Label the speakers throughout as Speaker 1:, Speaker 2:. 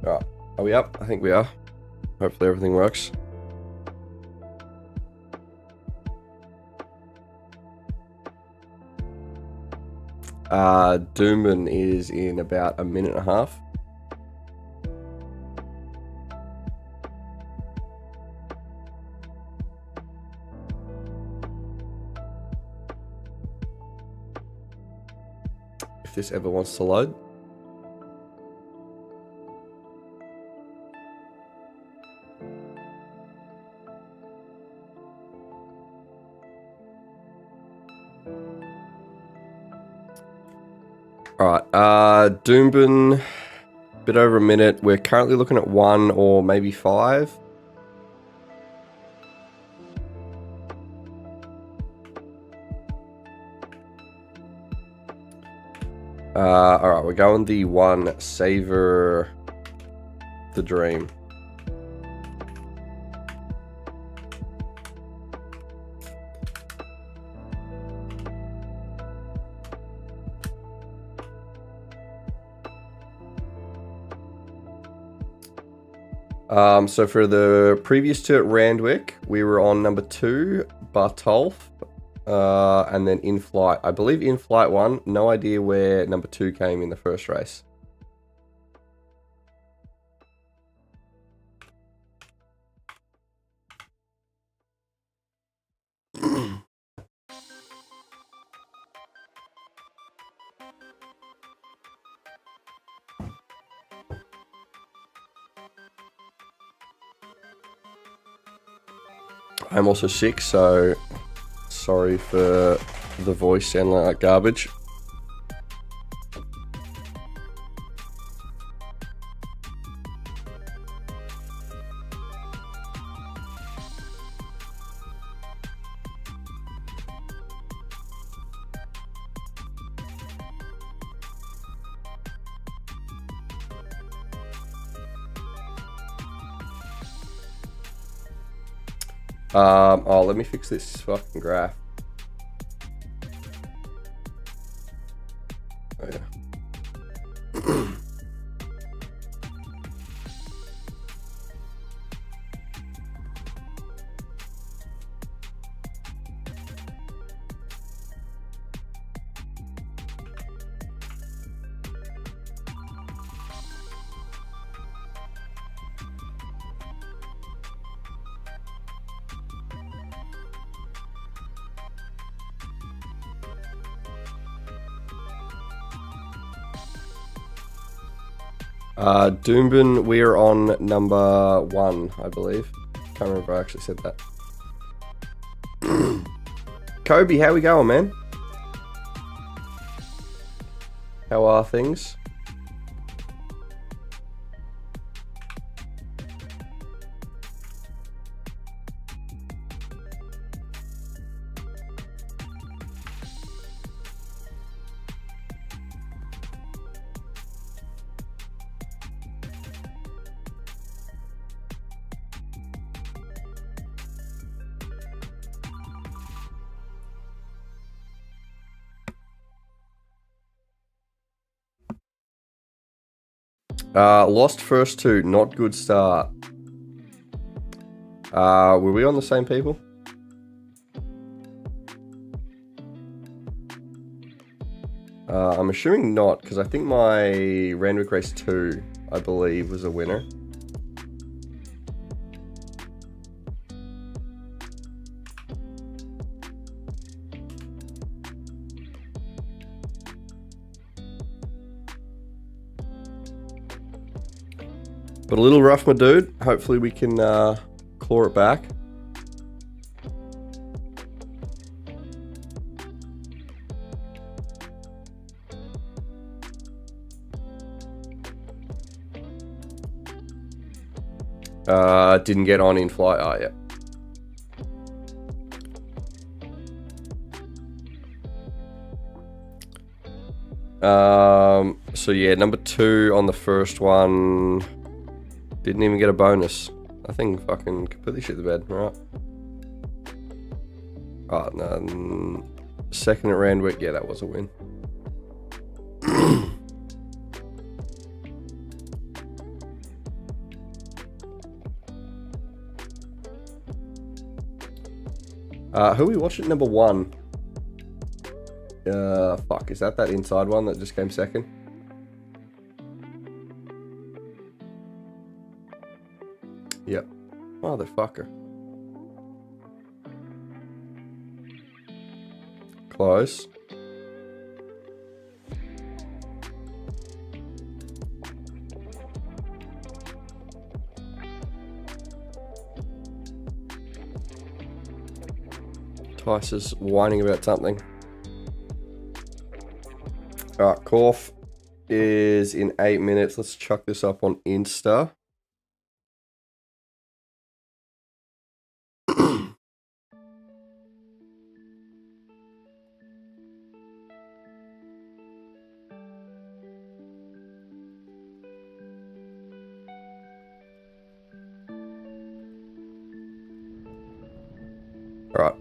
Speaker 1: Alright, are we up? I think we are. Hopefully everything works. Doomben is in about a minute and a half. If this ever wants to load. Alright, Doomben, bit over a minute. We're currently looking at 1 or maybe 5. Alright, we're going the 1, Savor the Dream. So for the previous two at Randwick, we were on number 2, Bartolf, and then In Flight. I believe In Flight 1, no idea where number 2 came in the first race. I'm also sick, so sorry for the voice sounding like garbage. Oh, let me fix this fucking graph. Oh, yeah. Doomben, we're on number 1, I believe. Can't remember if I actually said that. Kobe, how we going, man? How are things? Lost first 2, not good start. Were we on the same people? I'm assuming not, because I think my Randwick race 2, I believe, was a winner. But a little rough, my dude. Hopefully we can claw it back. Didn't get on In Flight. Oh, yeah. So yeah, number 2 on the first one. Didn't even get a bonus. I think fucking completely shit the bed. Right. Oh, no. Second at Randwick. Yeah, that was a win. Who are we watching number 1? Fuck, is that inside one that just came second? Yep. Motherfucker. Close. Tice is whining about something. Alright, Corf is in 8 minutes. Let's chuck this up on Insta. Alright.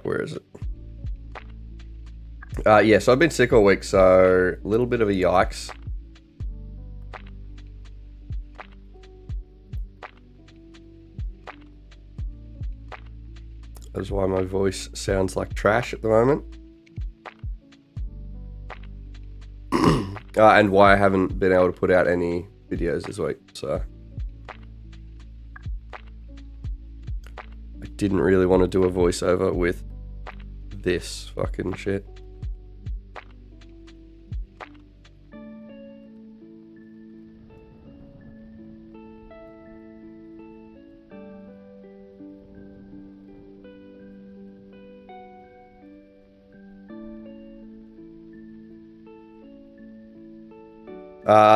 Speaker 1: Where is it? Yeah, so I've been sick all week, so a little bit of a yikes. That is why my voice sounds like trash at the moment. And why I haven't been able to put out any videos this week, so. I didn't really want to do a voiceover with this fucking shit.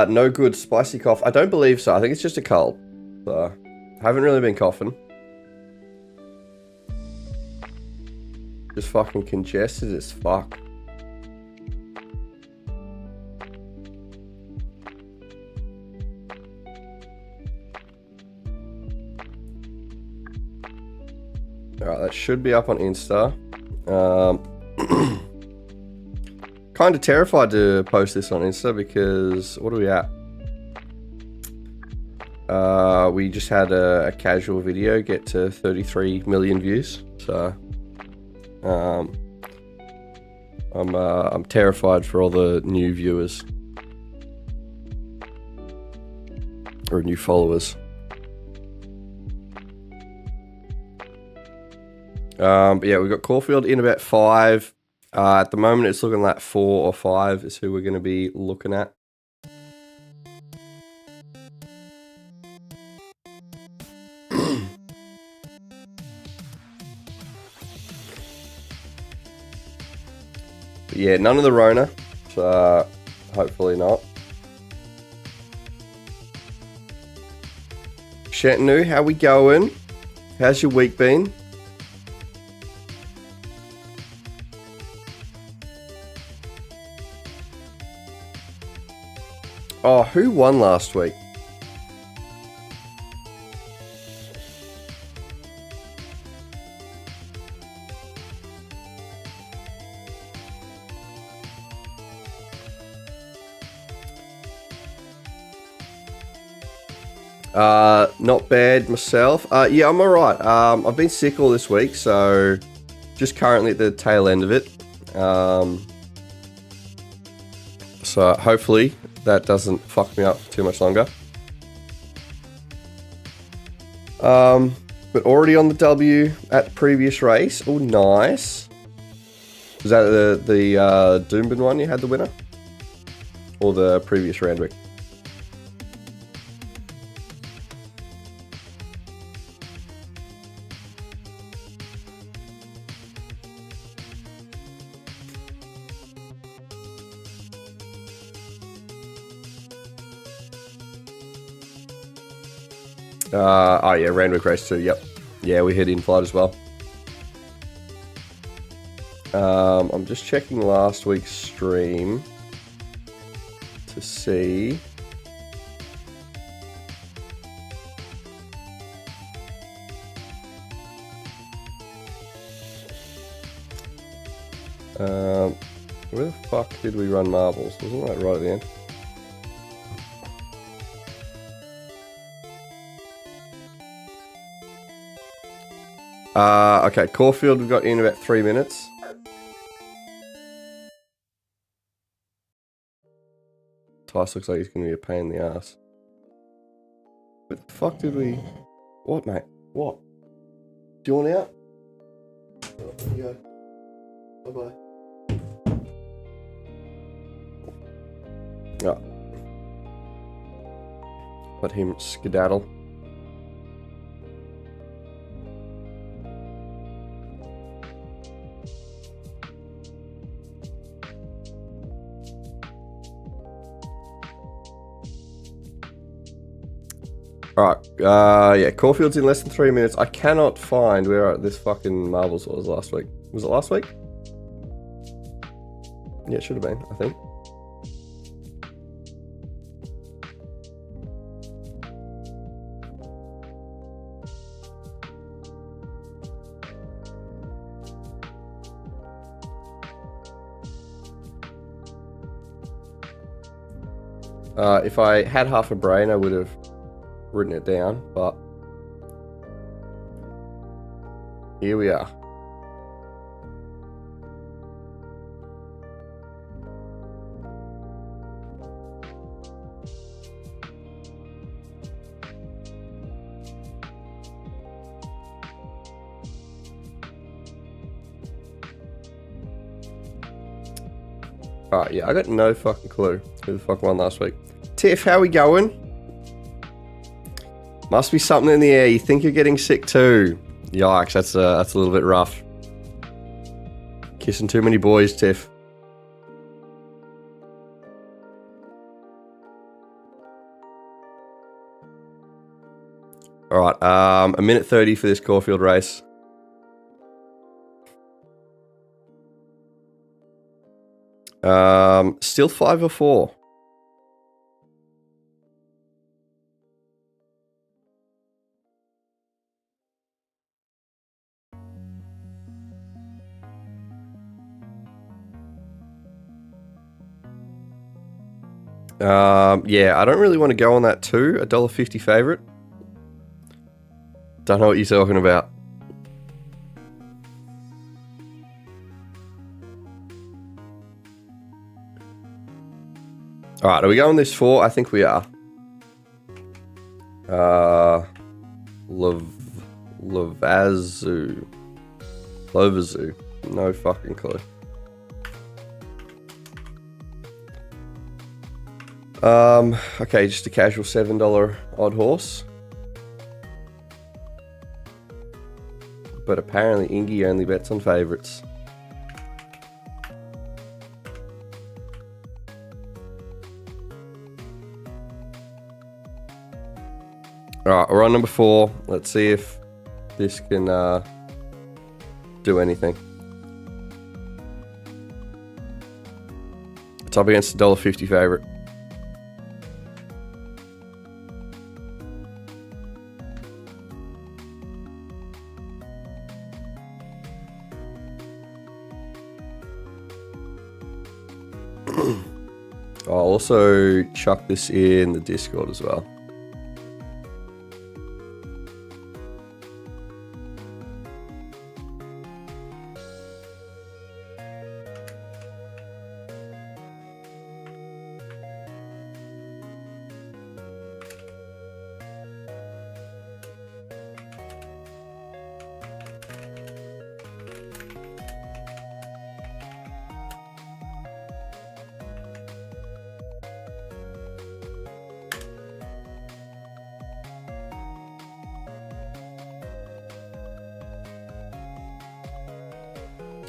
Speaker 1: No good spicy cough. I don't believe so. I think it's just a cold. So, I haven't really been coughing. Just fucking congested as fuck. Alright, that should be up on Insta. Kind of terrified to post this on Insta because what are we at? We just had a casual video get to 33 million views, so I'm terrified for all the new viewers or new followers. But yeah, we've got Caulfield in about 5. At the moment, it's looking like 4 or 5 is who we're going to be looking at. But yeah, none of the Rona, so hopefully not. Shantanu, how we going? How's your week been? Oh, who won last week? Not bad myself. Yeah, I'm alright. I've been sick all this week, so just currently at the tail end of it. So hopefully that doesn't fuck me up too much longer. But already on the W at the previous race. Oh, nice. Was that the Doomben one you had the winner? Or the previous Randwick? Oh yeah, Randwick race 2, yep. Yeah, we hit in flight as well. I'm just checking last week's stream to see. Where the fuck did we run marbles? Wasn't that right at the end? Okay, Caulfield we've got in about 3 minutes. Tice looks like he's going to be a pain in the ass. Where the fuck did we... What, mate? What? Do you want out? Oh, there you go. Bye-bye. Oh. Let him skedaddle. Alright, yeah, Caulfield's in less than 3 minutes. I cannot find where this fucking marbles was last week. Was it last week? Yeah, it should have been, I think. If I had half a brain, I would have written it down, but here we are. Alright, yeah, I got no fucking clue who the fuck won last week. Tiff, how we going? Must be something in the air. You think you're getting sick too? Yikes, that's a little bit rough. Kissing too many boys, Tiff. Alright, a minute 30 for this Caulfield race. Still 5 or 4. Yeah, I don't really want to go on that too. $1.50 favorite. Don't know what you're talking about. Alright, are we going this 4? I think we are. Lovazu. No fucking clue. Okay, just a casual $7 odd horse. But apparently Ingy only bets on favourites. Alright, we're on number 4. Let's see if this can do anything. It's up against a $1.50 favourite. I'll also chuck this in the Discord as well.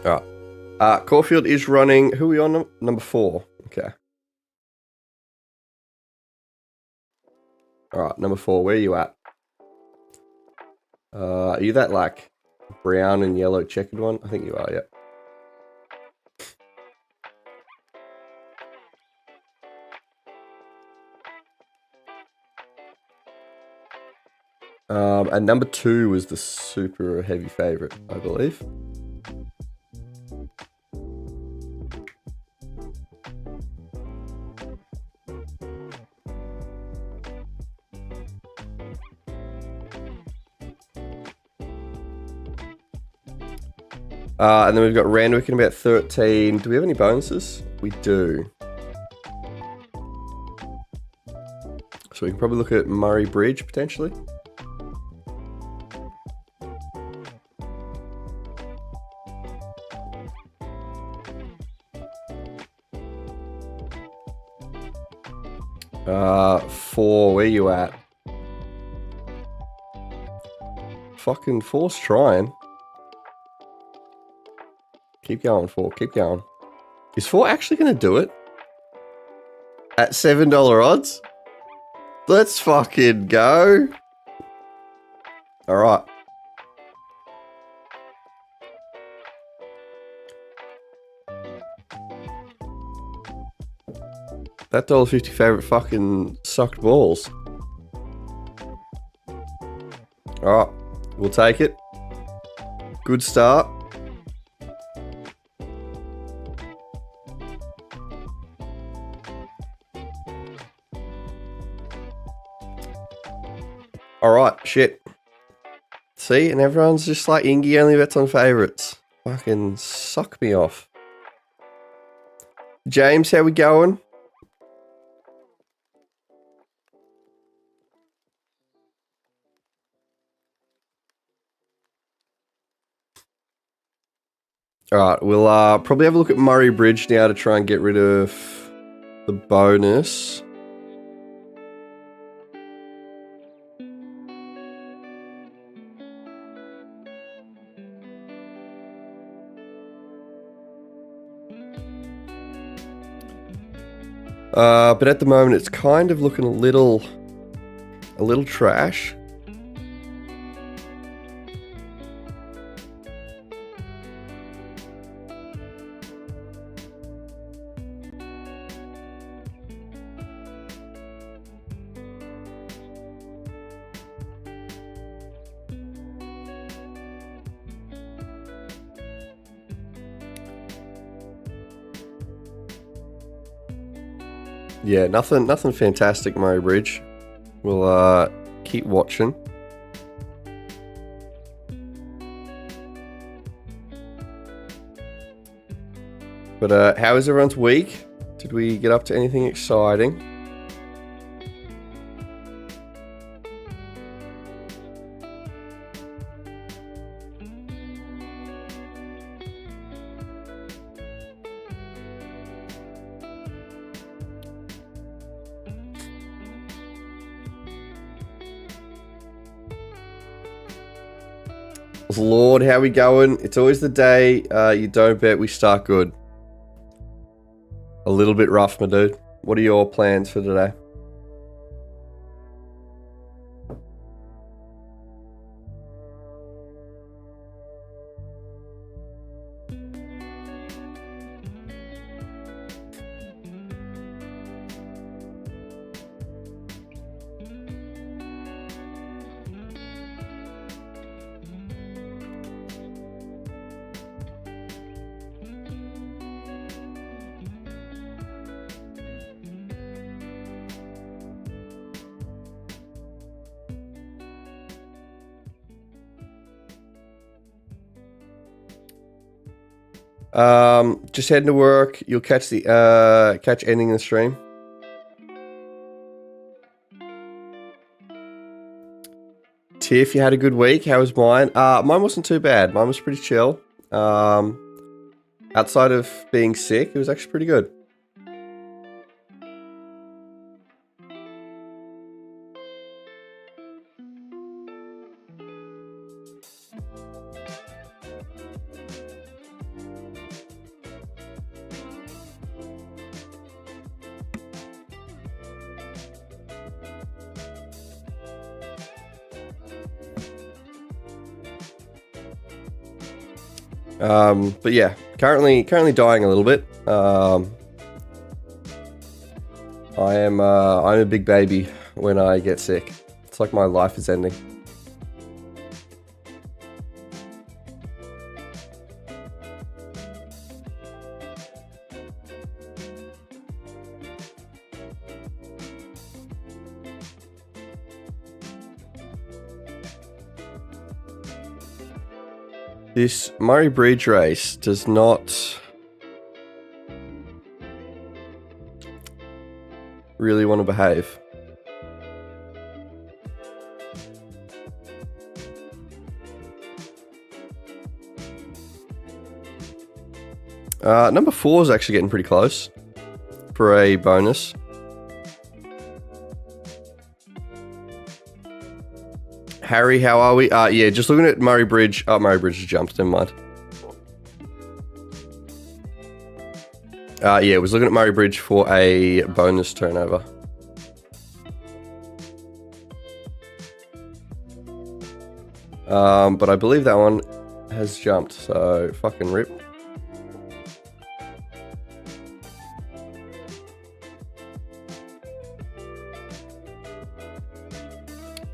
Speaker 1: Alright. Caulfield is running. Who are we on? Number 4. Okay. Alright, number 4. Where are you at? Are you that like brown and yellow checkered one? I think you are, yeah. And number 2 was the super heavy favorite, I believe. And then we've got Randwick in about 13. Do we have any bonuses? We do. So we can probably look at Murray Bridge, potentially. Four, where you at? Fucking Four's trying. Keep going, Four, keep going. Is Four actually going to do it? At $7 odds? Let's fucking go. Alright. That $1.50 favorite fucking sucked balls. Alright, we'll take it. Good start. Alright, shit. See, and everyone's just like, Ingy only bets on favourites. Fucking suck me off. James, how we going? Alright, we'll probably have a look at Murray Bridge now to try and get rid of the bonus. But at the moment it's kind of looking a little trash. Yeah, nothing fantastic, Murray Bridge. We'll keep watching. But how is everyone's week? Did we get up to anything exciting? Lord, how we going? It's always the day you don't bet we start good. A little bit rough, my dude. What are your plans for today? Just heading to work. You'll catch the catch ending the stream. Tiff, you had a good week. How was mine? Mine wasn't too bad. Mine was pretty chill. Outside of being sick, it was actually pretty good. But yeah, currently dying a little bit. I'm a big baby when I get sick. It's like my life is ending. This Murray Bridge race does not really want to behave. Number 4 is actually getting pretty close for a bonus. Harry, how are we? Yeah, just looking at Murray Bridge. Oh, Murray Bridge has jumped, never mind. Yeah, was looking at Murray Bridge for a bonus turnover. But I believe that one has jumped, so fucking rip.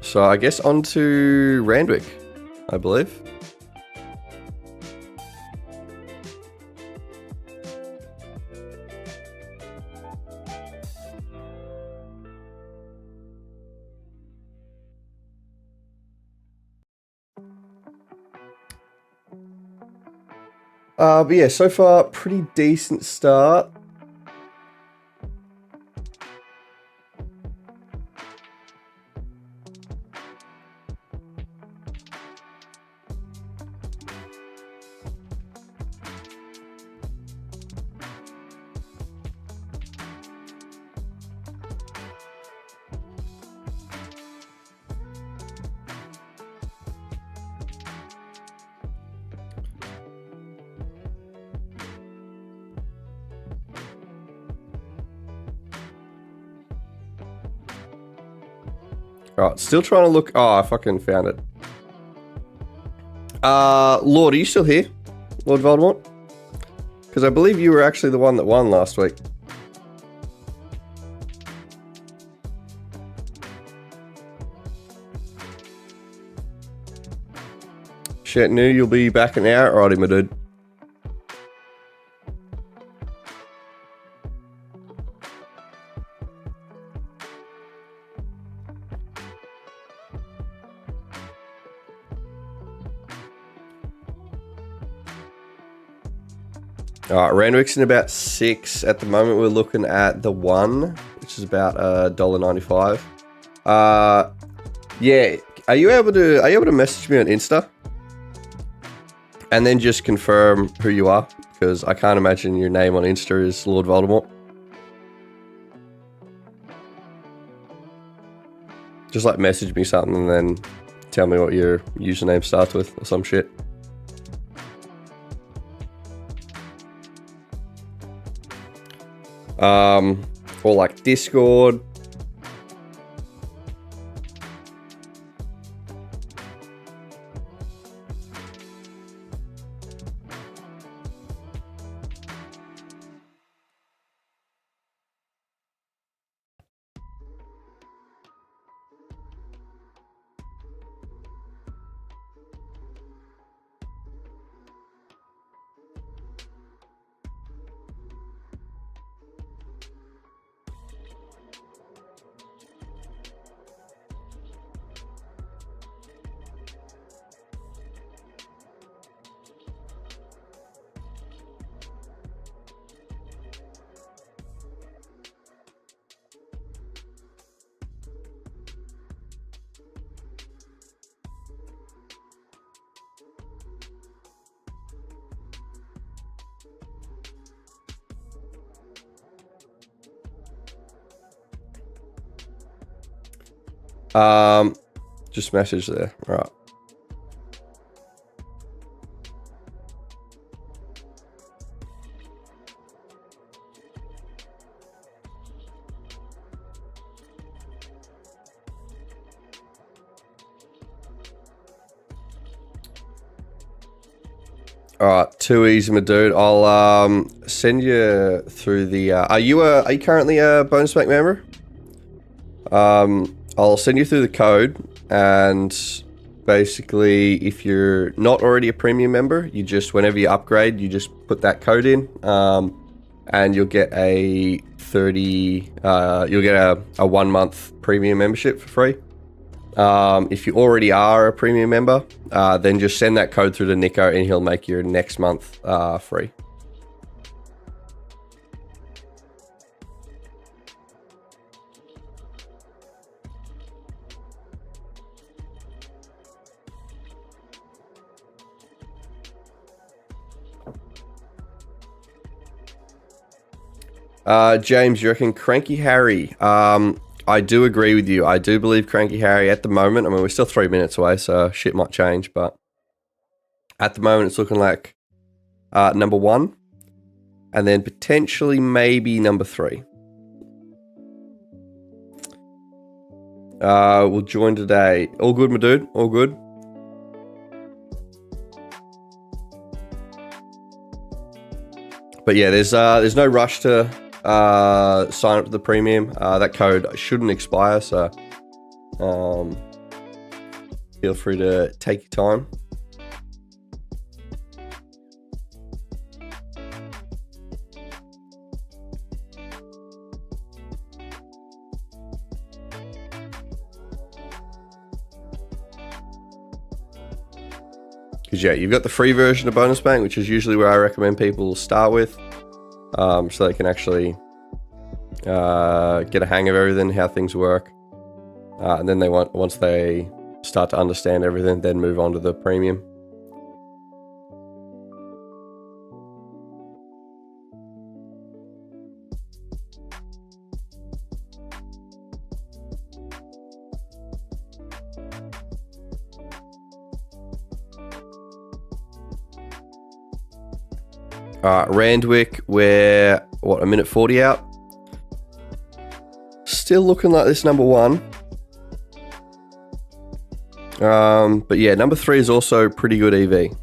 Speaker 1: So I guess on to Randwick, I believe. But yeah, so far, pretty decent start. Alright, still trying to look. Oh, I fucking found it. Lord, are you still here? Lord Voldemort? Because I believe you were actually the one that won last week. Shit, new, you'll be back in an hour? Alrighty, my dude. Alright, Randwick's in about 6. At the moment, we're looking at the 1, which is about $1.95. Yeah, are you able to message me on Insta? And then just confirm who you are, because I can't imagine your name on Insta is Lord Voldemort. Just like message me something and then tell me what your username starts with or some shit. Or like Discord. Just message there, right? Alright, too easy, my dude. I'll send you through the are you currently a bonus pack member? I'll send you through the code, and basically if you're not already a premium member, you just, whenever you upgrade, you just put that code in, and you'll get a 1 month premium membership for free. If you already are a premium member, then just send that code through to Nico and he'll make your next month free. James, you reckon Cranky Harry? I do agree with you. I do believe Cranky Harry at the moment. I mean, we're still 3 minutes away, so shit might change, but at the moment it's looking like number 1, and then potentially maybe number 3. We'll join today. All good, my dude. All good. But yeah, there's no rush to sign up to the premium. That code shouldn't expire, so feel free to take your time. Because yeah, you've got the free version of Bonus Bank, which is usually where I recommend people start with, so they can actually get a hang of everything, how things work, and then once they start to understand everything, then move on to the premium. Randwick, we're a minute 40 out. Still looking like this number 1. But yeah, number 3 is also pretty good EV.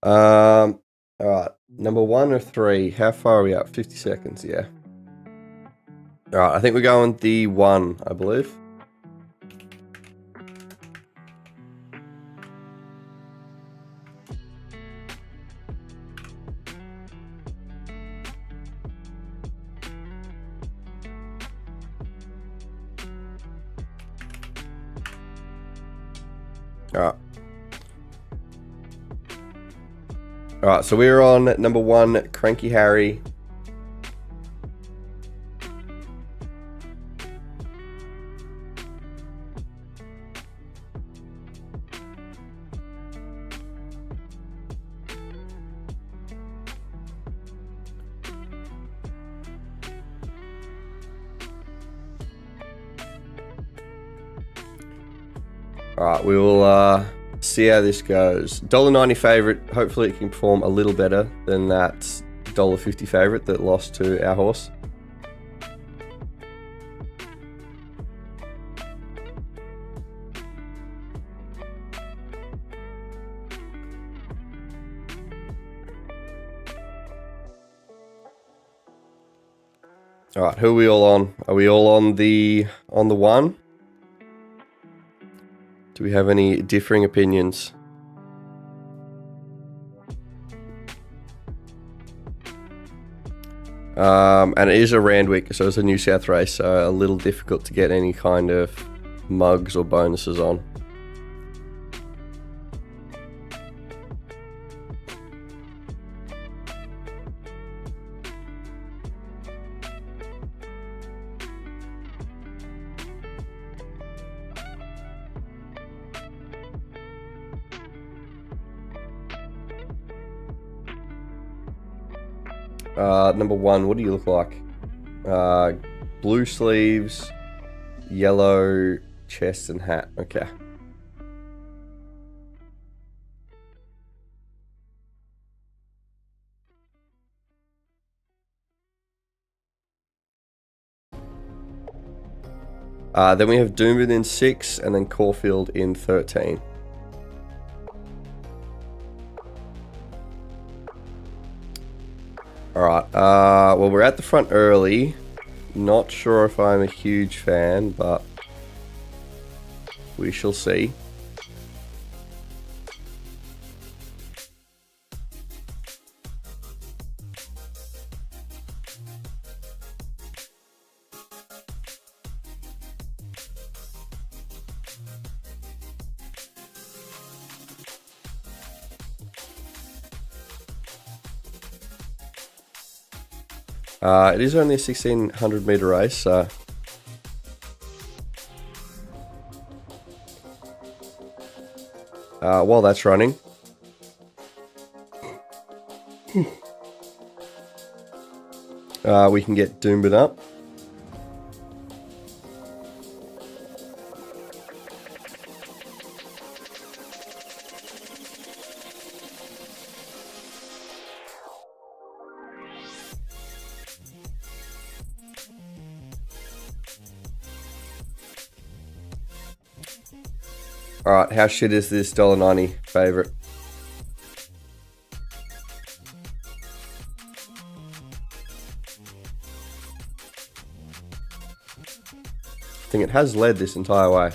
Speaker 1: All right, number 1 or 3? How far are we up? 50 seconds, yeah. All right, I think we're going the 1, I believe. All right. All right, so we're on number 1, Cranky Harry. All right, we will see how this goes. $1.90 favorite. Hopefully it can perform a little better than that $1.50 favorite that lost to our horse. All right, who are we all on? Are we all on the 1? Do we have any differing opinions? And it is a Randwick, so it's a New South race, so a little difficult to get any kind of mugs or bonuses on. Number 1, what do you look like? Blue sleeves, yellow chest and hat. Okay. Then we have Doomben in 6, and then Caulfield in 13. Alright, well, we're at the front early. Not sure if I'm a huge fan, but we shall see. It is only a 1600 meter race, so while that's running, we can get Doomben up. Alright, how shit is this $1.90 favorite? I think it has led this entire way.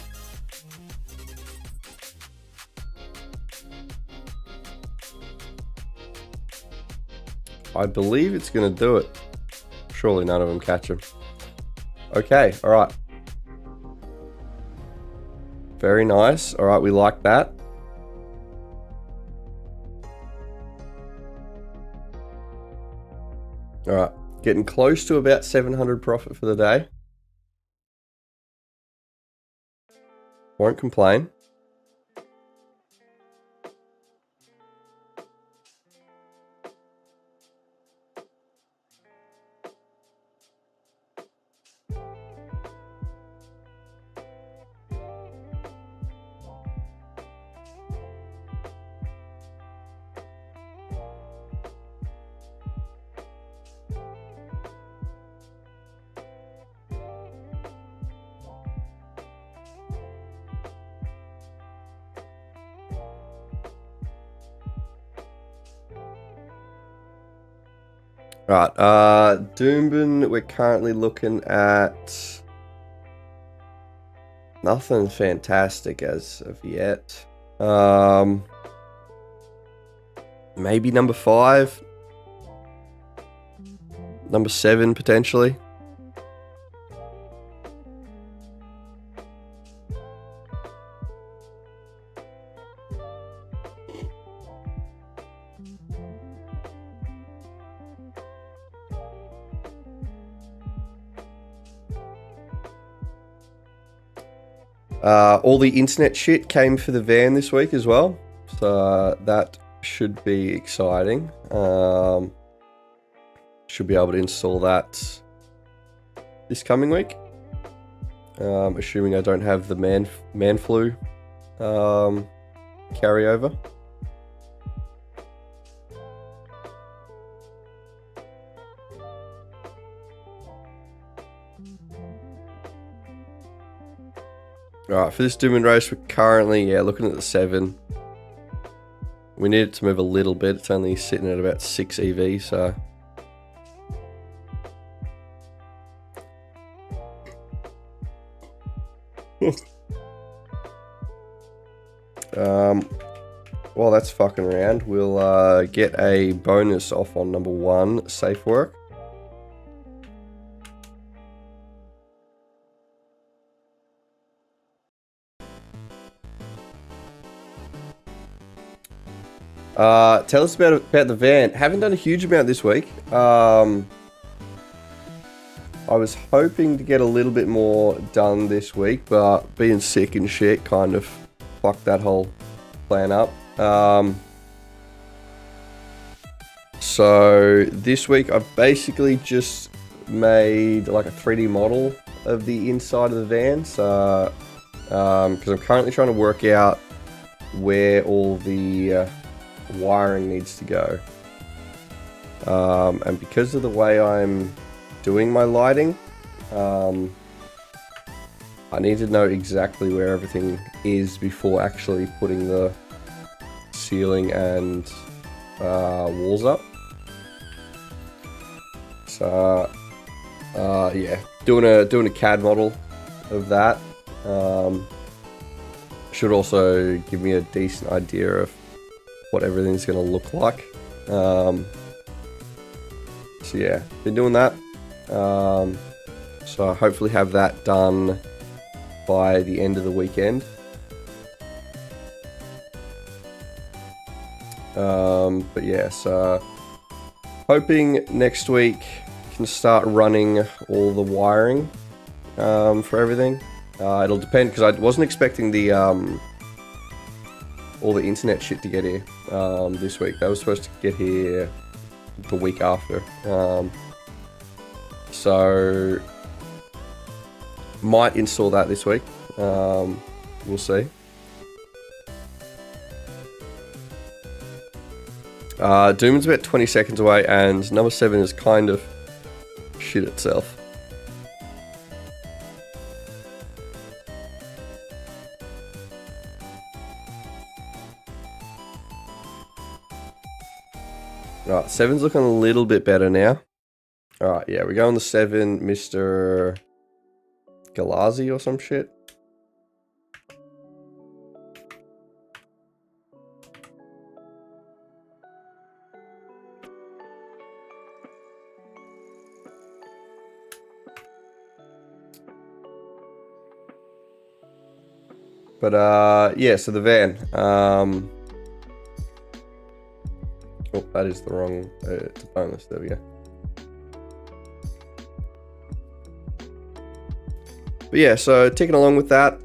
Speaker 1: I believe it's going to do it. Surely none of them catch him. Okay, alright. Very nice. Alright, we like that. Alright, getting close to about 700 profit for the day. Won't complain. Right, Doomben, we're currently looking at nothing fantastic as of yet. Maybe number 5, number 7 potentially. All the internet shit came for the van this week as well, so that should be exciting. Should be able to install that this coming week, assuming I don't have the man flu carryover. Alright, for this Doomben race, we're currently, looking at the 7. We need it to move a little bit. It's only sitting at about 6 EV, so... While that's fucking around, we'll get a bonus off on number 1, safe work. Tell us about the van. Haven't done a huge amount this week. I was hoping to get a little bit more done this week, but being sick and shit kind of fucked that whole plan up. So this week I've basically just made like a 3D model of the inside of the van. So, because I'm currently trying to work out where all the wiring needs to go, and because of the way I'm doing my lighting, I need to know exactly where everything is before actually putting the ceiling and walls up. So yeah, doing a CAD model of that should also give me a decent idea of what everything's going to look like. So yeah, been doing that. So I hopefully have that done by the end of the weekend. But yeah, so hoping next week can start running all the wiring for everything. It'll depend, because I wasn't expecting the all the internet shit to get here this week. That was supposed to get here the week after. So might install that this week. We'll see. Doom's about 20 seconds away, and number 7 is kind of shit itself. Alright, 7's looking a little bit better now. Alright, yeah, we're going to 7, Mr. Galazzi or some shit. But yeah, so the van. Oh, that is the wrong. It's a bonus. There we go. But yeah, so ticking along with that.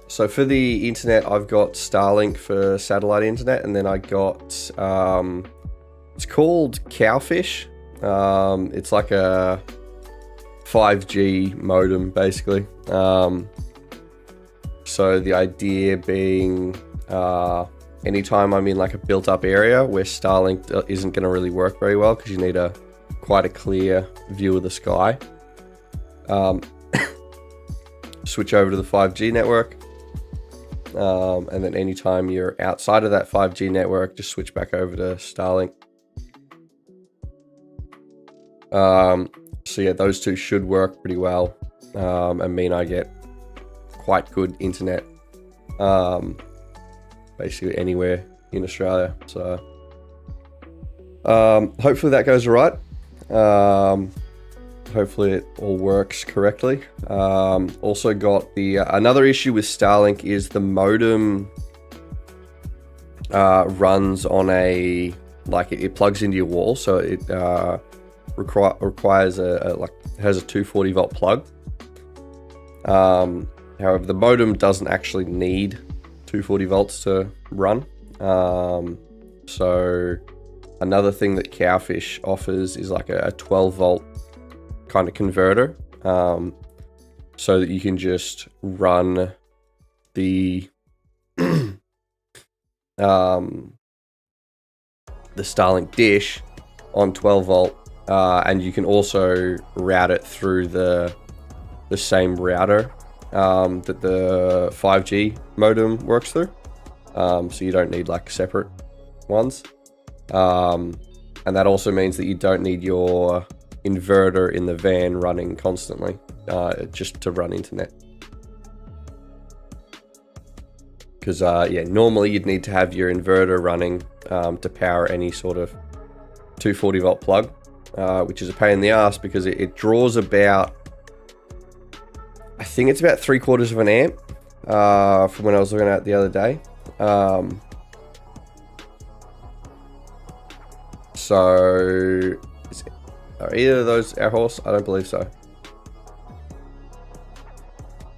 Speaker 1: So for the internet, I've got Starlink for satellite internet, and then I got it's called Cowfish. It's like a 5G modem, basically. So the idea being, anytime I'm in like a built-up area where Starlink isn't going to really work very well, because you need quite a clear view of the sky, switch over to the 5G network, and then anytime you're outside of that 5G network, just switch back over to Starlink. So yeah, those two should work pretty well, and mean I get quite good internet basically anywhere in Australia. So hopefully that goes all right. Hopefully it all works correctly. Also got the another issue with Starlink is the modem runs on a, like, it plugs into your wall, so it requires has a 240 volt plug. However, the modem doesn't actually need 240 volts to run. So another thing that Cowfish offers is like a 12 volt kind of converter, so that you can just run the the Starlink dish on 12 volt, and you can also route it through the same router that the 5G modem works through, so you don't need like separate ones, and that also means that you don't need your inverter in the van running constantly, just to run internet. Because yeah, normally you'd need to have your inverter running to power any sort of 240 volt plug, which is a pain in the ass, because it draws about, I think it's about 3/4 of an amp from when I was looking at it the other day. So are either of those our horse? I don't believe so.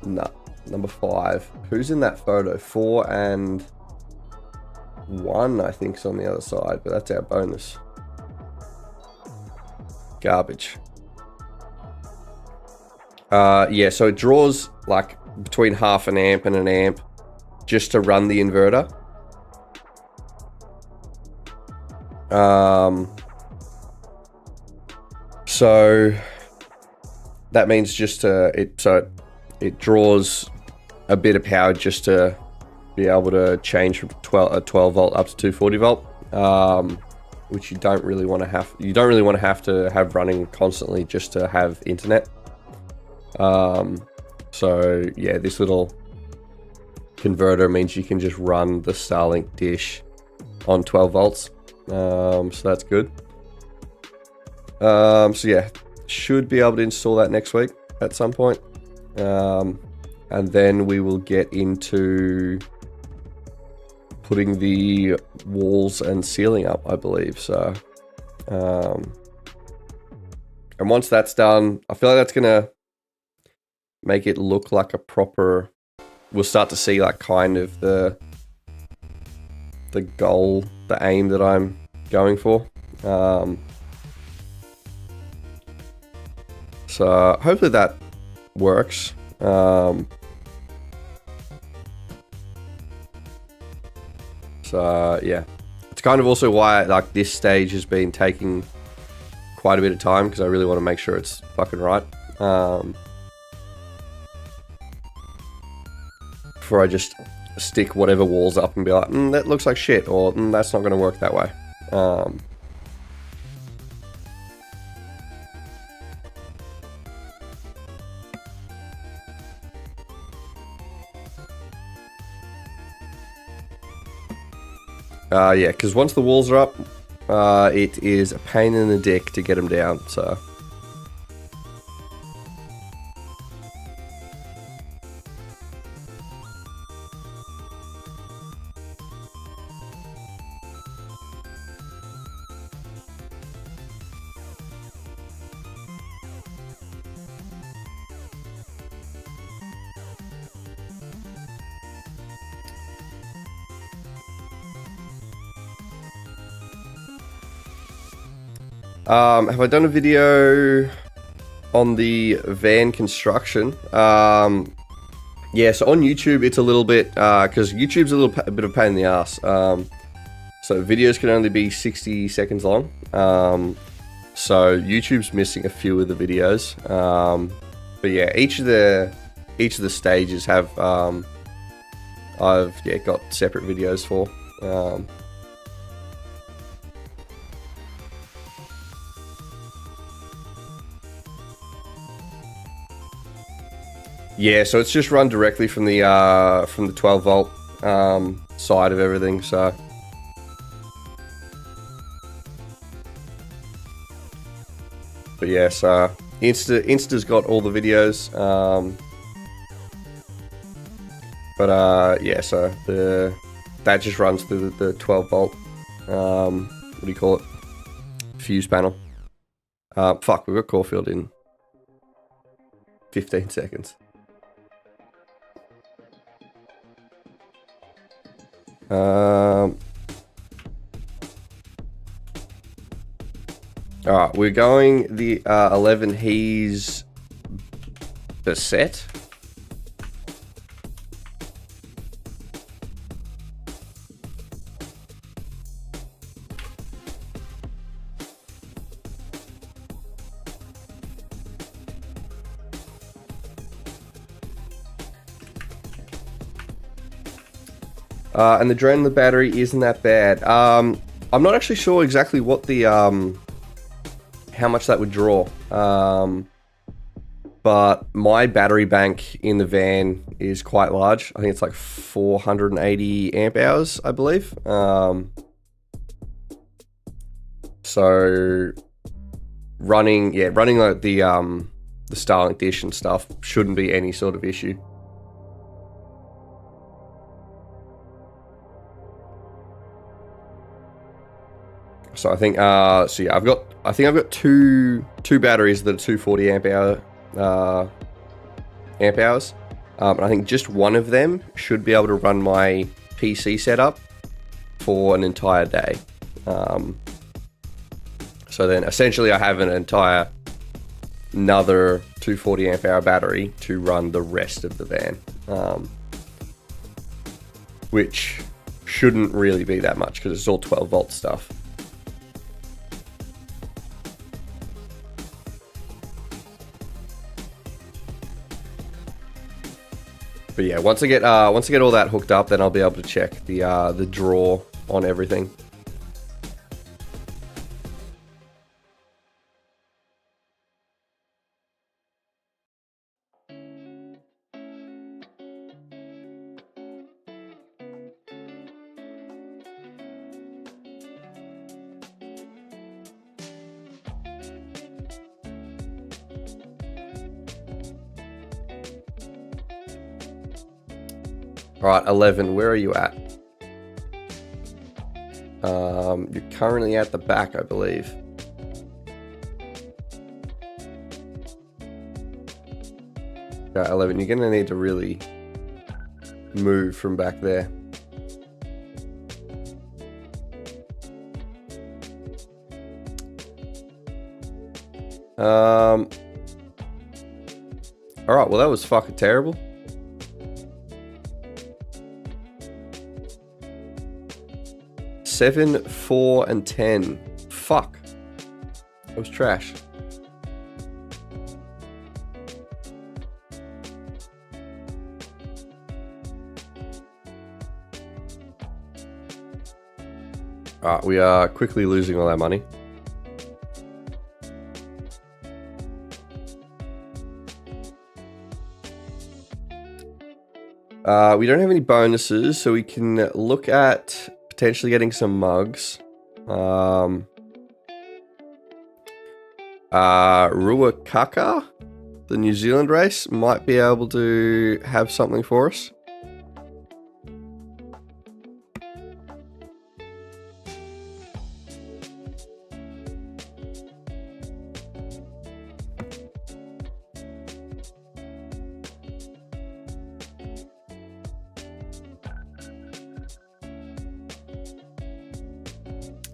Speaker 1: No, number 5. Who's in that photo? 4 and 1, I think, is on the other side, but that's our bonus. Garbage. Yeah, so it draws like between half an amp and an amp just to run the inverter. So that means just so it draws a bit of power just to be able to change from 12 volt up to 240 volt, which you don't really want to have. You don't really want to have running constantly just to have internet. So yeah, this little converter means you can just run the Starlink dish on 12 volts. So that's good. So yeah, should be able to install that next week at some point. And then we will get into putting the walls and ceiling up, I believe. So, and once that's done, I feel like that's gonna make it look like a proper. We'll start to see like kind of the goal, the aim that I'm going for. So hopefully that works. So yeah, it's kind of also why like this stage has been taking quite a bit of time, because I really want to make sure it's fucking right. Before I just stick whatever walls up and be like, that looks like shit, or that's not going to work that way. Yeah, because once the walls are up, it is a pain in the dick to get them down, so. Have I done a video on the van construction? Yeah, so on YouTube it's a little bit, because YouTube's a bit of a pain in the ass. So videos can only be 60 seconds long. So YouTube's missing a few of the videos. But yeah, each of the stages have I've got separate videos for. Yeah, so it's just run directly from the 12 volt side of everything. So but yeah, so Insta's got all the videos. Yeah, so that just runs through the 12 volt. What do you call it? Fuse panel. Fuck, we've got Caulfield in 15 seconds. Alright, we're going the 11 He's Beset. And the drain of the battery isn't that bad. I'm not actually sure exactly what the how much that would draw. But my battery bank in the van is quite large. I think it's like 480 amp hours, I believe. So running like the Starlink dish and stuff shouldn't be any sort of issue. So I think, so yeah, I think I've got two batteries that are 240 amp hours. And I think just one of them should be able to run my PC setup for an entire day. So then essentially I have another 240 amp hour battery to run the rest of the van. Which shouldn't really be that much because it's all 12 volt stuff. But yeah, once I get all that hooked up, then I'll be able to check the draw on everything. All right, 11. Where are you at? You're currently at the back, I believe. Okay, 11. You're gonna need to really move from back there. All right. Well, that was fucking terrible. Seven, 4, and 10. Fuck. That was trash. Alright, we are quickly losing all our money. We don't have any bonuses, so we can look at potentially getting some mugs. Ruakaka, the New Zealand race, might be able to have something for us.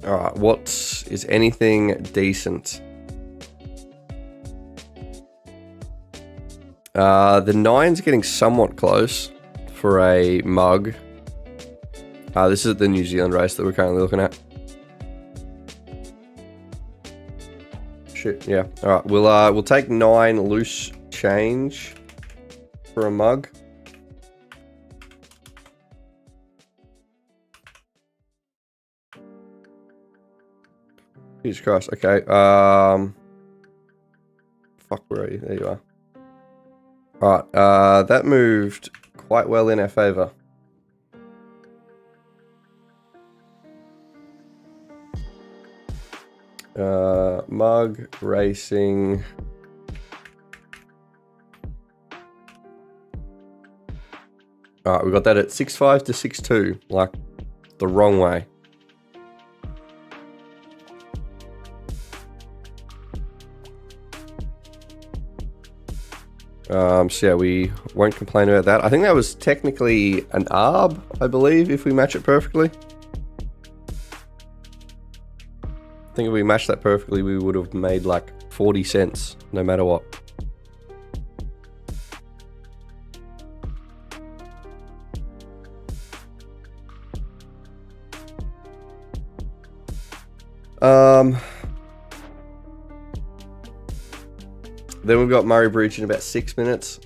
Speaker 1: Alright, what is anything decent? The 9's getting somewhat close for a mug. This is the New Zealand race that we're currently looking at. Shit, yeah. Alright, we'll take 9 loose change for a mug. Jesus Christ, okay. Fuck, where are you? There you are. Alright, that moved quite well in our favour. Mug, racing. Alright, we got that at 6.5 to 6.2, like the wrong way. So yeah, we won't complain about that. I think that was technically an ARB, I believe, if we match it perfectly. I think if we matched that perfectly, we would have made like 40 cents, no matter what. Then we've got Murray Bridge in about 6 minutes.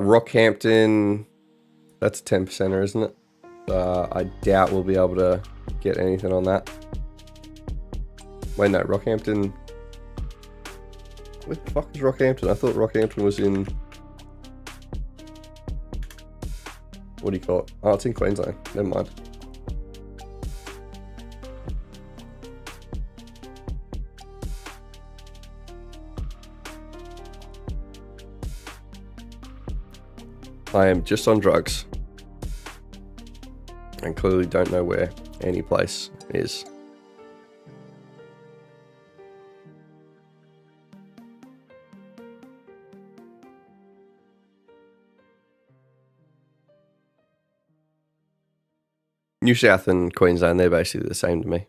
Speaker 1: Rockhampton, that's a 10%er, isn't it? I doubt we'll be able to get anything on that. Wait, no, Rockhampton. Where the fuck is Rockhampton? I thought Rockhampton was in... What do you call it? Oh, it's in Queensland. Never mind. I am just on drugs. And clearly don't know where any place is. New South and Queensland, they're basically the same to me.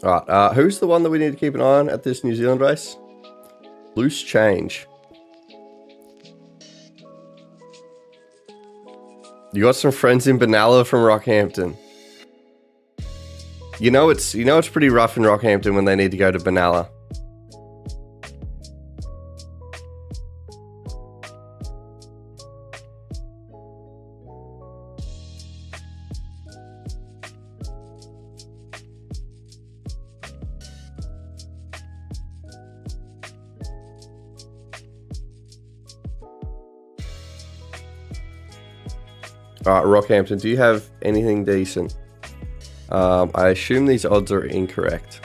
Speaker 1: All right, who's the one that we need to keep an eye on at this New Zealand race? Loose change. You got some friends in Benalla from Rockhampton. You know it's pretty rough in Rockhampton when they need to go to Benalla. Alright, Rockhampton, do you have anything decent? I assume these odds are incorrect.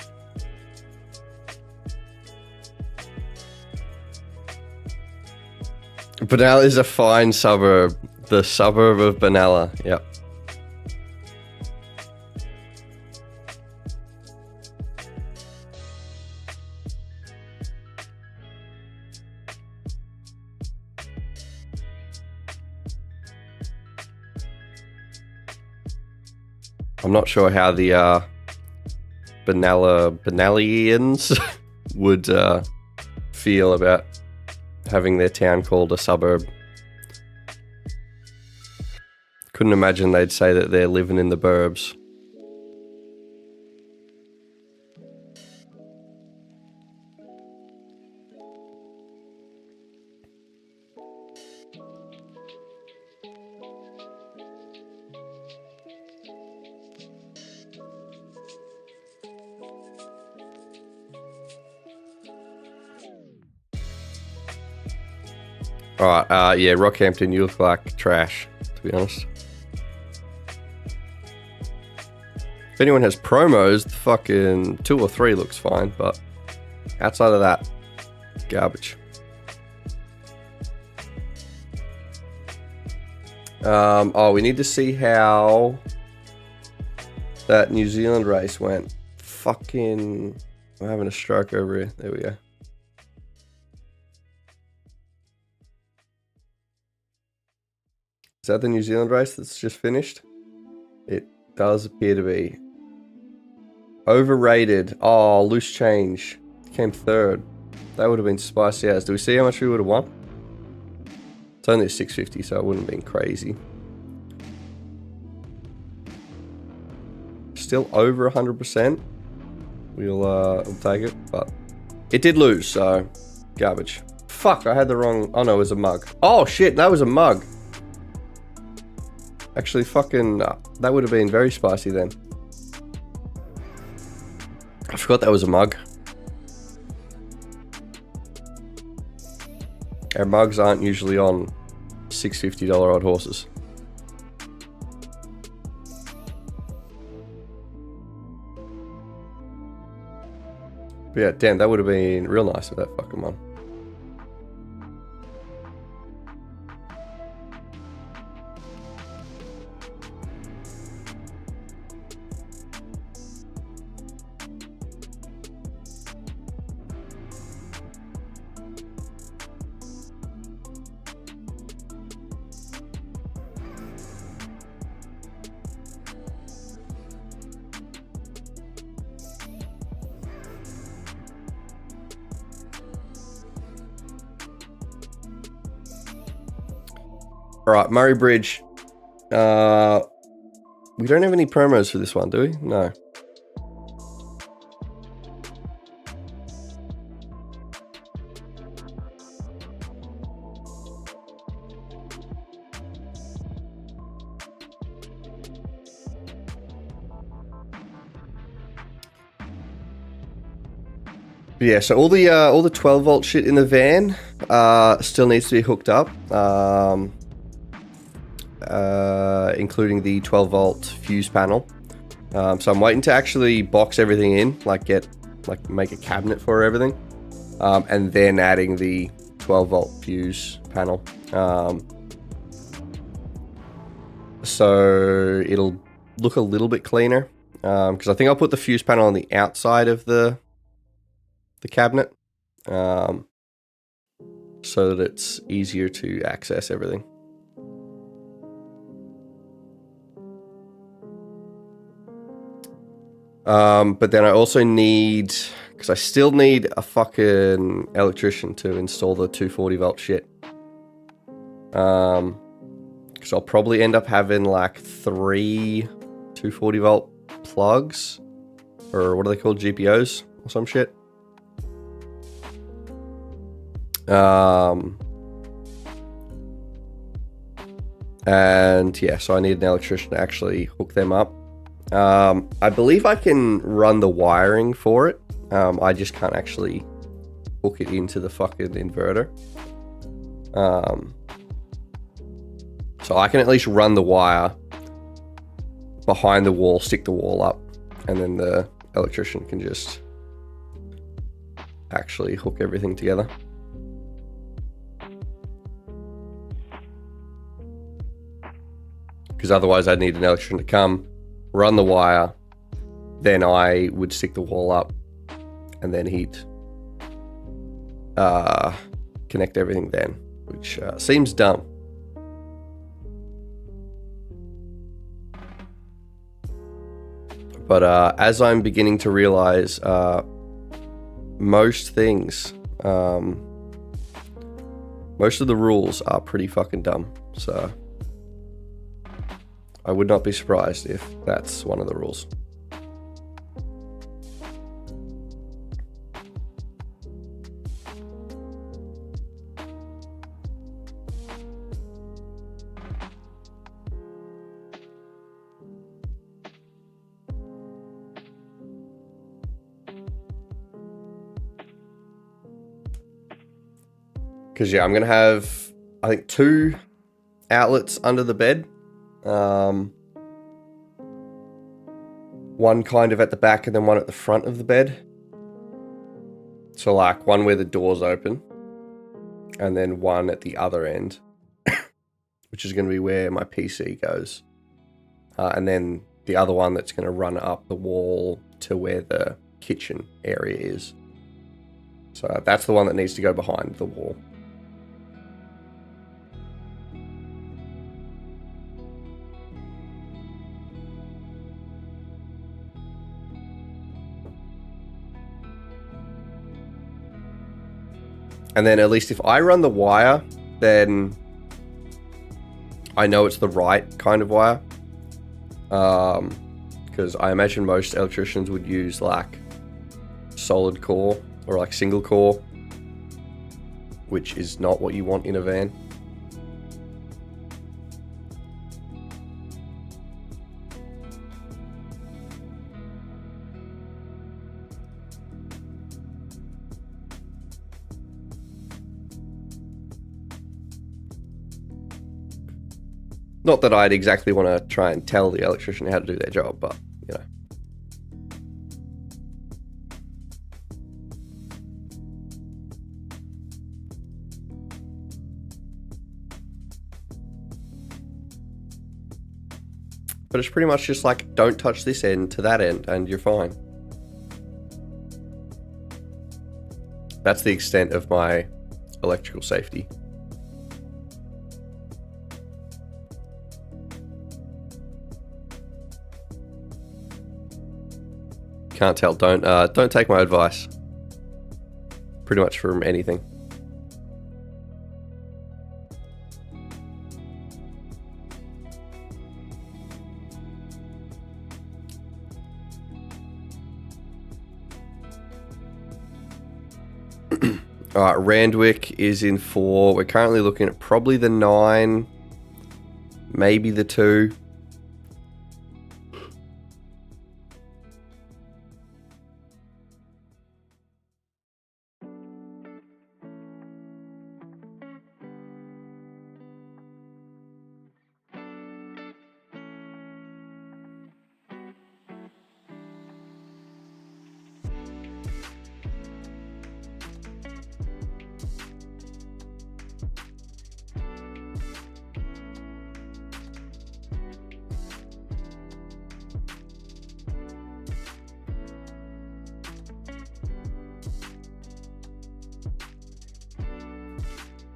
Speaker 1: Benalla is a fine suburb. The suburb of Benalla, yep. I'm not sure how the Benallians would feel about having their town called a suburb. Couldn't imagine they'd say that they're living in the burbs. Alright, yeah, Rockhampton, you look like trash, to be honest. If anyone has promos, the fucking 2 or 3 looks fine, but outside of that, garbage. Oh, we need to see how that New Zealand race went. Fucking, I'm having a stroke over here. There we go. Is that the New Zealand race that's just finished? It does appear to be. Overrated. Oh, loose change. Came third. That would have been spicy as. Do we see how much we would have won? It's only a 650, so it wouldn't have been crazy. Still over 100%. We'll take it, but it did lose, so garbage. Fuck, I had the wrong. Oh no, it was a mug. Oh shit, that was a mug. Actually, fucking, that would have been very spicy then. I forgot that was a mug. Our mugs aren't usually on $650 odd horses. But yeah, damn, that would have been real nice if that fucking won. Alright, Murray Bridge. We don't have any promos for this one, do we? No. But yeah, so all the 12 volt shit in the van still needs to be hooked up. Including the 12 volt fuse panel. So I'm waiting to actually box everything in, make a cabinet for everything, and then adding the 12 volt fuse panel. So it'll look a little bit cleaner, because I think I'll put the fuse panel on the outside of the cabinet, so that it's easier to access everything. But then I also need, because I still need a fucking electrician to install the 240 volt shit. Because I'll probably end up having like 3 240 volt plugs, or what are they called, GPOs or some shit. And yeah, so I need an electrician to actually hook them up. I believe I can run the wiring for it. I just can't actually hook it into the fucking inverter. So I can at least run the wire behind the wall, stick the wall up, and then the electrician can just actually hook everything together. Because otherwise I'd need an electrician to come, run the wire, then I would stick the wall up, and then he'd connect everything then, which seems dumb. But as I'm beginning to realize, most things, most of the rules are pretty fucking dumb, so I would not be surprised if that's one of the rules. Because yeah, I'm going to have, I think, 2 outlets under the bed. One kind of at the back and then one at the front of the bed. So like one where the door's open and then one at the other end, which is going to be where my PC goes. And then the other one that's going to run up the wall to where the kitchen area is. So that's the one that needs to go behind the wall. And then at least if I run the wire, then I know it's the right kind of wire. Because I imagine most electricians would use like solid core or like single core, which is not what you want in a van. Not that I'd exactly want to try and tell the electrician how to do their job, but, you know. But it's pretty much just like, don't touch this end to that end, and you're fine. That's the extent of my electrical safety. Can't tell. Don't take my advice. Pretty much from anything. All right, Randwick is in 4. We're currently looking at probably the 9, maybe the 2.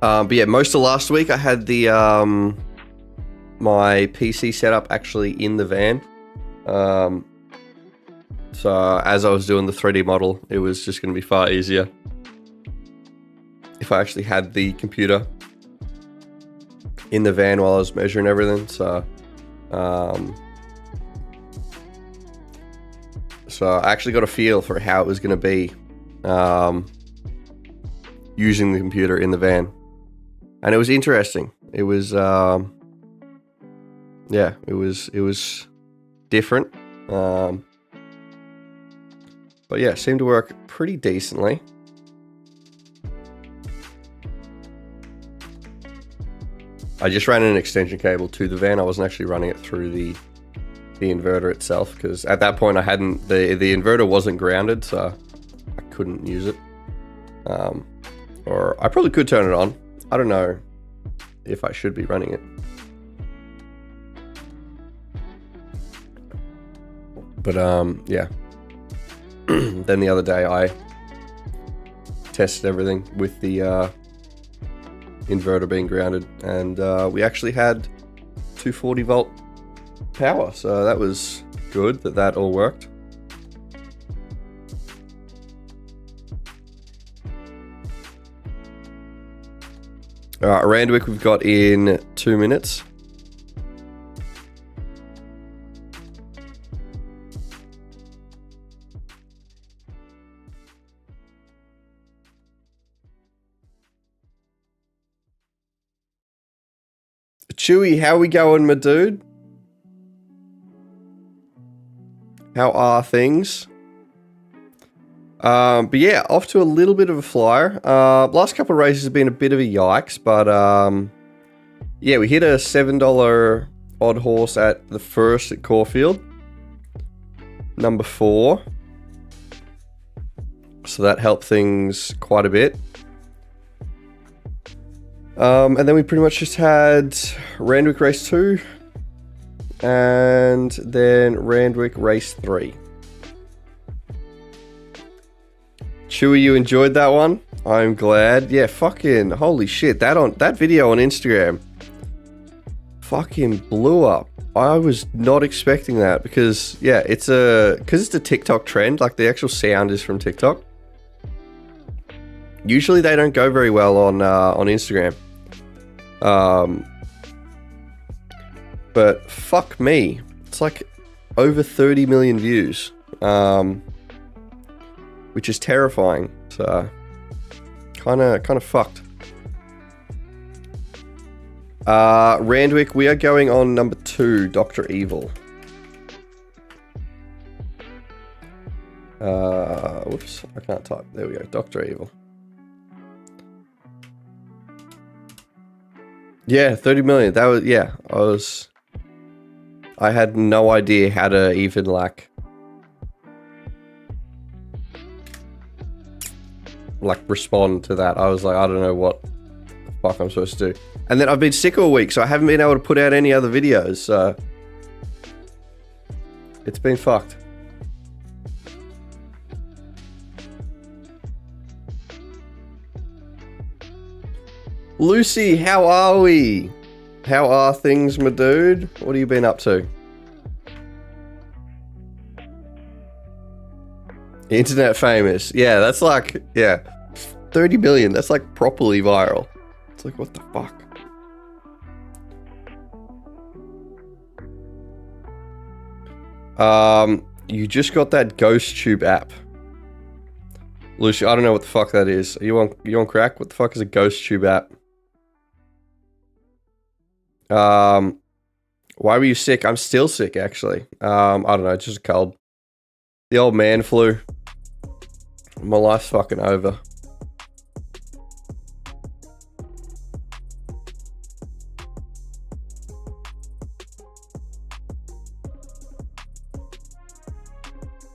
Speaker 1: But yeah, most of last week I had the my PC set up actually in the van. So as I was doing the 3D model, it was just going to be far easier if I actually had the computer in the van while I was measuring everything. So I actually got a feel for how it was going to be using the computer in the van, and it was interesting. It was yeah, it was different, but yeah, it seemed to work pretty decently. I just ran an extension cable to the van. I wasn't actually running it through the inverter itself, because at that point I hadn't, the inverter wasn't grounded, so I couldn't use it. Or I probably could turn it on. I don't know if I should be running it. But yeah. Then the other day I tested everything with the inverter being grounded, and we actually had 240 volt power, so that was good that all worked. Alright, Randwick we've got in 2 minutes. Chewy, how we going, my dude? How are things? But yeah, off to a little bit of a flyer. Last couple of races have been a bit of a yikes, but yeah, we hit a $7 odd horse at the first at Caulfield, number 4. So that helped things quite a bit. And then we pretty much just had Randwick race 2 and then Randwick race 3. Chewy, you enjoyed that one? I'm glad. Yeah, fucking holy shit. That video on Instagram fucking blew up. I was not expecting that, because yeah, it's a TikTok trend. Like, the actual sound is from TikTok. Usually they don't go very well on Instagram. But fuck me, it's like over 30 million views, which is terrifying. So kind of fucked. Randwick, we are going on number 2, Dr. Evil. Whoops, I can't type. There we go, Dr. Evil. Yeah, 30 million. That was, yeah, I had no idea how to even like respond to that. I was like, I don't know what the fuck I'm supposed to do. And then I've been sick all week, so I haven't been able to put out any other videos, so it's been fucked. Lucy, how are we? How are things, my dude? What have you been up to? Internet famous. Yeah, that's like, yeah, 30 million. That's like properly viral. It's like, what the fuck? You just got that Ghost Tube app. Lucy, I don't know what the fuck that is. Are you on crack? What the fuck is a Ghost Tube app? Why were you sick? I'm still sick, actually. I don't know, it's just a cold. The old man flu. My life's fucking over.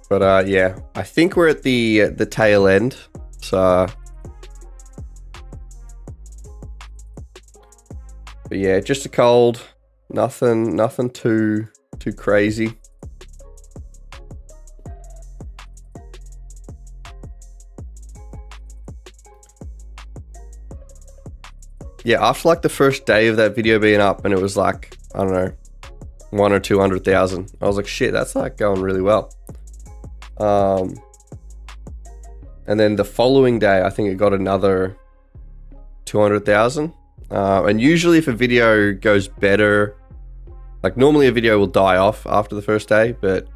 Speaker 1: But yeah, I think we're at the tail end. So but yeah, just a cold. Nothing too crazy. Yeah, after like the first day of that video being up, and it was like, I don't know, 100,000 or 200,000. I was like, shit, that's like going really well. And then the following day, I think it got another 200,000. And usually if a video goes better, like normally a video will die off after the first day, but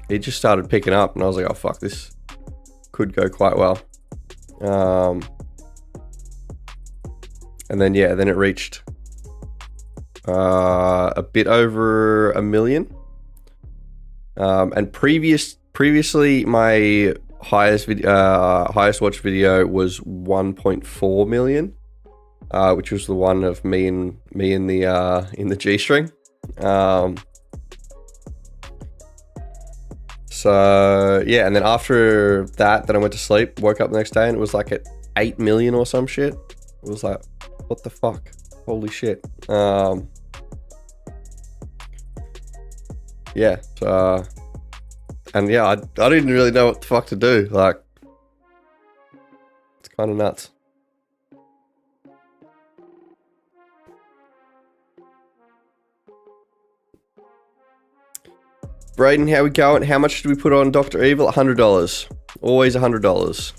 Speaker 1: it just started picking up and I was like, oh fuck, this could go quite well. And then yeah, then it reached a bit over 1 million. And previously my highest watched video was 1.4 million, which was the one of me in the G-string. So yeah, and then after that, then I went to sleep, woke up the next day, and it was like at 8 million or some shit. It was like, what the fuck? Holy shit. Yeah. So, and yeah, I didn't really know what the fuck to do. Like, it's kind of nuts. Braden, how we going? How much did we put on Dr. Evil? $100. Always $100.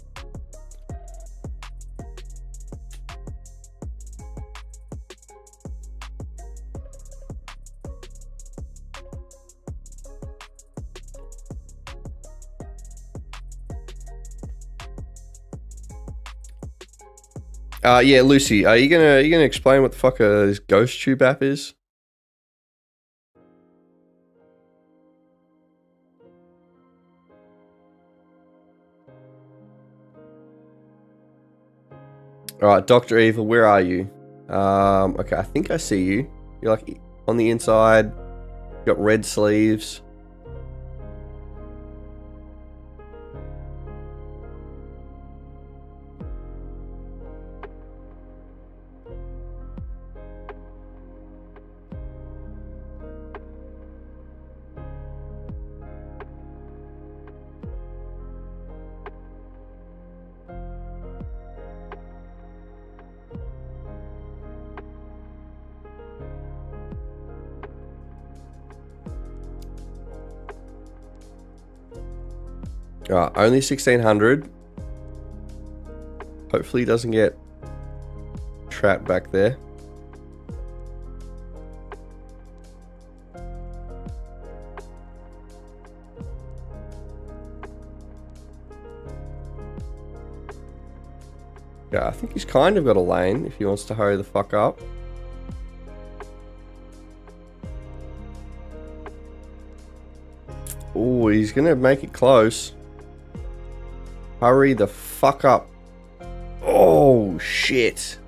Speaker 1: Yeah, Lucy, are you gonna explain what the fuck this ghost tube app is? Alright, Dr. Evil, where are you? Okay, I think I see you. You're like on the inside. You got red sleeves. Alright, only 1,600. Hopefully he doesn't get trapped back there. Yeah, I think he's kind of got a lane if he wants to hurry the fuck up. Oh, he's gonna make it close. Hurry the fuck up. Oh, shit.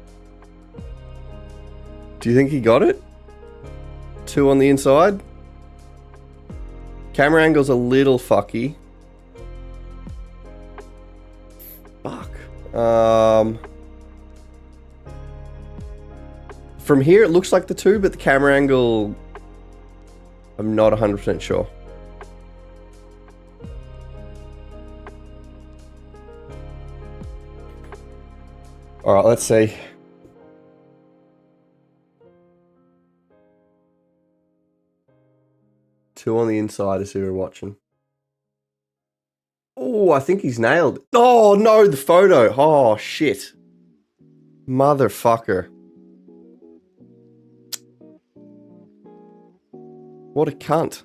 Speaker 1: Do you think he got it? 2 on the inside. Camera angle's a little fucky. Fuck. From here, it looks like the 2, but the camera angle, I'm not 100% sure. All right, let's see. Two on the inside is who we're watching. Oh, I think he's nailed. Oh, no, the photo. Oh, shit. Motherfucker. What a cunt.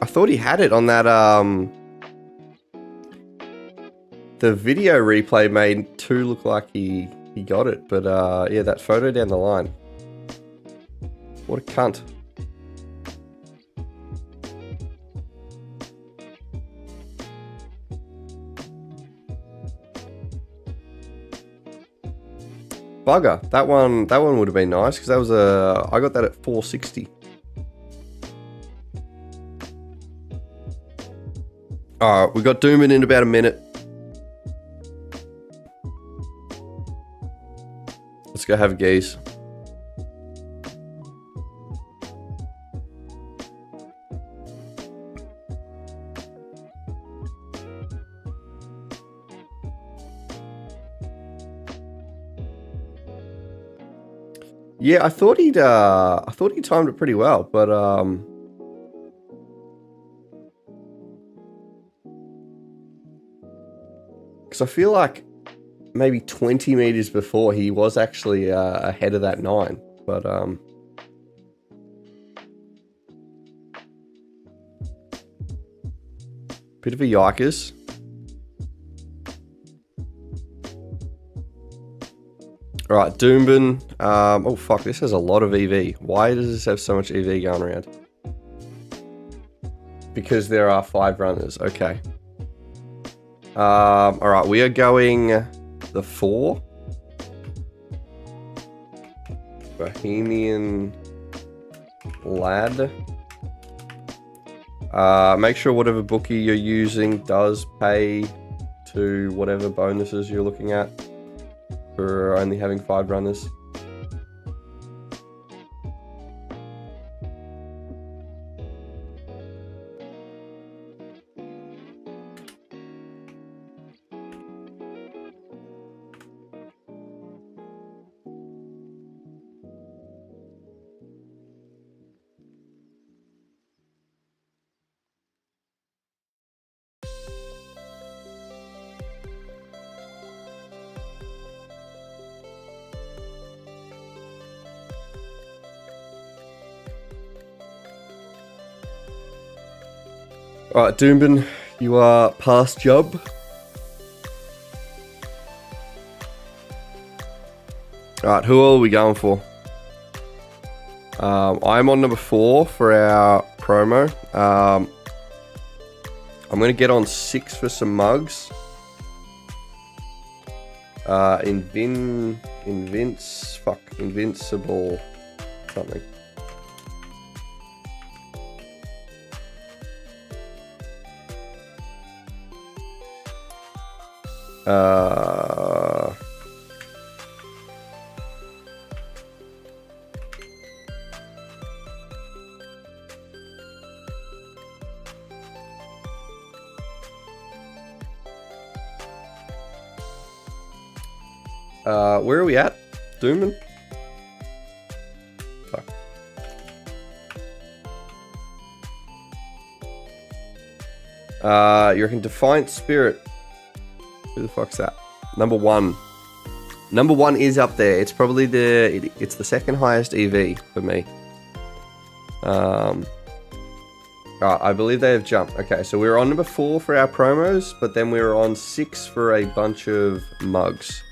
Speaker 1: I thought he had it on that, the video replay made 2 look like he got it, but yeah, that photo down the line. What a cunt. Bugger. That one would have been nice because that was I got that at 460. All right, we got Doom in about a minute. Let's go have a gaze. Yeah, I thought he'd timed it pretty well, but Because I feel like maybe 20 meters before he was actually ahead of that 9. But, bit of a yikers. All right, Doombin. Oh, fuck, this has a lot of EV. Why does this have so much EV going around? Because there are 5 runners. Okay. All right, we are going the 4. Bohemian Lad. Make sure whatever bookie you're using does pay to whatever bonuses you're looking at for only having 5 runners. Alright, Doombin, you are past job. Alright, who are we going for? I'm on number 4 for our promo. I'm going to get on 6 for some mugs. Invincible something. Where are we at? Dooman? Fuck. You reckon Defiant Spirit? Who the fuck's that? Number 1. Number 1 is up there. It's probably it's the second highest EV for me. I believe they have jumped. Okay, so we were on number 4 for our promos, but then we were on 6 for a bunch of mugs.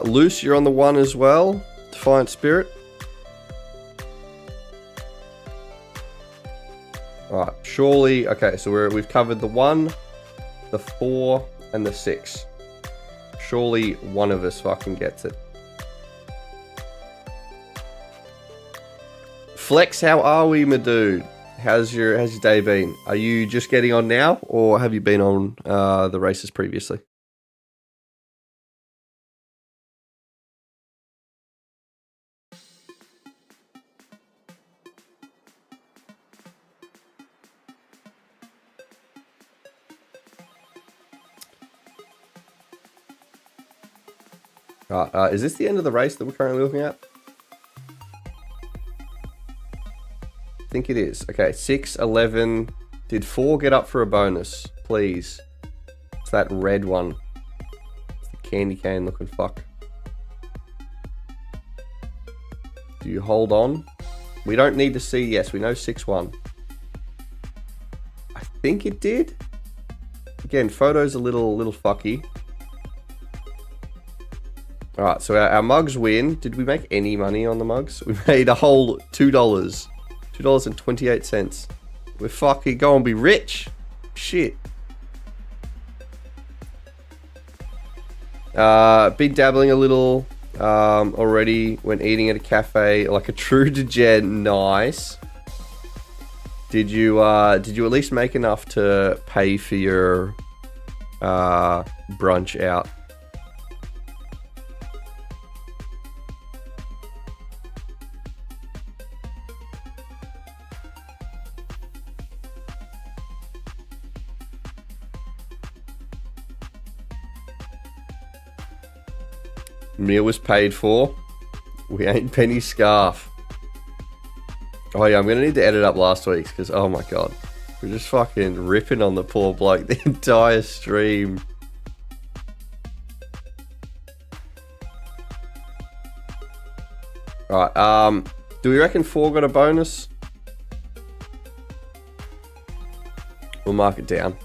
Speaker 1: Loose, you're on the 1 as well. Defiant Spirit. Alright, surely... Okay, so we've covered the 1, the 4, and the 6. Surely one of us fucking gets it. Flex, how are we, my dude? How's your day been? Are you just getting on now, or have you been on the races previously? Is this the end of the race that we're currently looking at? I think it is. Okay, 6, 11. Did 4 get up for a bonus? Please. It's that red one. It's the candy cane looking fuck. Do you hold on? We don't need to see. Yes, we know 6 won. I think it did. Again, photo's a little fucky. Alright, so our mugs win. Did we make any money on the mugs? We made a whole $2. $2.28. We're fucking going to be rich. Shit. Been dabbling a little already when eating at a cafe, like a true degen. Nice. Did you at least make enough to pay for your brunch out? Meal was paid for. We ain't penny scarf. Oh yeah, I'm gonna need to edit up last week's because oh my god, we're just fucking ripping on the poor bloke the entire stream. Alright, do we reckon 4 got a bonus? We'll mark it down.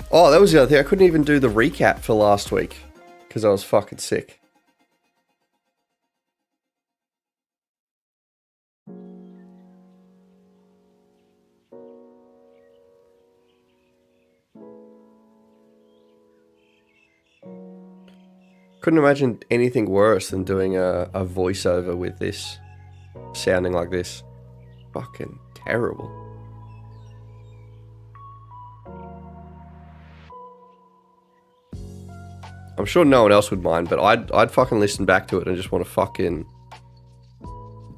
Speaker 1: Oh, that was the other thing. I couldn't even do the recap for last week because I was fucking sick. Couldn't imagine anything worse than doing a voiceover with this, sounding like this. Fucking terrible. I'm sure no one else would mind, but I'd fucking listen back to it and just want to fucking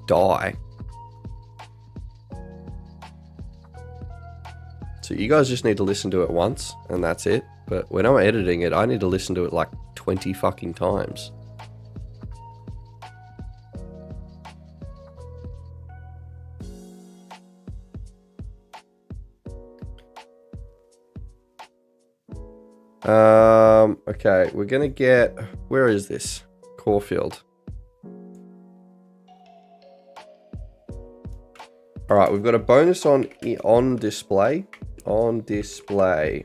Speaker 1: die. So you guys just need to listen to it once, and that's it. But when I'm editing it, I need to listen to it like 20 fucking times. Okay, we're gonna get, where is this? Caulfield. Alright, we've got a bonus on display. On display.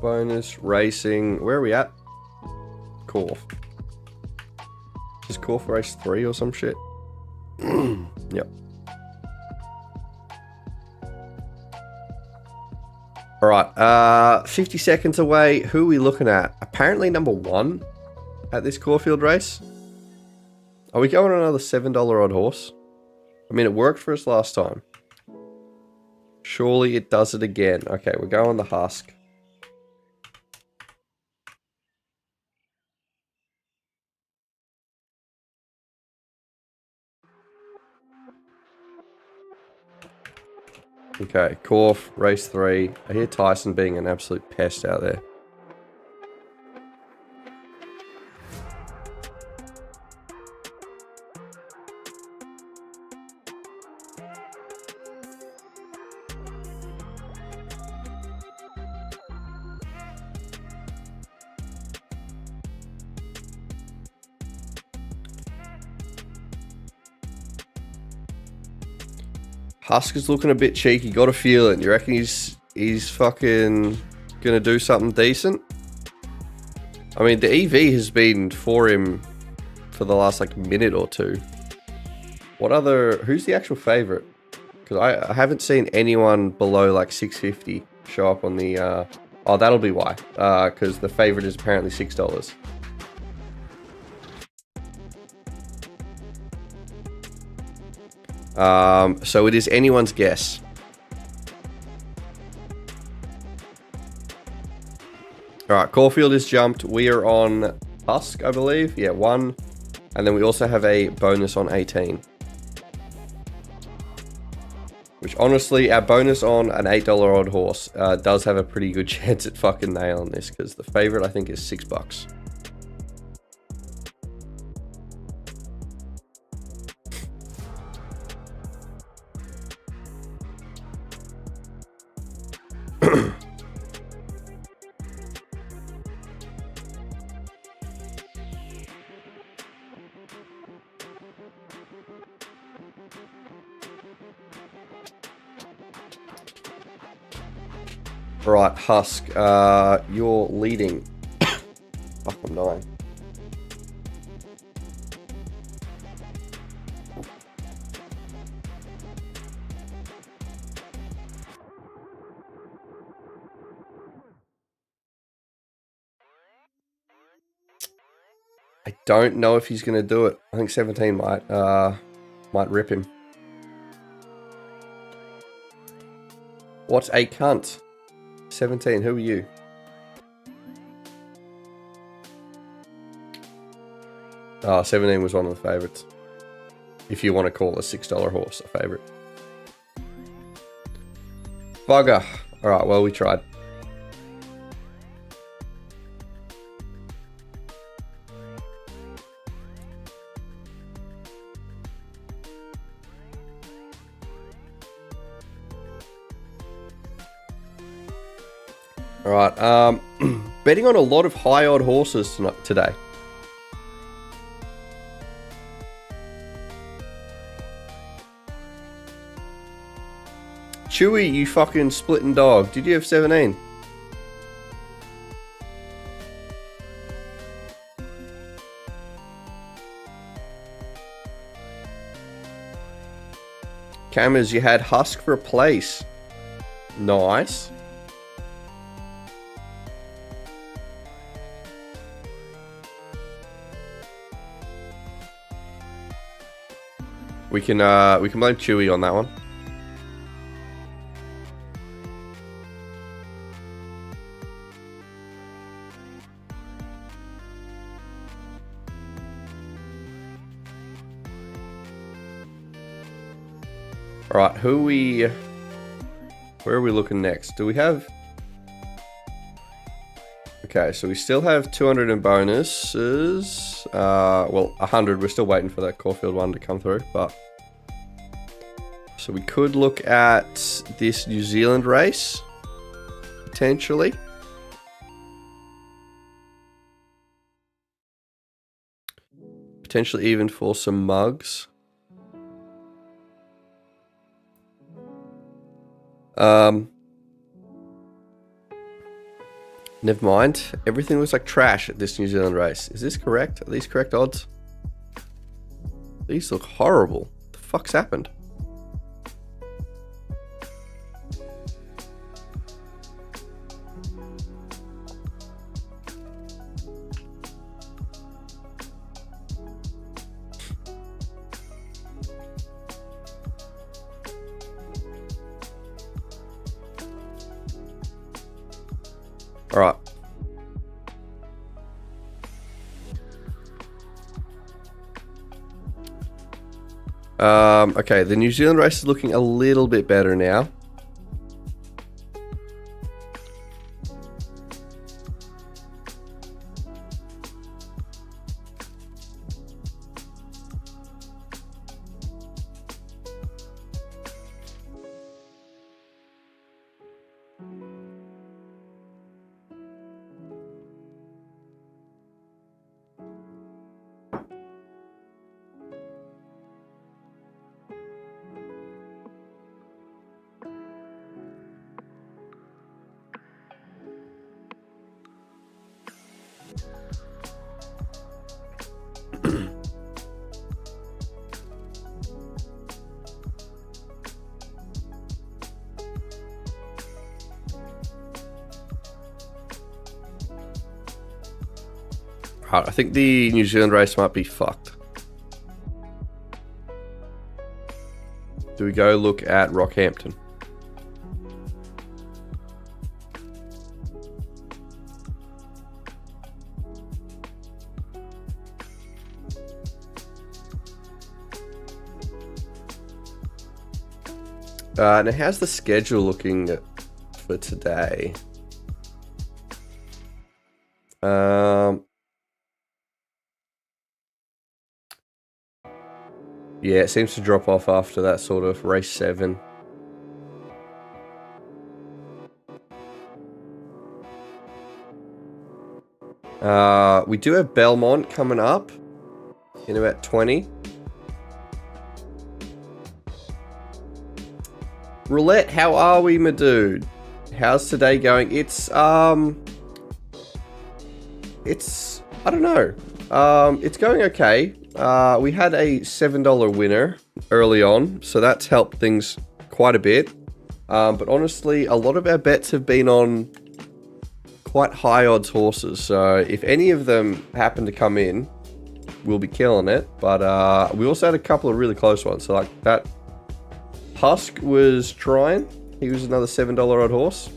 Speaker 1: Bonus racing. Where are we at? Corf. Is Corf race 3 or some shit? Yep. Alright, 50 seconds away. Who are we looking at? Apparently number 1 at this Caulfield race. Are we going on another $7 odd horse? I mean, it worked for us last time. Surely it does it again. Okay, we're going the Husk. Okay, Corf, race 3. I hear Tyson being an absolute pest out there. Husk is looking a bit cheeky. Got a feeling. You reckon he's fucking gonna do something decent? I mean, the EV has been for him for the last like minute or two. What other? Who's the actual favorite? Because I haven't seen anyone below like 650 show up on the. Oh, that'll be why. Because the favorite is apparently $6. So it is anyone's guess. Alright, Caulfield is jumped. We are on Husk, I believe. Yeah, 1. And then we also have a bonus on 18. Which honestly, our bonus on an $8 odd horse does have a pretty good chance at fucking nailing this. Because the favorite, I think, is $6. Right, Husk, you're leading. Fuck, I'm dying. I don't know if he's going to do it. I think 17 might. Might rip him. What a cunt. 17, who are you? Oh, 17 was one of the favourites. If you want to call a $6 horse a favourite. Bugger. Alright, well, we tried. Alright, betting on a lot of high odd horses today. Chewy, you fucking splitting dog. Did you have 17? Cameras, you had Husk for a place. Nice. We can blame Chewy on that one. Alright, where are we looking next? Do we have... Okay, so we still have 200 in bonuses. Well, 100. We're still waiting for that Caulfield one to come through, but... So we could look at this New Zealand race, potentially. Potentially even for some mugs. Never mind. Everything looks like trash at this New Zealand race. Is this correct? Are these correct odds? These look horrible. What the fuck's happened? All right. Okay, the New Zealand race is looking a little bit better now. I think the New Zealand race might be fucked. Do we go look at Rockhampton? Now how's the schedule looking for today? Yeah, it seems to drop off after that sort of race 7. We do have Belmont coming up in about 20. Roulette, how are we, my dude? How's today going? It's I don't know. It's going okay. We had a $7 winner early on, so that's helped things quite a bit. But honestly, a lot of our bets have been on quite high odds horses. So if any of them happen to come in, will be killing it. But we also had a couple of really close ones. So like that Husk was trying. He was another $7 odd horse.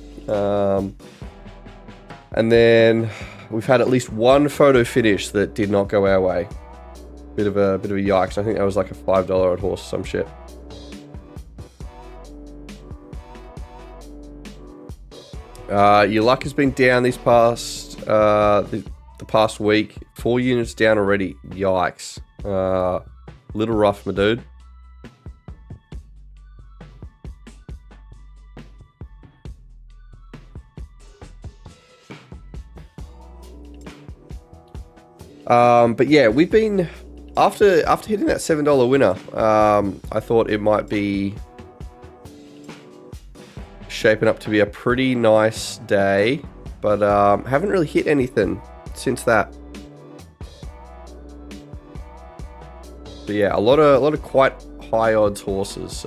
Speaker 1: And then we've had at least one photo finish that did not go our way. Bit of a yikes. I think that was like a $5 odd horse or some shit. Your luck has been down this past the past week. 4 units down already. Yikes. Little rough, my dude. But yeah, we've been after hitting that $7 winner. I thought it might be shaping up to be a pretty nice day, but haven't really hit anything since that. But yeah, a lot of quite high odds horses.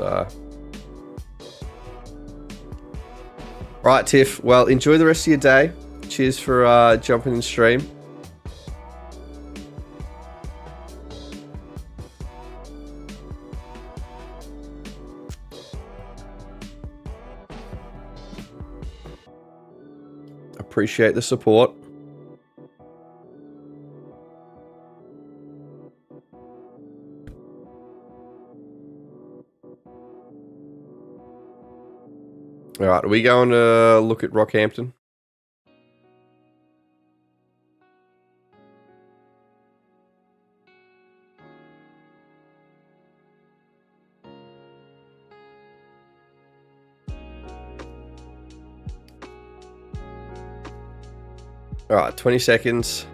Speaker 1: Right, Tiff. Well, enjoy the rest of your day. Cheers for jumping in stream. Appreciate the support. All right, are we going to look at Rockhampton? All right, 20 seconds.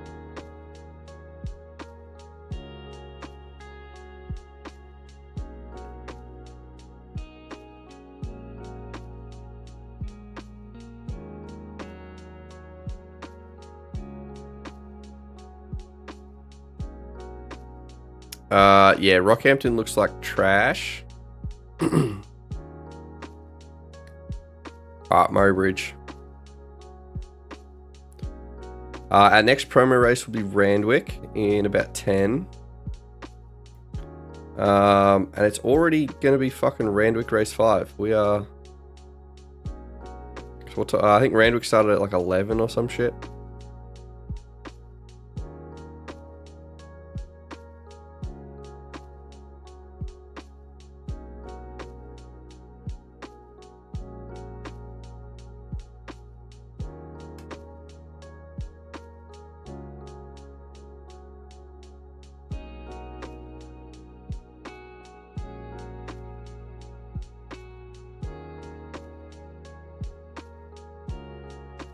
Speaker 1: Yeah, Rockhampton looks like trash. Alright, Murray Bridge. Our next promo race will be Randwick in about 10. And it's already going to be fucking Randwick race 5. We are... I think Randwick started at like 11 or some shit.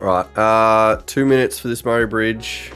Speaker 1: Right, 2 minutes for this Murray Bridge.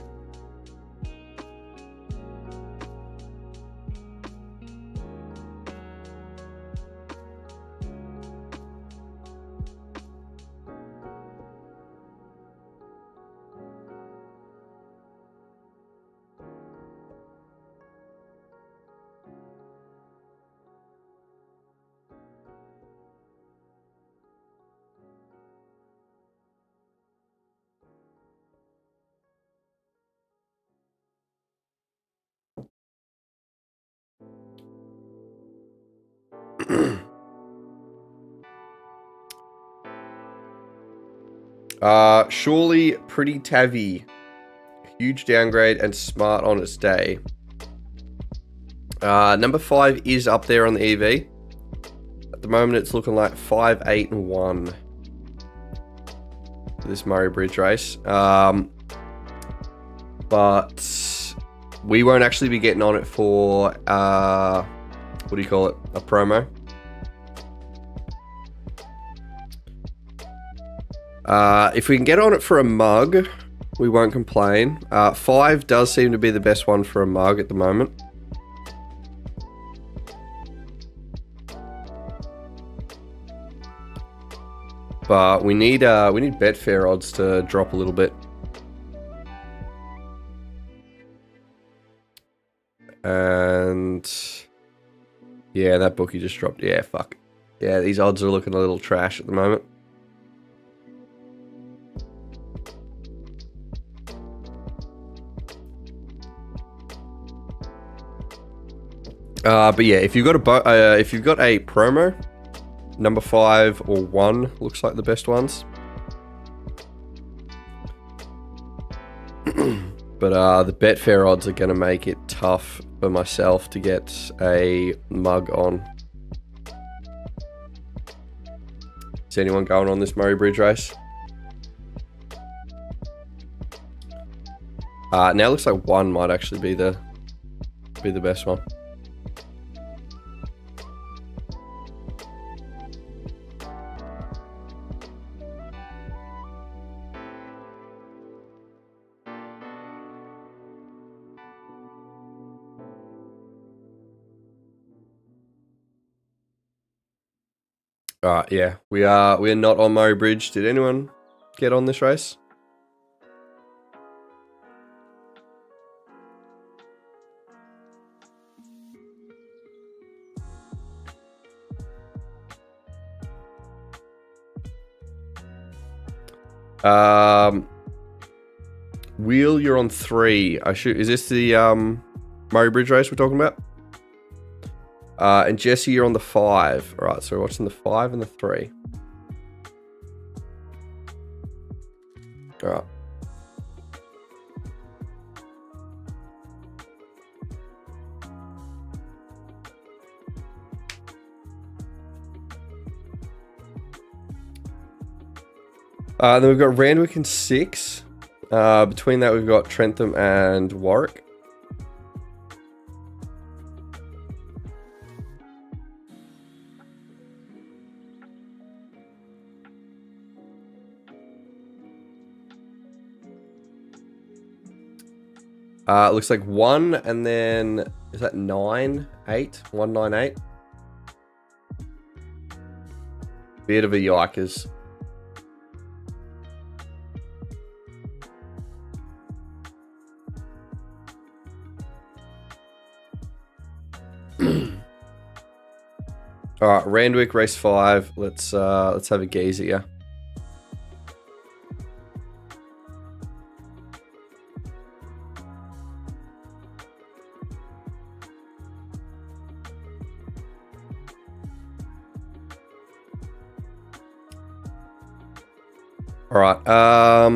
Speaker 1: Surely Pretty Tavi. Huge downgrade and smart on its day. Number 5 is up there on the EV. At the moment, it's looking like 5, 8, and 1 for this Murray Bridge race. But we won't actually be getting on it for, what do you call it? A promo. If we can get on it for a mug, we won't complain. 5 does seem to be the best one for a mug at the moment. But we need Betfair odds to drop a little bit. And yeah, that bookie just dropped. Yeah, fuck. Yeah, these odds are looking a little trash at the moment. But yeah, if you've got a promo, number 5 or 1 looks like the best ones. But the Betfair odds are going to make it tough for myself to get a mug on. Is anyone going on this Murray Bridge race? Now it looks like 1 might actually be the best one. Yeah, we are not on Murray Bridge. Did anyone get on this race? Wheel, you're on 3. Is this the Murray Bridge race we're talking about? And Jesse, you're on the 5. All right, so we're watching the 5 and the 3. All right. Then we've got Randwick in 6. Between that, we've got Trentham and Warwick. It looks like 1, and then is that 9, 8, 1, 9, 8. Bit of a yikers. All right, Randwick race 5. Let's have a gaze at you. All right. I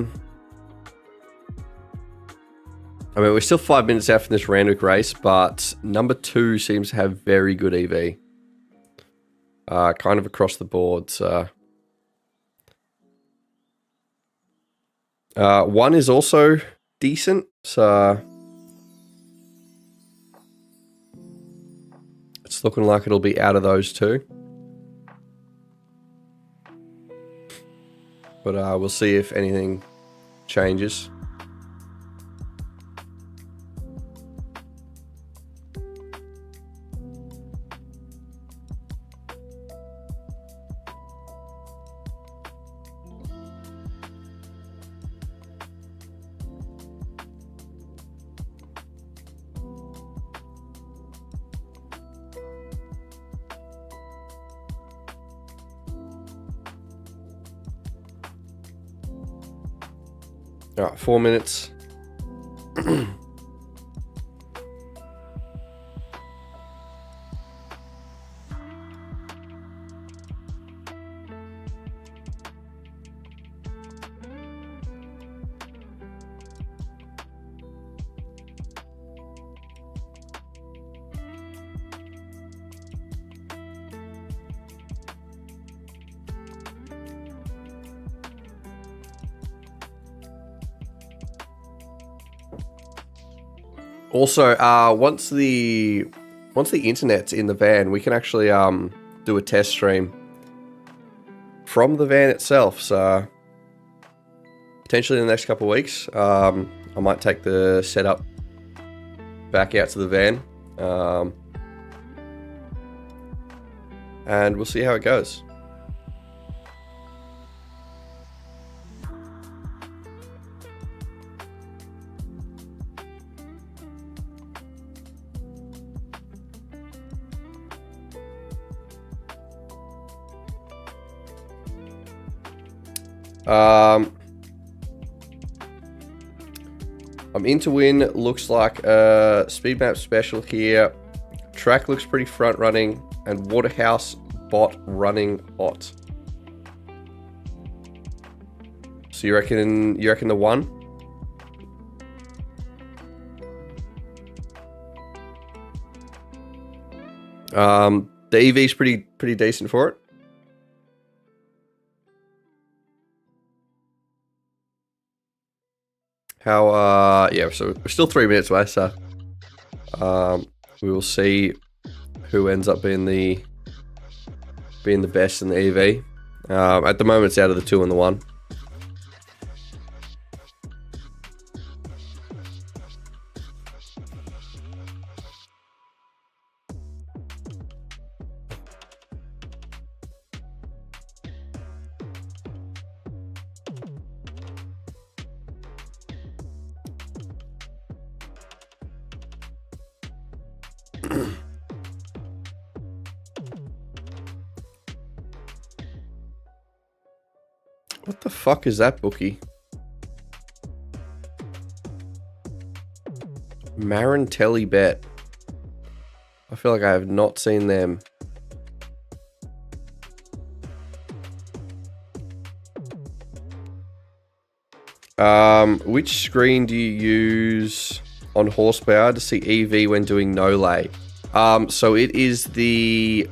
Speaker 1: mean, we're still 5 minutes out from this Randwick race, but number 2 seems to have very good EV. Kind of across the board. So. 1 is also decent. So it's looking like it'll be out of those 2. But we'll see if anything changes. All right, 4 minutes. Also, once the internet's in the van, we can actually do a test stream from the van itself. So potentially in the next couple of weeks, I might take the setup back out to the van, and we'll see how it goes. I'm in to win. Looks like a speed map special here. Track looks pretty front running, and Waterhouse bot running hot. So you reckon the 1? The EV's pretty decent for it. How yeah, so we're still 3 minutes away, so we will see who ends up being the best in the EV. At the moment, it's out of the 2 and the 1. What the fuck is that bookie? Marantelli bet. I feel like I have not seen them. Which screen do you use on horsepower to see EV when doing no lay? So it is the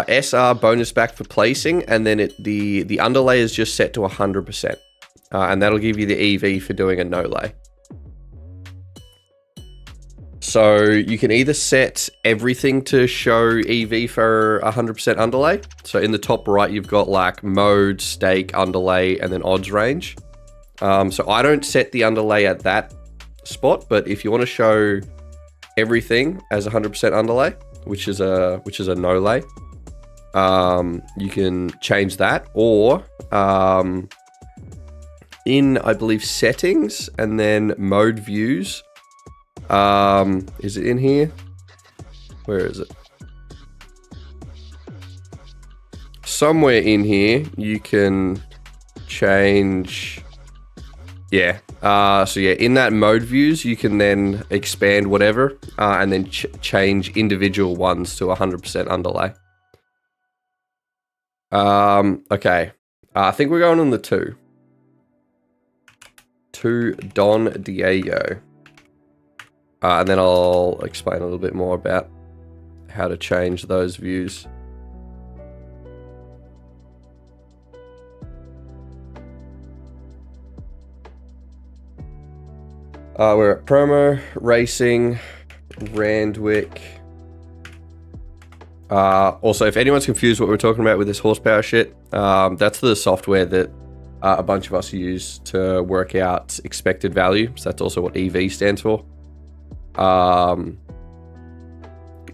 Speaker 1: SR bonus back for placing, and then the underlay is just set to 100%, and that'll give you the EV for doing a no lay. So you can either set everything to show EV for 100% underlay. So in the top right, you've got like mode, stake, underlay, and then odds range. So I don't set the underlay at that spot, but if you want to show everything as 100% underlay, which is a no lay, you can change that, or in, I believe, settings and then mode views. Is it in here? Where is it? Somewhere in here you can change. Yeah. So yeah, in that mode views, you can then expand whatever, and then change individual ones to 100% underlay. Okay. I think we're going on the 2. To Don Diego. And then I'll explain a little bit more about how to change those views. We're at promo, racing, Randwick. Also, if anyone's confused what we're talking about with this horsepower shit, that's the software that a bunch of us use to work out expected value. So that's also what EV stands for.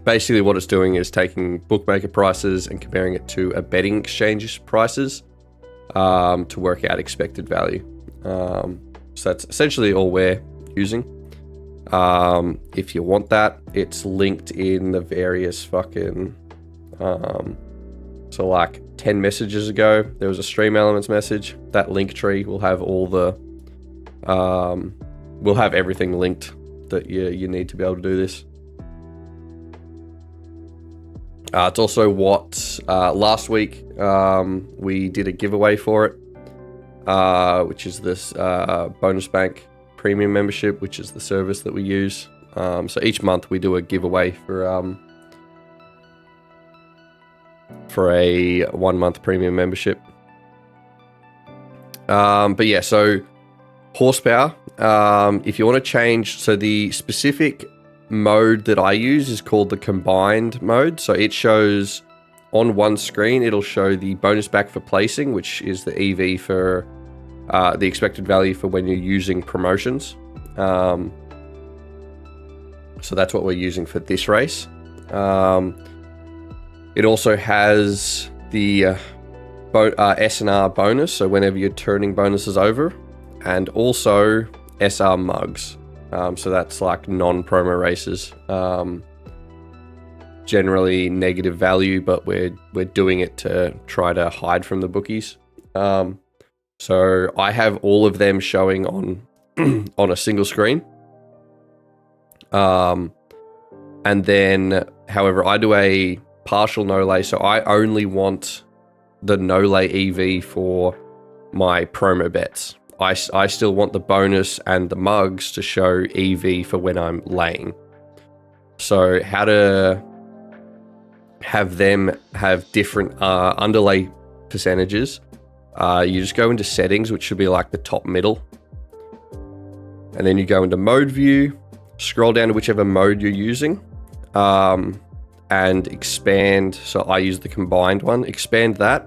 Speaker 1: Basically what it's doing is taking bookmaker prices and comparing it to a betting exchange's prices, to work out expected value. So that's essentially all we're using. If you want that, it's linked in the various fucking, so like 10 messages ago, there was a Stream Elements message. That link tree will have all the, we'll have everything linked that you need to be able to do this. It's also what, last week, we did a giveaway for it, which is this Bonus Bank Premium membership, which is the service that we use. So each month we do a giveaway for a 1-month premium membership. But yeah, so horsepower, if you want to change, so the specific mode that I use is called the combined mode. So it shows on one screen, it'll show the bonus back for placing, which is the EV for the expected value for when you're using promotions. So that's what we're using for this race. It also has the S&R bonus, so whenever you're turning bonuses over, and also SR mugs. So that's like non-promo races. Generally negative value, but we're doing it to try to hide from the bookies. So I have all of them showing on on a single screen. And And then, however, I do a partial no-lay, so I only want the no-lay EV for my promo bets. I still want the bonus and the mugs to show EV for when I'm laying. So how to have them have different underlay percentages. You just go into settings, which should be like the top middle. And then you go into mode view, scroll down to whichever mode you're using, and expand. So I use the combined one, expand that.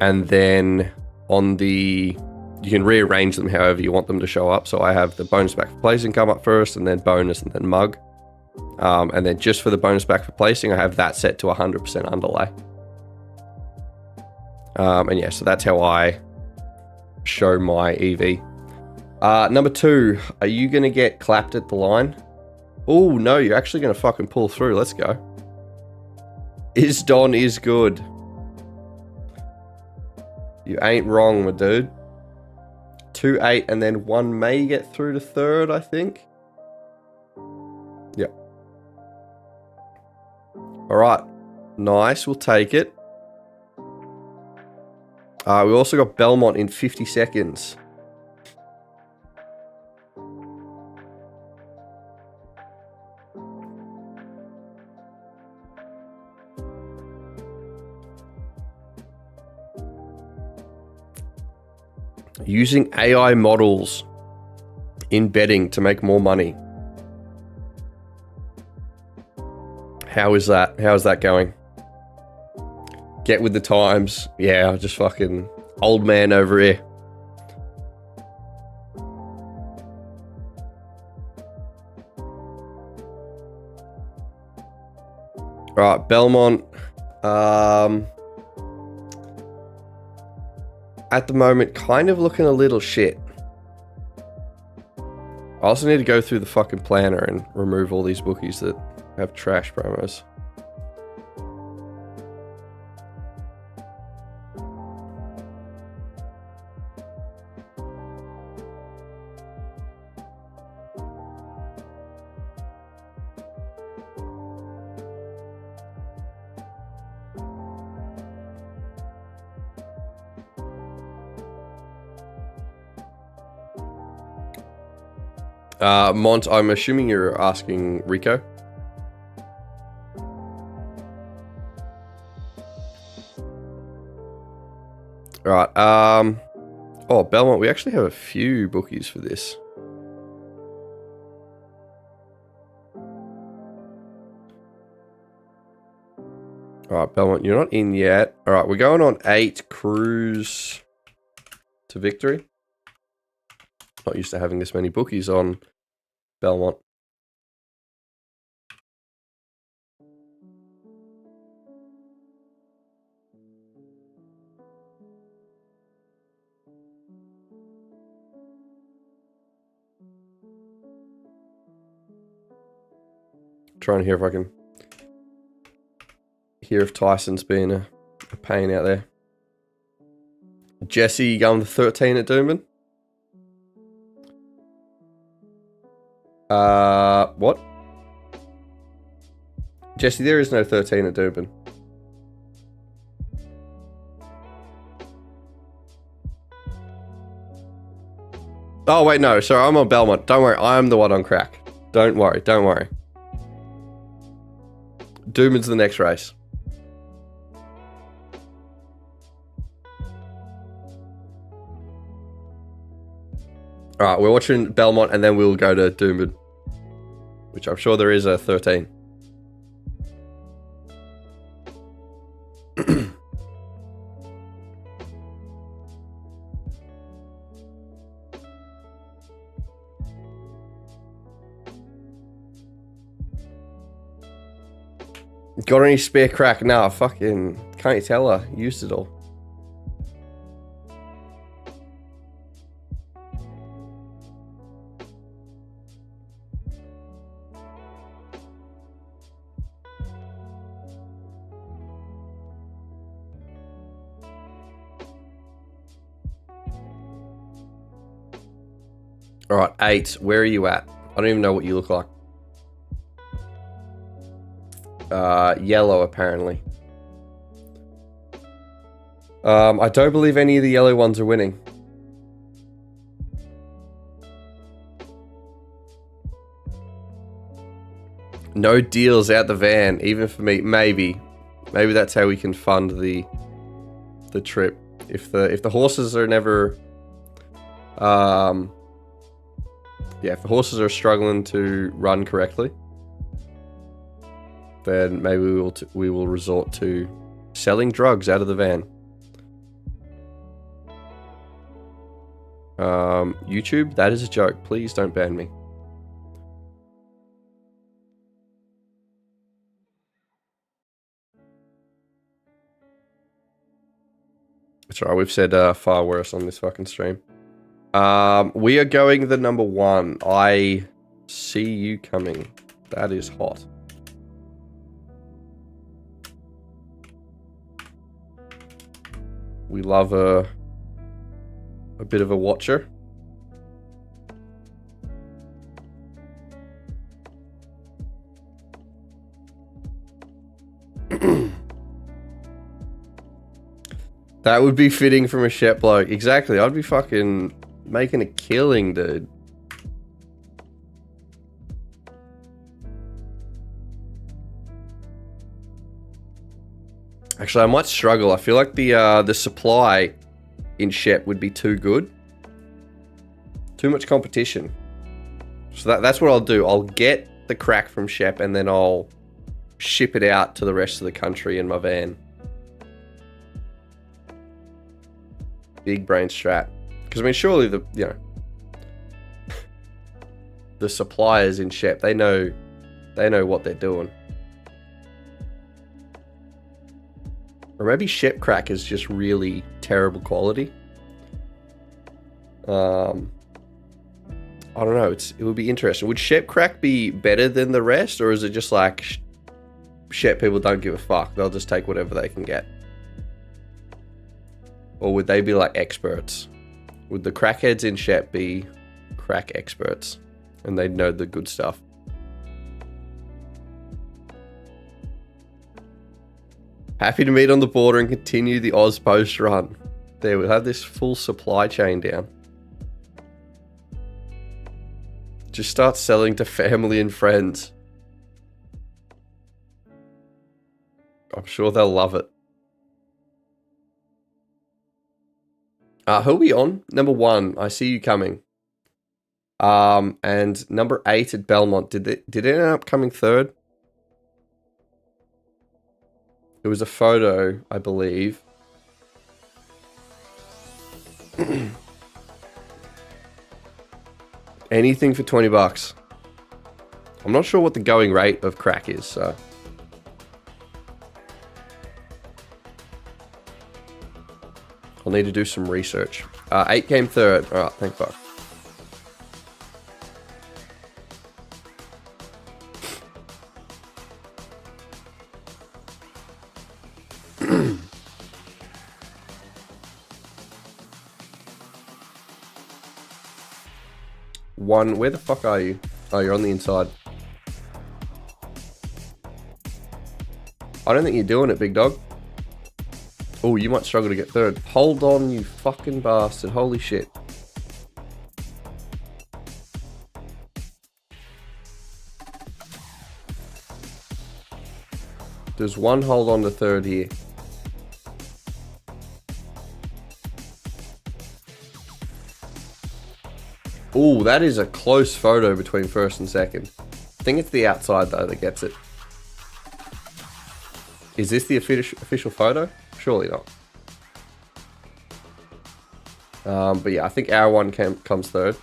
Speaker 1: And then on the, you can rearrange them however you want them to show up. So I have the bonus back for placing come up first, and then bonus, and then mug. And then just for the bonus back for placing, I have that set to 100% underlay. And yeah, so that's how I show my EV. Number 2, are you going to get clapped at the line? Oh, no, you're actually going to fucking pull through. Let's go. Is Don is good. You ain't wrong, my dude. 2-8, and then 1 may get through to 3rd, I think. Yep. All right. Nice. We'll take it. We also got Belmont in 50 seconds. Using AI models in betting to make more money. How is that? How's that going? Get with the times. Yeah, just fucking old man over here. All right, Belmont. At the moment, kind of looking a little shit. I also need to go through the fucking planner and remove all these bookies that have trash promos. Mont, I'm assuming you're asking Rico. All right. Oh, Belmont, we actually have a few bookies for this. All right, Belmont, you're not in yet. All right, we're going on 8 cruise to victory. Not used to having this many bookies on Belmont. Trying to hear if I can hear if Tyson's been a pain out there. Jesse going to 13 at Doomben. What? Jesse, there is no 13 at Doomben. Oh, wait, no. Sorry, I'm on Belmont. Don't worry. I'm the one on crack. Don't worry. Don't worry. Doomben's the next race. All right, we're watching Belmont, and then we'll go to Doomben, which I'm sure there is a 13. Got any spare crack? Nah, fucking can't you tell her? Used it all. All right, 8. Where are you at? I don't even know what you look like. Yellow, apparently. I don't believe any of the yellow ones are winning. No deals out the van, even for me. Maybe that's how we can fund the trip. If the horses are never, if the horses are struggling to run correctly, then maybe we will resort to selling drugs out of the van. YouTube, that is a joke. Please don't ban me. That's right, we've said far worse on this fucking stream. We are going the number 1. I see you coming. That is hot. We love a bit of a watcher. That would be fitting from a Shep bloke. Exactly. I'd be fucking making a killing, dude. Actually, I might struggle. I feel like the supply in Shep would be too good. Too much competition. So that's what I'll do. I'll get the crack from Shep and then I'll ship it out to the rest of the country in my van. Big brain strat. Because I mean, surely the suppliers in Shep, they know what they're doing. Or maybe Shep crack is just really terrible quality. I don't know. It would be interesting. Would Shep crack be better than the rest, or is it just like Shep people don't give a fuck? They'll just take whatever they can get. Or would they be like experts? Would the crackheads in Shep be crack experts? And they'd know the good stuff. Happy to meet on the border and continue the Oz post run. There, we'll have this full supply chain down. Just start selling to family and friends. I'm sure they'll love it. Who are we on? Number 1, I see you coming. And number 8 at Belmont. Did it end up coming 3rd? It was a photo, I believe. Anything for 20 bucks. I'm not sure what the going rate of crack is, so. I'll need to do some research. 8 came 3rd. Alright, thank fuck. One, where the fuck are you? Oh, you're on the inside. I don't think you're doing it, big dog. Oh, you might struggle to get 3rd. Hold on, you fucking bastard. Holy shit. There's one hold on to 3rd here. Oh, that is a close photo between 1st and 2nd. I think it's the outside, though, that gets it. Is this the official photo? Surely not. But yeah, I think our one comes 3rd.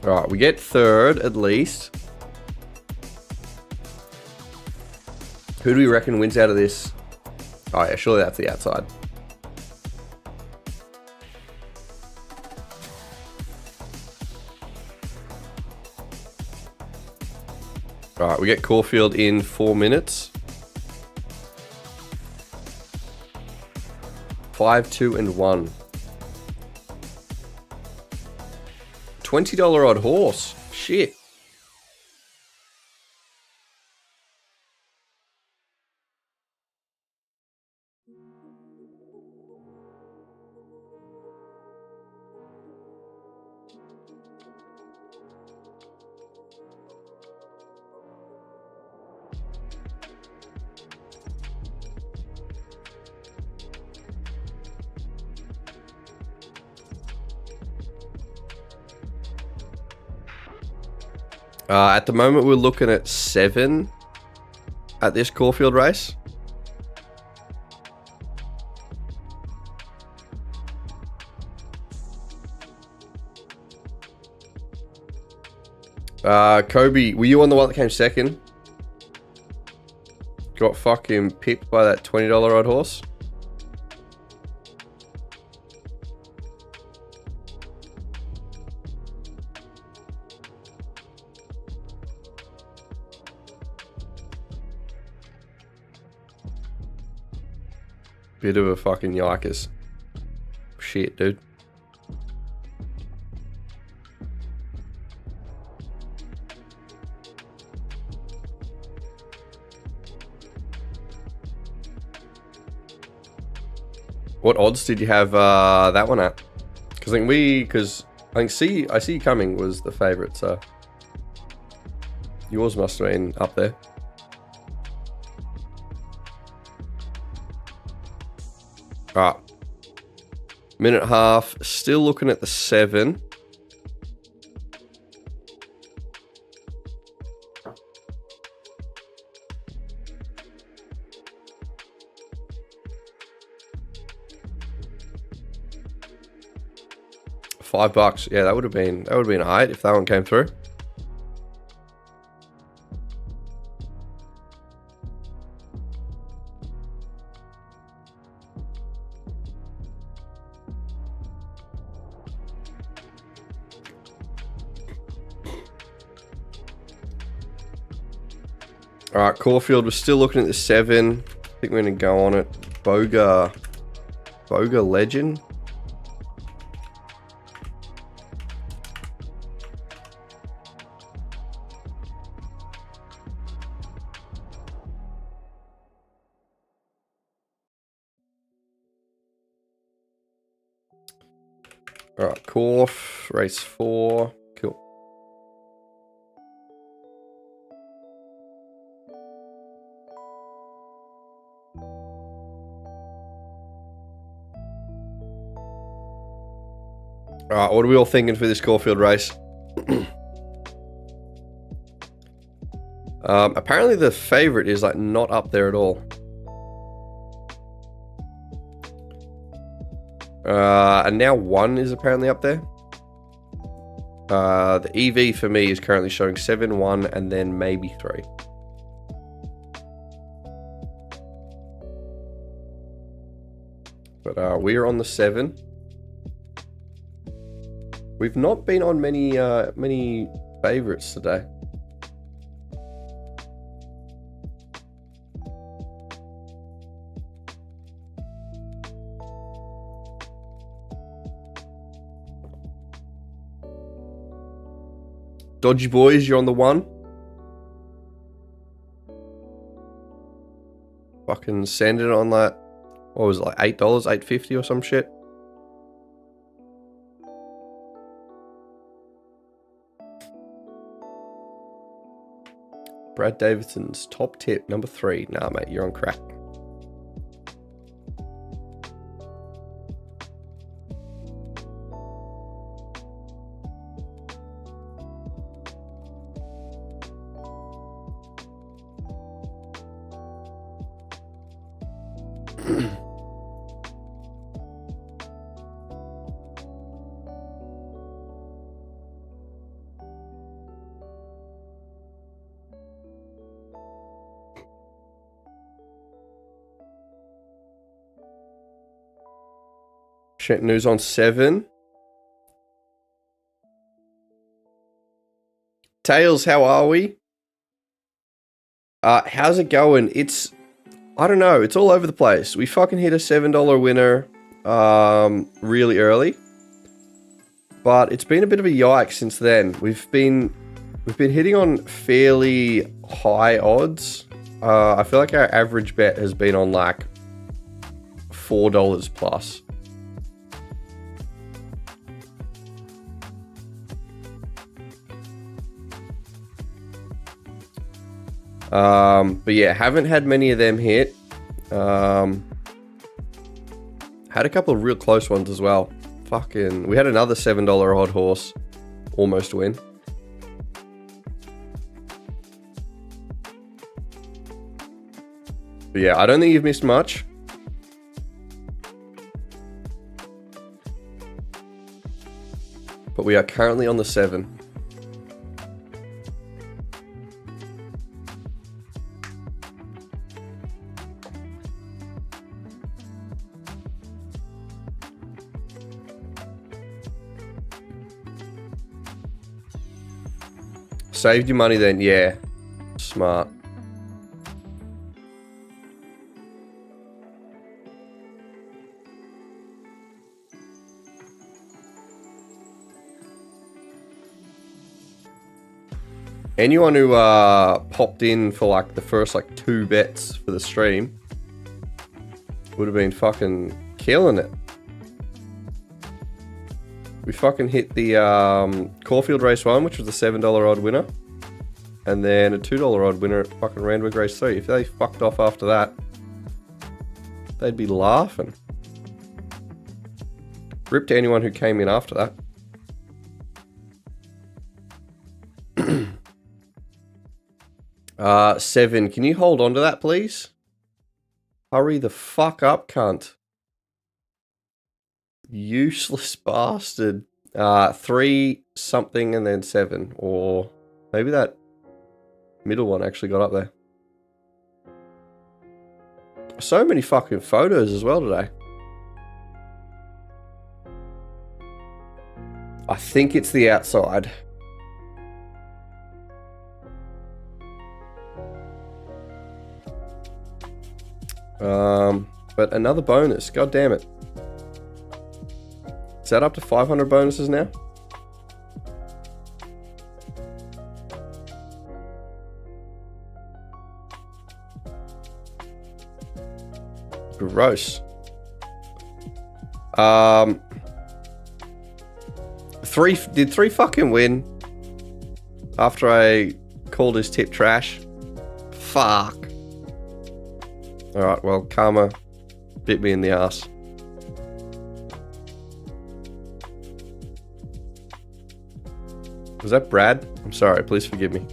Speaker 1: Alright, we get 3rd at least. Who do we reckon wins out of this? Oh yeah, surely that's the outside. All right, we get Caulfield in 4 minutes. 5, 2, and 1. $20 odd horse. Shit. At the moment, we're looking at 7 at this Caulfield race. Kobe, were you on the one that came second? Got fucking pipped by that $20 odd horse. Bit of a fucking yikers. Shit, dude. What odds did you have that one at? Because I see you coming was the favourite, so yours must have been up there. Alright. Minute half. Still looking at the 7. $5. Yeah, that would have been 8 if that one came through. All right, Caulfield, we're still looking at the 7. I think we're going to go on it. Boga Legend. All right, Corf, race 4. Cool. All right, what are we all thinking for this Caulfield race? Apparently the favorite is like not up there at all. And now 1 is apparently up there. The EV for me is currently showing 7, 1, and then maybe 3. But we're on the 7. We've not been on many favorites today. Dodgy Boys, you're on the 1. Fucking send it on that. What was it, like $8, $8.50 or some shit? Brad Davidson's top tip, number 3. Nah, mate, you're on crack. News on 7. Tails, how are we? How's it going? I don't know. It's all over the place. We fucking hit a $7 winner really early. But it's been a bit of a yike since then. We've been hitting on fairly high odds. I feel like our average bet has been on like $4 plus. But yeah, haven't had many of them hit. Had a couple of real close ones as well. We had another $7 odd horse almost win. But yeah, I don't think you've missed much. But we are currently on the 7. Saved your money then, yeah. Smart. Anyone who popped in for like the first like 2 bets for the stream would have been fucking killing it. We fucking hit the Caulfield race 1, which was the $7 odd winner. And then a $2 odd winner at fucking Randwick race 3. If they fucked off after that, they'd be laughing. Rip to anyone who came in after that. 7. Can you hold on to that, please? Hurry the fuck up, cunt. Useless bastard. 3 something and then 7. Or maybe that middle one actually got up there. So many fucking photos as well today. I think it's the outside. But another bonus. God damn it. Is that up to 500 bonuses now? Gross. 3 fucking win after I called his tip trash? Fuck. Alright, well, karma bit me in the ass. Was that Brad? I'm sorry, please forgive me.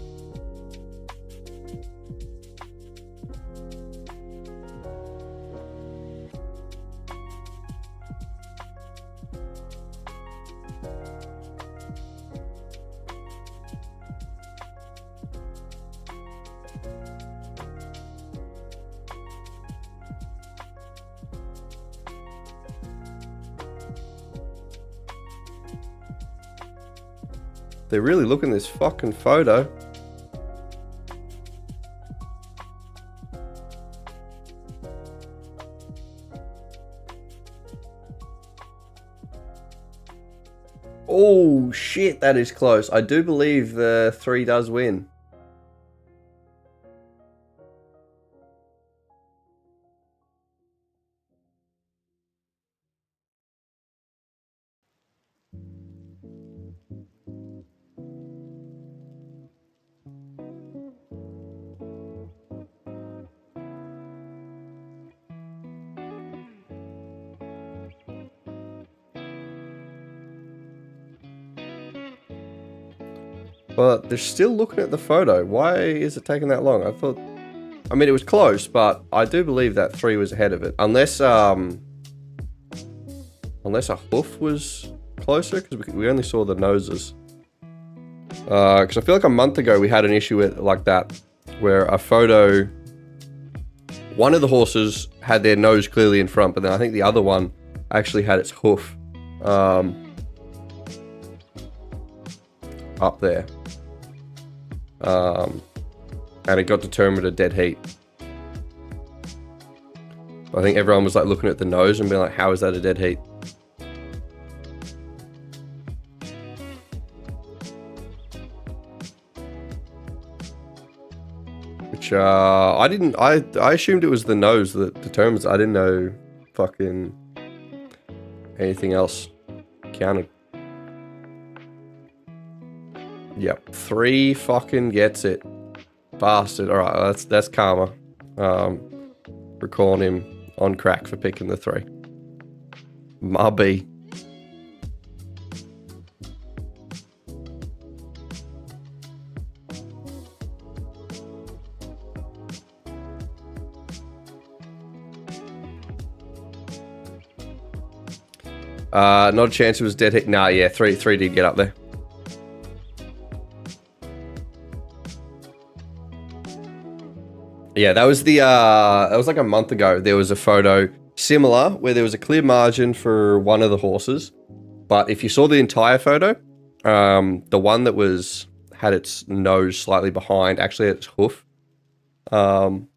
Speaker 1: They're really looking at this fucking photo. Oh shit, that is close. I do believe the 3 does win. But they're still looking at the photo. Why is it taking that long? I mean, it was close, but I do believe that 3 was ahead of it. Unless a hoof was closer, because we only saw the noses. Because I feel like a month ago we had an issue with like that, where a photo, one of the horses had their nose clearly in front, but then I think the other one actually had its hoof up there. And and it got determined a dead heat. I think everyone was like looking at the nose and being like, how is that a dead heat? Which I assumed it was the nose that determines. I didn't know fucking anything else counted. Yep, 3 fucking gets it. Bastard. Alright, that's karma. We're calling him on crack for picking the 3. Mubby. Not a chance it was dead hit. Nah, yeah, 3 did get up there. Yeah, that was like a month ago. There was a photo similar where there was a clear margin for one of the horses, but if you saw the entire photo, the one that had its nose slightly behind actually had its hoof, like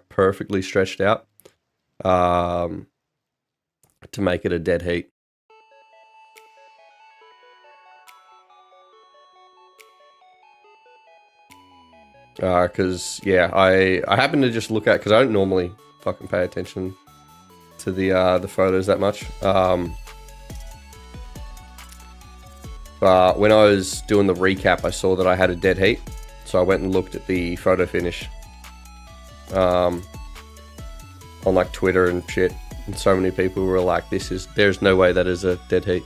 Speaker 1: perfectly stretched out, to make it a dead heat. Because yeah, I happened to just look at, because I don't normally fucking pay attention to the photos that much. But when I was doing the recap, I saw that I had a dead heat, so I went and looked at the photo finish on like Twitter and shit, and so many people were like, there's no way that is a dead heat.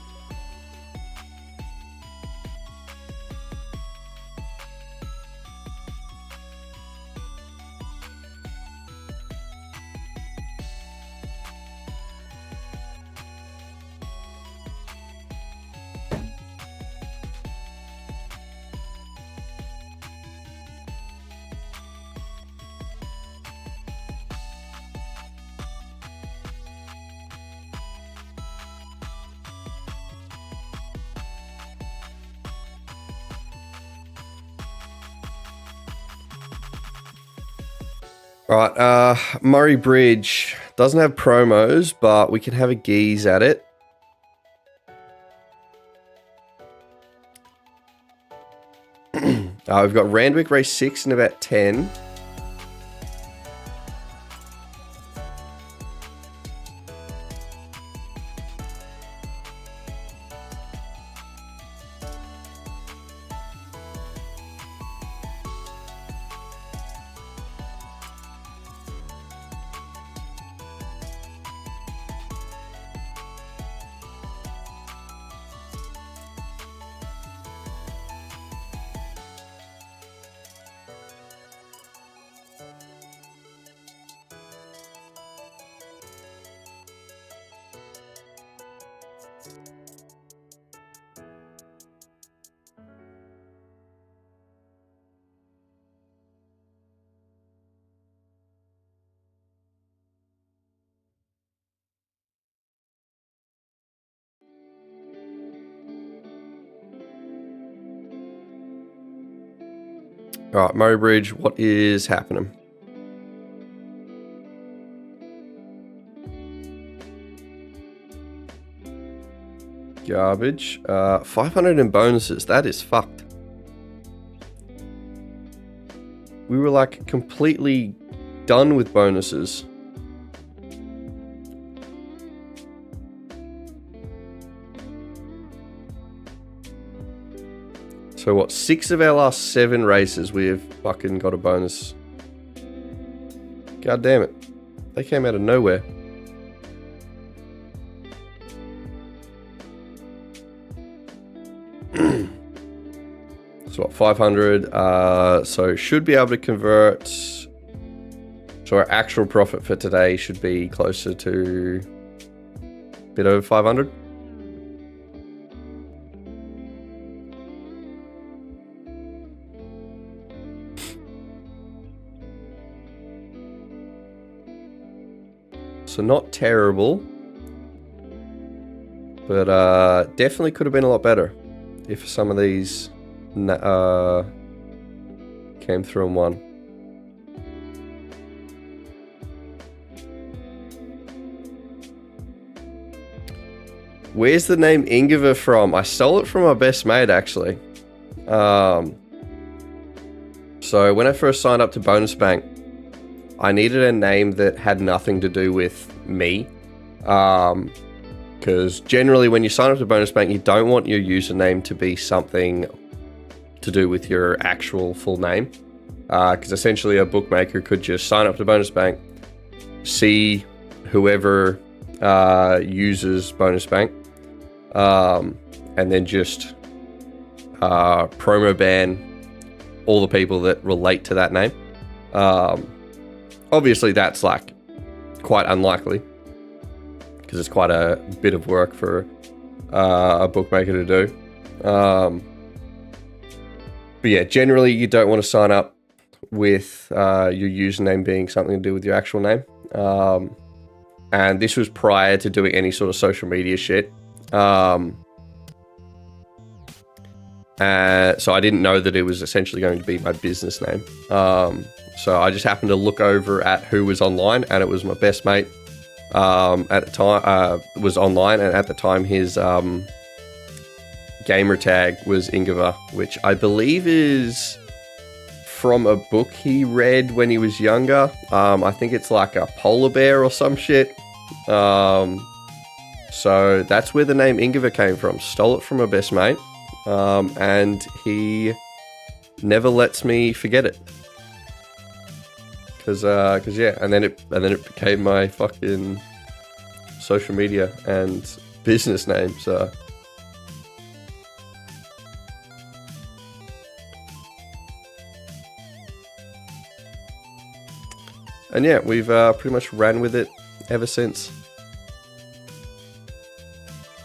Speaker 1: Right, Murray Bridge doesn't have promos, but we can have a geeze at it. We've got Randwick race 6 in about 10. All right, Murray Bridge, what is happening? Garbage. 500 in bonuses. That is fucked. We were like completely done with bonuses. So what, 6 of our last 7 races we have fucking got a bonus. God damn it. They came out of nowhere. So what, 500. So should be able to convert. So our actual profit for today should be closer to a bit over 500. So not terrible, but definitely could have been a lot better if some of these came came through in one. Where's the name Ingvar from? I stole it from my best mate, actually. So when I first signed up to Bonus Bank, I needed a name that had nothing to do with me. Because generally when you sign up to Bonus Bank, you don't want your username to be something to do with your actual full name. Because essentially a bookmaker could just sign up to Bonus Bank, see whoever uses Bonus Bank, and then just promo ban all the people that relate to that name. Obviously that's like quite unlikely because it's quite a bit of work for a bookmaker to do. But yeah, generally you don't want to sign up with your username being something to do with your actual name. And this was prior to doing any sort of social media shit. So I didn't know that it was essentially going to be my business name. So I just happened to look over at who was online, and it was my best mate at the time was online, and at the time his gamer tag was Ingvar, which I believe is from a book he read when he was younger. I think it's like a polar bear or some shit. So that's where the name Ingvar came from. Stole it from my best mate. And he never lets me forget it. Cause yeah, and then it became my fucking social media and business name. So and yeah, we've pretty much ran with it ever since.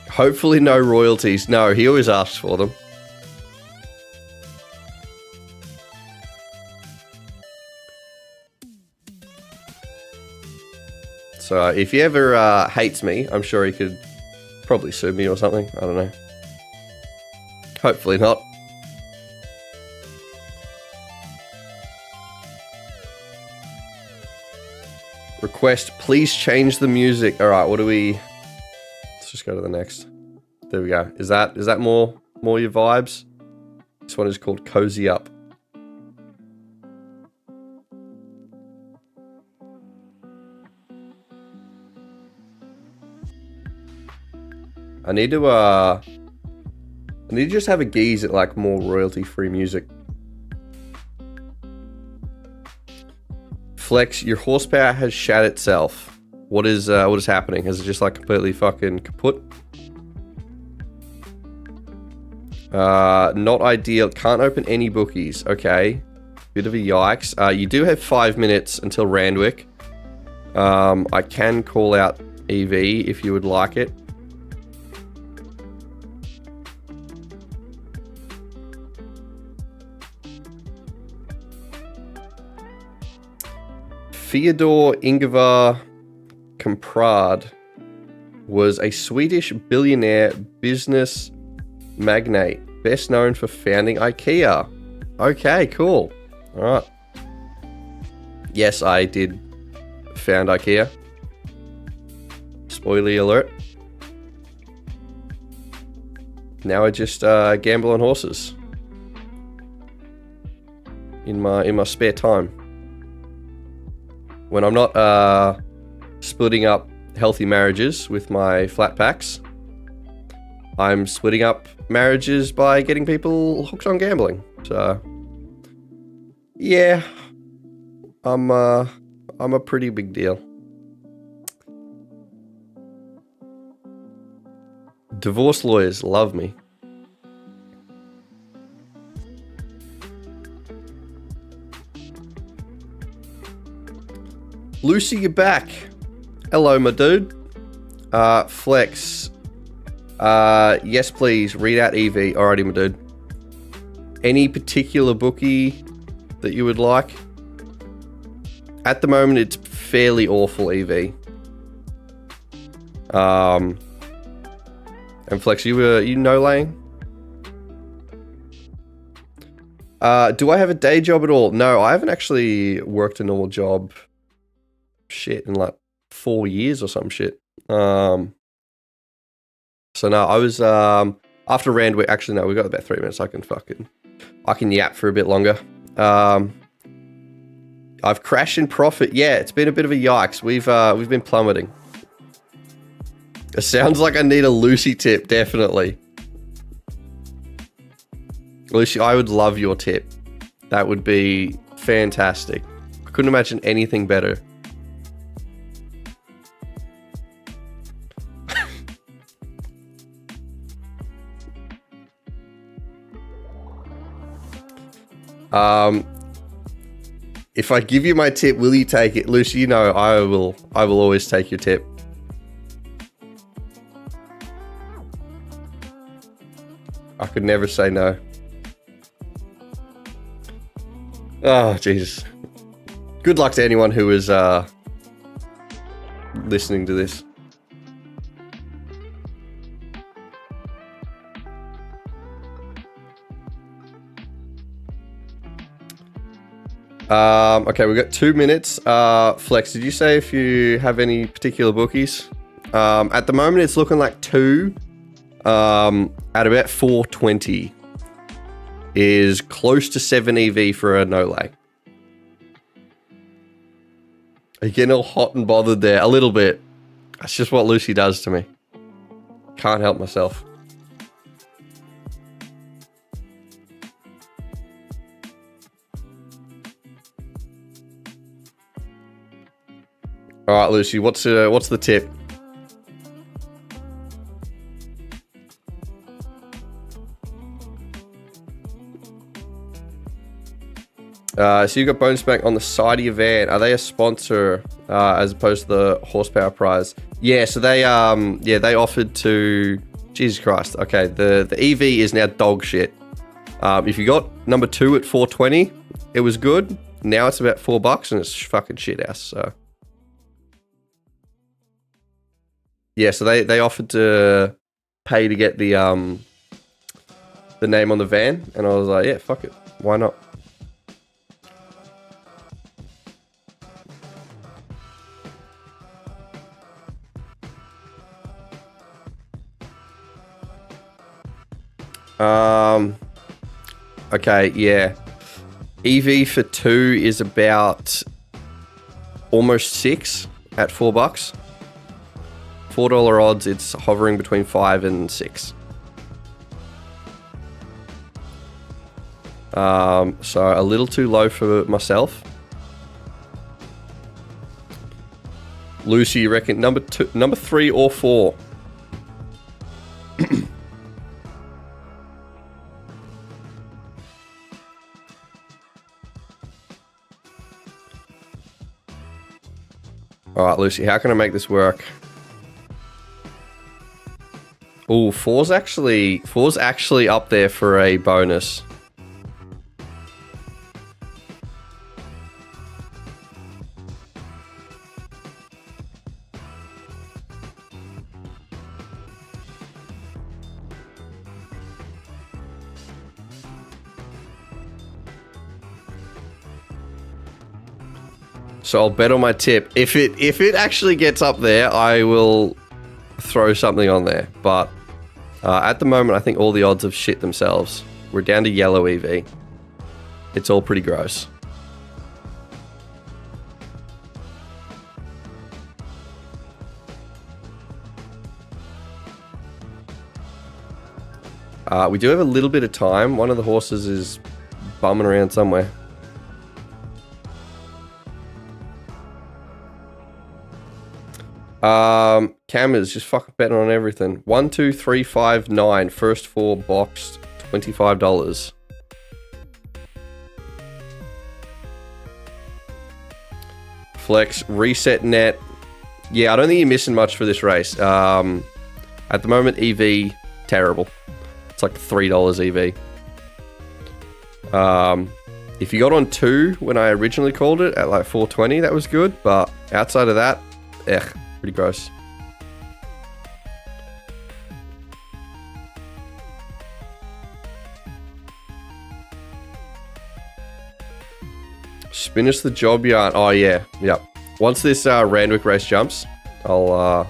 Speaker 1: Hopefully no royalties. No, he always asks for them. So if he ever hates me, I'm sure he could probably sue me or something. I don't know. Hopefully not. Request, please change the music. All right, what do we... Let's just go to the next. There we go. Is that more your vibes? This one is called Cozy Up. I need to just have a geeze at like more royalty-free music. Flex, your horsepower has shat itself. What is happening? Is it just like completely fucking kaput? Not ideal. Can't open any bookies. Okay. Bit of a yikes. You do have 5 minutes until Randwick. I can call out EV if you would like it. Fyodor Ingvar Kamprad was a Swedish billionaire business magnate, best known for founding IKEA. Okay, cool. All right. Yes, I did found IKEA. Spoiler alert. Now I just gamble on horses in my spare time. When I'm not splitting up healthy marriages with my flat packs, I'm splitting up marriages by getting people hooked on gambling. So, yeah, I'm a pretty big deal. Divorce lawyers love me. Lucy, you're back. Hello, my dude. Flex. Yes, please. Read out EV. Alrighty, my dude. Any particular bookie that you would like? At the moment, it's fairly awful, EV. And Flex, you no laying? Do I have a day job at all? No, I haven't actually worked a normal job. Shit, in like 4 years or some shit. So no, I was after Randwick. Actually, no, we got about 3 minutes. I can yap for a bit longer. I've crashed in profit. Yeah, it's been a bit of a yikes. We've been plummeting. It sounds like I need a Lucy tip, definitely. Lucy, I would love your tip. That would be fantastic. I couldn't imagine anything better. If I give you my tip, will you take it? Lucy, you know I will always take your tip. I could never say no. Oh, Jesus. Good luck to anyone who is listening to this. Okay, we've got 2 minutes. Flex, did you say if you have any particular bookies? At the moment, it's looking like 2 at about 420 is close to 7 EV for a no lay. Are you getting all hot and bothered there? A little bit. That's just what Lucy does to me. Can't help myself. All right, Lucy, what's the tip? So you got bonus bank on the side of your van. Are they a sponsor as opposed to the horsepower prize? Yeah, so they they offered to Jesus Christ. Okay, the EV is now dog shit. If you got number 2 at 420, it was good. Now it's about $4 and it's fucking shit ass. So yeah, so they offered to pay to get the name on the van, and I was like, yeah, fuck it, why not? Okay, yeah. EV for 2 is about almost 6 at $4. $4 odds, it's hovering between 5 and 6. So a little too low for myself. Lucy, you reckon number 3 or 4? All right, Lucy, how can I make this work? Oh, 4's actually up there for a bonus. So I'll bet on my tip. If it actually gets up there, I will throw something on there. But at the moment, I think all the odds have shit themselves. We're down to yellow EV. It's all pretty gross. We do have a little bit of time. One of the horses is bumming around somewhere. Cameras, just fucking betting on everything. 1, 2, 3, 5, 9. First 4 boxed, $25. Flex, reset net. Yeah, I don't think you're missing much for this race. At the moment, EV, terrible. It's like $3 EV. If you got on 2 when I originally called it at like 420, that was good. But outside of that, pretty gross. Finish the job yarn. Oh, yeah. Yep. Once this Randwick race jumps, I'll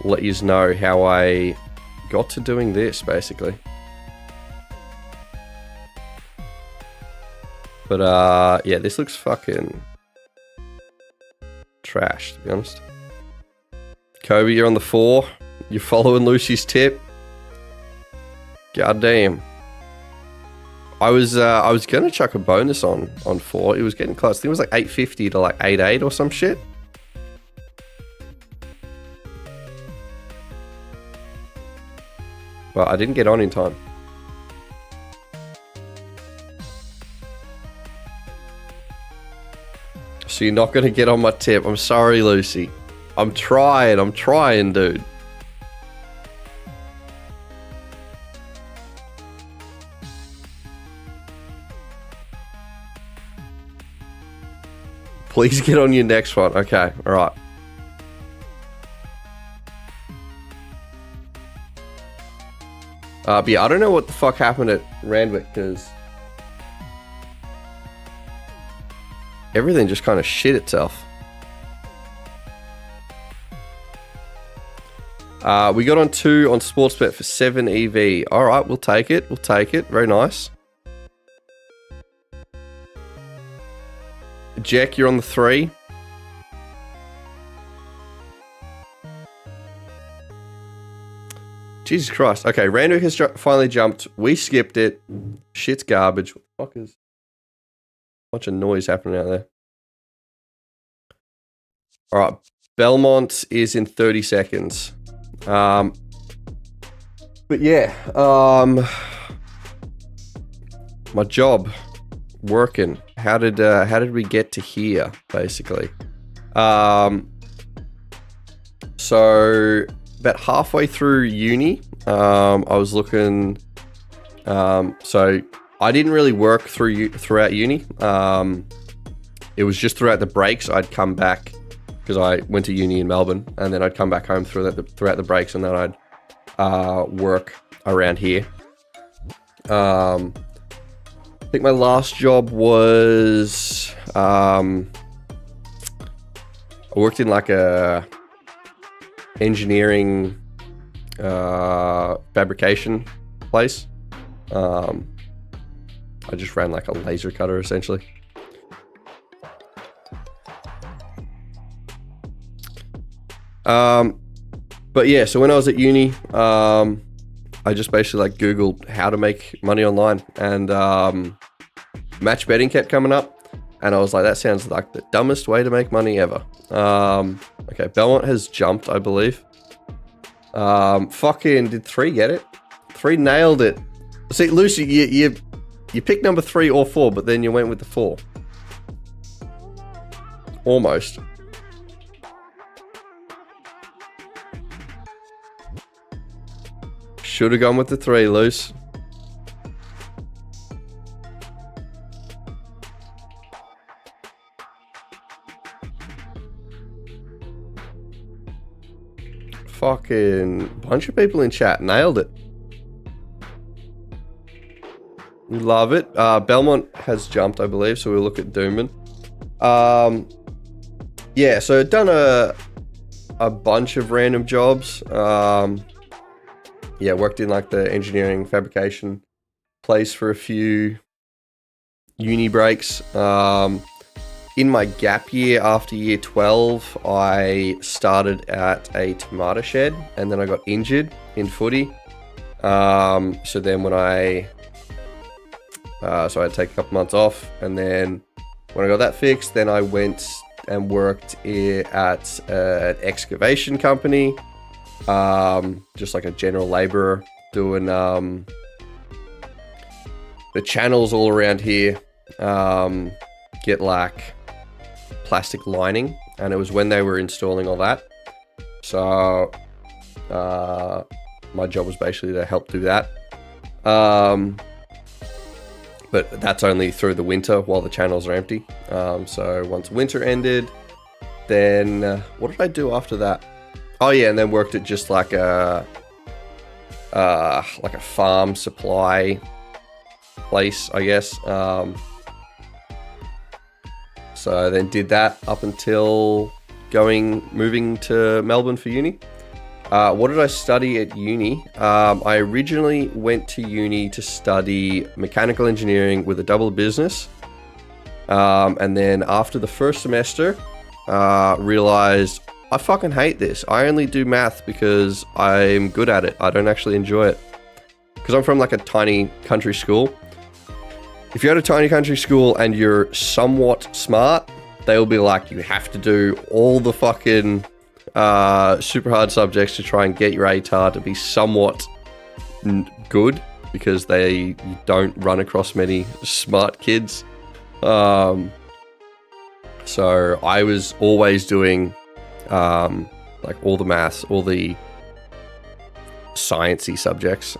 Speaker 1: let you know how I got to doing this, basically. But, yeah, this looks fucking trash, to be honest. Kobe, you're on the 4. You're following Lucy's tip. God damn. I was gonna chuck a bonus on 4. It was getting close. I think it was like 850 to like 88 or some shit. But I didn't get on in time. So you're not gonna get on my tip. I'm sorry, Lucy. I'm trying, dude. Please get on your next one. Okay, alright. But yeah, I don't know what the fuck happened at Randwick, because everything just kind of shit itself. We got on 2 on Sportsbet for 7 EV. Alright, we'll take it. We'll take it. Very nice. Jack, you're on the 3. Jesus Christ. Okay, Randwick has finally jumped. We skipped it. Shit's garbage. What the fuck is... a bunch of noise happening out there. Alright, Belmont is in 30 seconds. But yeah, my job, working. How did we get to here, basically? So about halfway through uni, I was looking. So I didn't really work throughout uni. It was just throughout the breaks. I'd come back because I went to uni in Melbourne, and then I'd come back home throughout the breaks, and then I'd work around here. I think my last job was I worked in like a engineering fabrication place. I just ran like a laser cutter, essentially. But yeah, so when I was at uni, I just basically like Googled how to make money online, and match betting kept coming up, and I was like, that sounds like the dumbest way to make money ever. Okay, Belmont has jumped, I believe. Fucking did 3 get it? 3 nailed it. See, Lucy, you picked number 3 or 4, but then you went with the 4. Almost. Should have gone with the 3, Luce. Fucking bunch of people in chat nailed it. We love it. Belmont has jumped, I believe, so we'll look at Doomman. Yeah, so I've done a bunch of random jobs. Yeah, worked in like the engineering fabrication place for a few uni breaks. In my gap year after year 12, I started at a tomato shed, and then I got injured in footy. So then when so I had to take a couple months off, and then when I got that fixed, then I went and worked at an excavation company. Just like a general laborer, doing the channels all around here. Get like plastic lining, and it was when they were installing all that. So my job was basically to help do that. But that's only through the winter while the channels are empty. So once winter ended, then what did I do after that? Oh yeah, and then worked at just like a farm supply place, I guess. So I then did that up until moving to Melbourne for uni. What did I study at uni? I originally went to uni to study mechanical engineering with a double business. And then after the first semester, realized I fucking hate this. I only do math because I'm good at it. I don't actually enjoy it. Because I'm from like a tiny country school. If you're at a tiny country school and you're somewhat smart, they'll be like, you have to do all the fucking super hard subjects to try and get your ATAR to be somewhat good, because you don't run across many smart kids. So I was always doing like all the maths, all the sciencey subjects.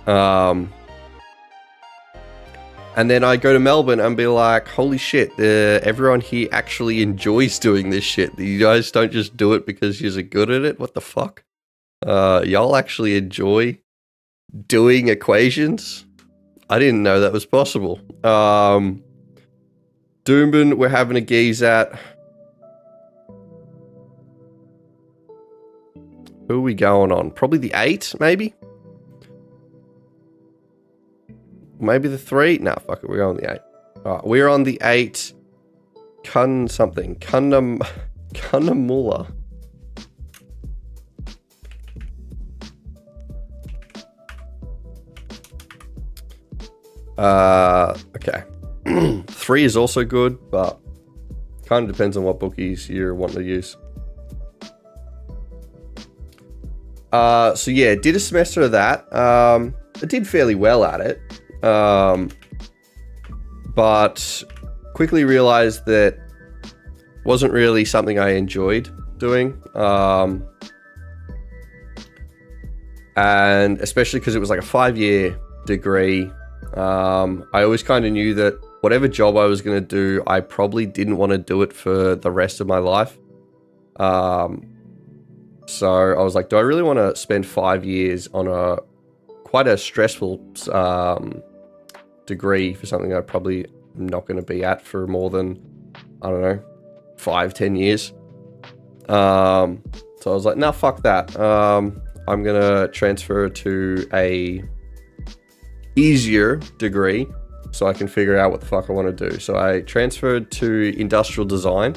Speaker 1: And then I go to Melbourne and be like, holy shit, everyone here actually enjoys doing this shit. You guys don't just do it because you're good at it. What the fuck? Y'all actually enjoy doing equations? I didn't know that was possible. Doomben, we're having a geeze at. Who are we going on? Probably the 8, maybe? Maybe the 3? Nah, fuck it. We're on the 8. Alright, we're on the 8. Cunnamulla. Okay. 3 is also good, but kind of depends on what bookies you're wanting to use. So yeah, did a semester of that. I did fairly well at it. But quickly realized that wasn't really something I enjoyed doing. And especially because it was like a 5-year degree. I always kind of knew that whatever job I was going to do, I probably didn't want to do it for the rest of my life. So I was like, do I really want to spend 5 years on quite a stressful degree for something I'm probably not going to be at for more than, I don't know, 5-10 years. So I was like, nah, fuck that. I'm going to transfer to a easier degree so I can figure out what the fuck I want to do. So I transferred to industrial design,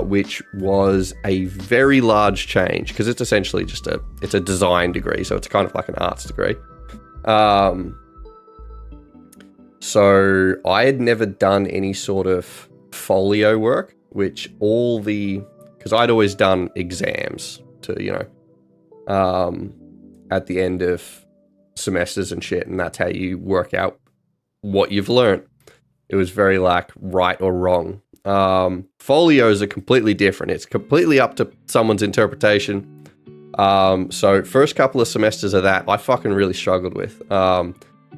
Speaker 1: which was a very large change because it's essentially just it's a design degree. So it's kind of like an arts degree. So I had never done any sort of folio work, because I'd always done exams to, at the end of semesters and shit, and that's how you work out what you've learned. It was very like right or wrong. Folios are completely different. It's completely up to someone's interpretation. So first couple of semesters of that, I fucking really struggled with.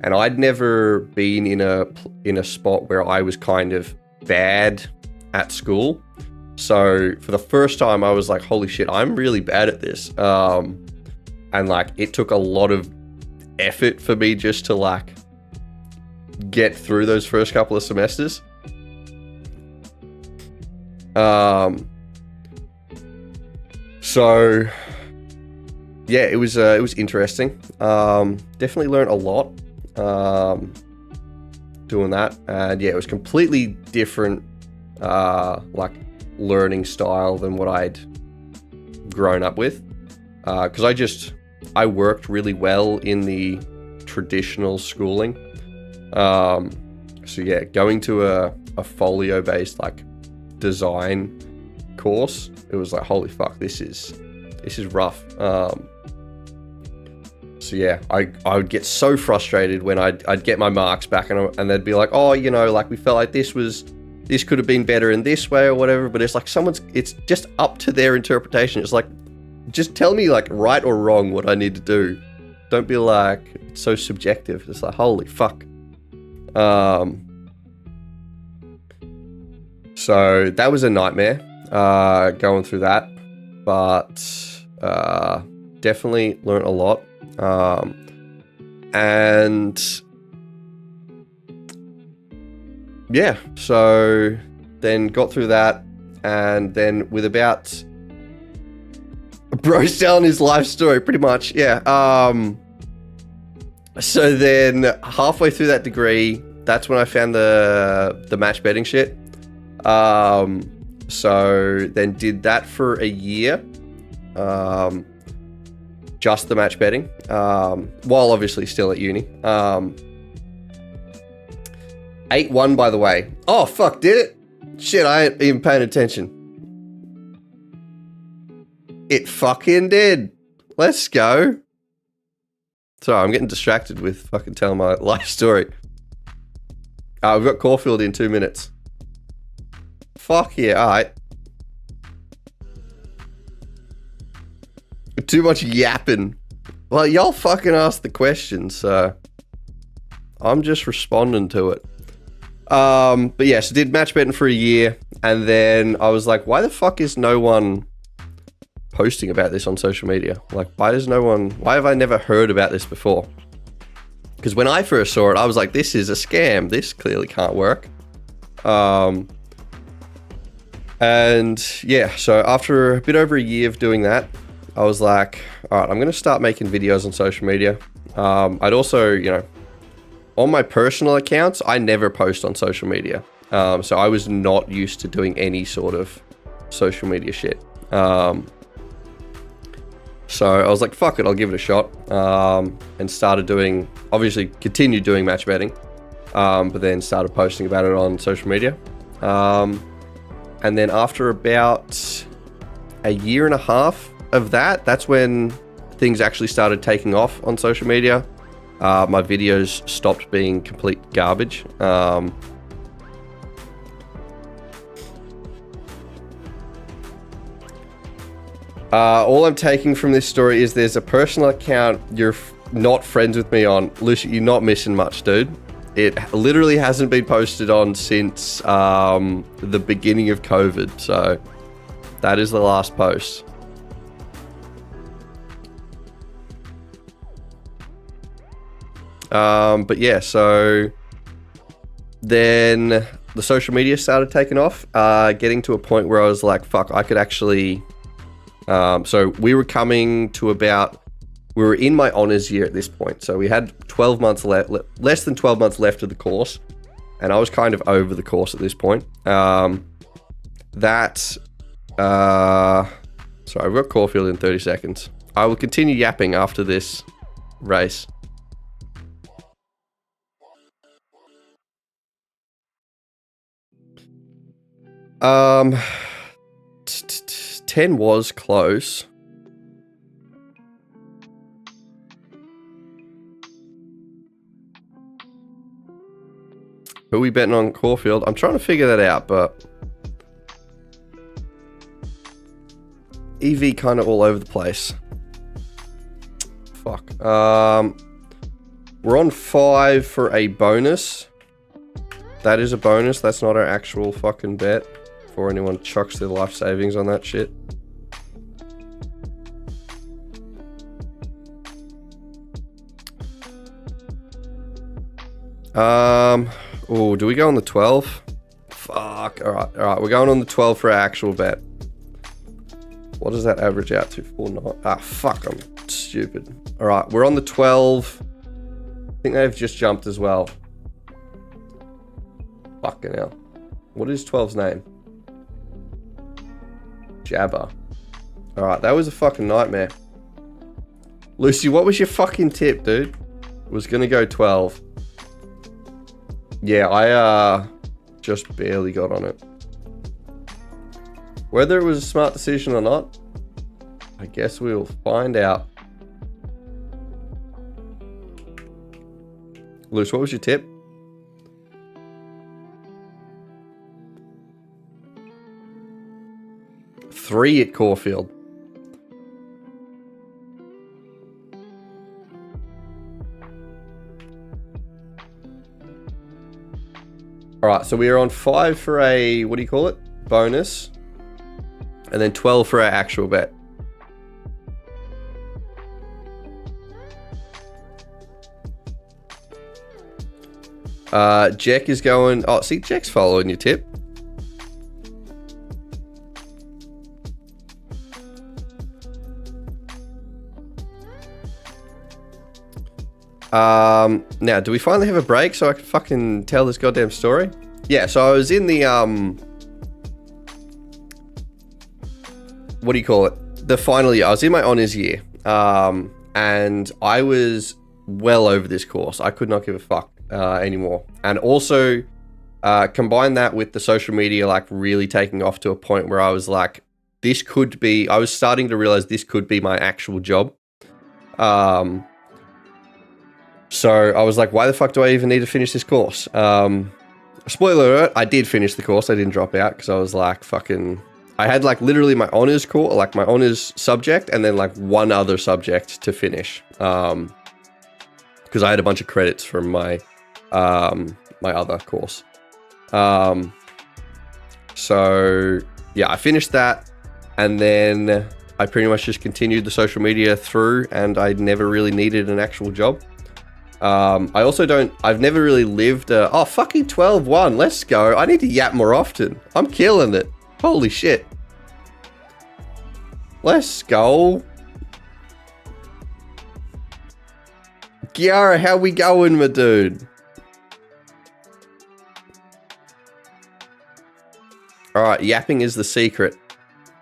Speaker 1: And I'd never been in a spot where I was kind of bad at school. So for the first time, I was like, holy shit, I'm really bad at this. And like, it took a lot of effort for me just to like get through those first couple of semesters. So yeah, it was interesting. Definitely learned a lot doing that, and yeah, it was completely different like learning style than what I'd grown up with, because I worked really well in the traditional schooling. So yeah, going to a folio based like design course, it was like, holy fuck, this is rough. So yeah, I would get so frustrated when I'd get my marks back and they'd be like, oh, like we felt like this could have been better in this way or whatever. But it's like it's just up to their interpretation. It's like, just tell me like right or wrong what I need to do. Don't be like, it's so subjective. It's like, holy fuck. So that was a nightmare, going through that, but definitely learned a lot. And yeah, so then got through that, and then with about... Bro's telling his life story, pretty much, yeah. So then halfway through that degree, that's when I found the match betting shit. So then did that for a year. Just the match betting, while obviously still at uni. 8-1, by the way. Oh, fuck, did it? Shit, I ain't even paying attention. It fucking did. Let's go. Sorry, I'm getting distracted with fucking telling my life story. We've got Caulfield in 2 minutes. Fuck yeah, alright. Too much yapping. Well, y'all fucking asked the question, so I'm just responding to it. But yeah, so did match betting for a year, and then I was like, why the fuck is no one posting about this on social media? Like, why have I never heard about this before? Because when I first saw it, I was like, this is a scam. This clearly can't work. And yeah, so after a bit over a year of doing that, I was like, all right, I'm going to start making videos on social media. I'd also, you know, on my personal accounts, I never post on social media. So I was not used to doing any sort of social media shit. So I was like, fuck it, I'll give it a shot. And started doing, obviously continued doing match betting, but then started posting about it on social media. And then after about a year and a half of that, that's when things actually started taking off on social media. My videos stopped being complete garbage. All I'm taking from this story is there's a personal account you're not friends with me on. Lucy, you're not missing much, dude. It literally hasn't been posted on since the beginning of COVID. So that is the last post. But yeah, so then the social media started taking off, getting to a point where I was like, fuck, I could actually... So we were coming to we were in my honors year at this point. So we had 12 months left, less than 12 months left of the course. And I was kind of over the course at this point. Sorry, I've got Caulfield in 30 seconds. I will continue yapping after this race. Um, 10 was close. Who are we betting on Caulfield? I'm trying to figure that out, but EV kind of all over the place. Fuck. We're on 5 for a bonus. That is a bonus. That's not our actual fucking bet. Before anyone chucks their life savings on that shit. Oh, do we go on the 12? Fuck. Alright. We're going on the 12 for our actual bet. What does that average out to? 4.9. Ah, fuck. I'm stupid. Alright, we're on the 12. I think they've just jumped as well. Fucking hell. What is 12's name? Jabba. Alright, that was a fucking nightmare. Lucy, what was your fucking tip, dude? Was gonna go 12. Yeah, I just barely got on it. Whether it was a smart decision or not, I guess we'll find out. Luce, what was your tip? Three at Caulfield. Alright, so we are on 5 for a, what do you call it? Bonus. And then 12 for our actual bet. Jack is going... Oh, see, Jack's following your tip. Now, do we finally have a break so I can fucking tell this goddamn story? Yeah, so I was in the, what do you call it? The final year. I was in my honours year. And I was well over this course. I could not give a fuck anymore. And also, combine that with the social media, like, really taking off to a point where I was like, I was starting to realize this could be my actual job. So I was like, why the fuck do I even need to finish this course? Spoiler alert, I did finish the course. I didn't drop out because I was like, I had like literally my honors course, like my honors subject, and then like one other subject to finish. Because I had a bunch of credits from my other course. So yeah, I finished that, and then I pretty much just continued the social media through, and I never really needed an actual job. I've never really lived fucking 12-1, let's go. I need to yap more often. I'm killing it. Holy shit. Let's go. Giara, how we going, my dude? Alright, yapping is the secret.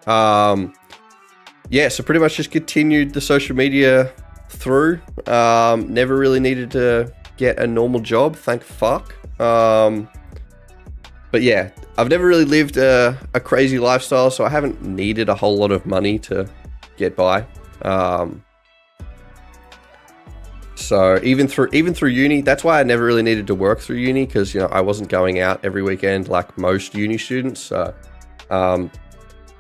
Speaker 1: Yeah, so pretty much just continued the social media through. Never really needed to get a normal job, thank fuck. But yeah, I've never really lived a crazy lifestyle, so I haven't needed a whole lot of money to get by. So even through uni, that's why I never really needed to work through uni, because, you know, I wasn't going out every weekend like most uni students. So the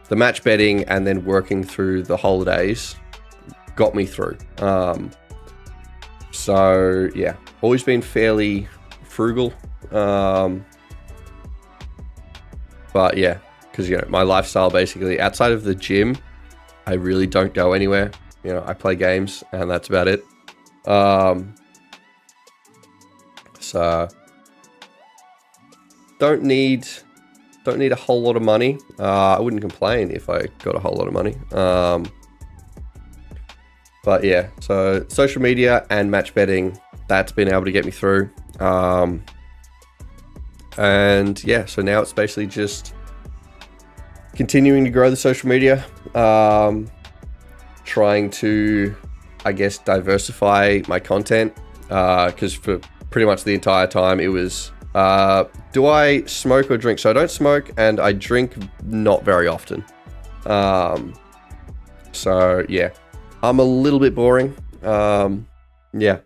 Speaker 1: match betting and then working through the holidays got me through. So yeah, always been fairly frugal. But yeah, because, you know, my lifestyle basically outside of the gym, I really don't go anywhere. You know, I play games and that's about it. So don't need a whole lot of money. I wouldn't complain if I got a whole lot of money. But yeah, so social media and match betting, that's been able to get me through. And yeah, so now it's basically just continuing to grow the social media, trying to, I guess, diversify my content, because for pretty much the entire time it was, do I smoke or drink? So I don't smoke and I drink not very often. So yeah, I'm a little bit boring. Yeah.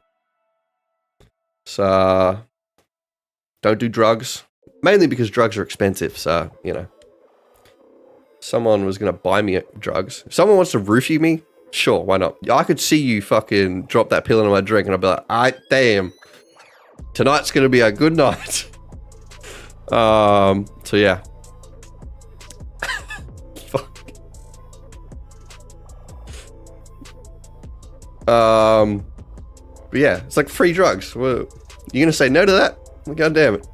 Speaker 1: So don't do drugs, mainly because drugs are expensive. So, you know, someone was going to buy me drugs. If someone wants to roofie me, sure, why not? I could see you fucking drop that pill into my drink and I'd be like, alright, damn, tonight's going to be a good night. So yeah. Fuck. But yeah, it's like free drugs. Well, you going to say no to that? God damn it.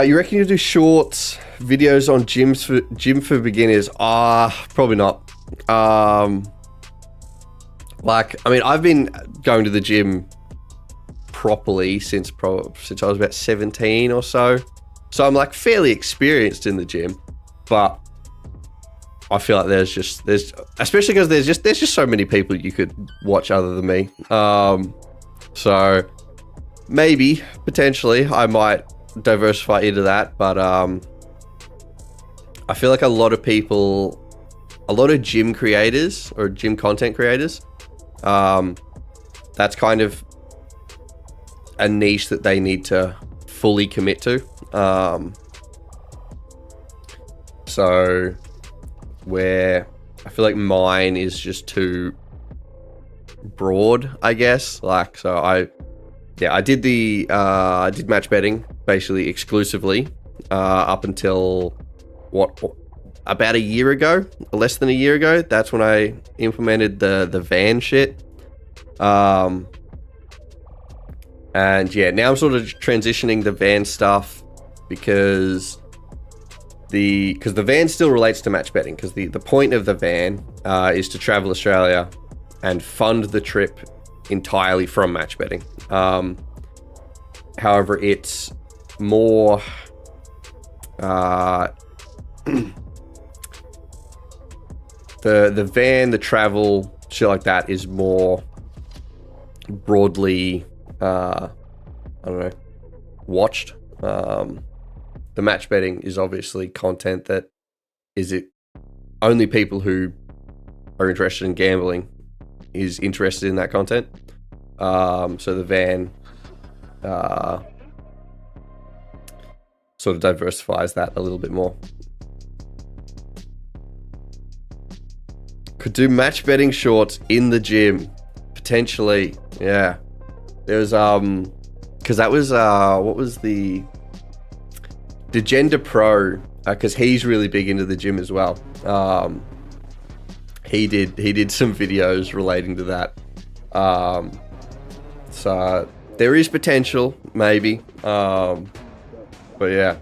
Speaker 1: You reckon you do shorts videos on gym for beginners? Probably not. Like, I mean, I've been going to the gym properly since I was about 17 or so. So I'm like fairly experienced in the gym, but I feel like there's especially because there's just so many people you could watch other than me. So maybe potentially I might diversify into that, but I feel like a lot of gym creators or gym content creators, that's kind of a niche that they need to fully commit to. So where I feel like mine is just too broad, I guess. Like, so I did I did match betting basically exclusively up until about a year ago, less than a year ago. That's when I implemented the van shit. And yeah, now I'm sort of transitioning the van stuff because because the van still relates to match betting, because the point of the van is to travel Australia and fund the trip entirely from match betting. However, it's more the van, the travel, shit like that is more broadly I don't know, watched. The match betting is obviously content that is it only people who are interested in gambling is interested in that content. So the van sort of diversifies that a little bit more. Could do match betting shorts in the gym, potentially. Yeah, there's because that was what was the Gender Pro, because he's really big into the gym as well. He did some videos relating to that. So there is potential, maybe. But yeah,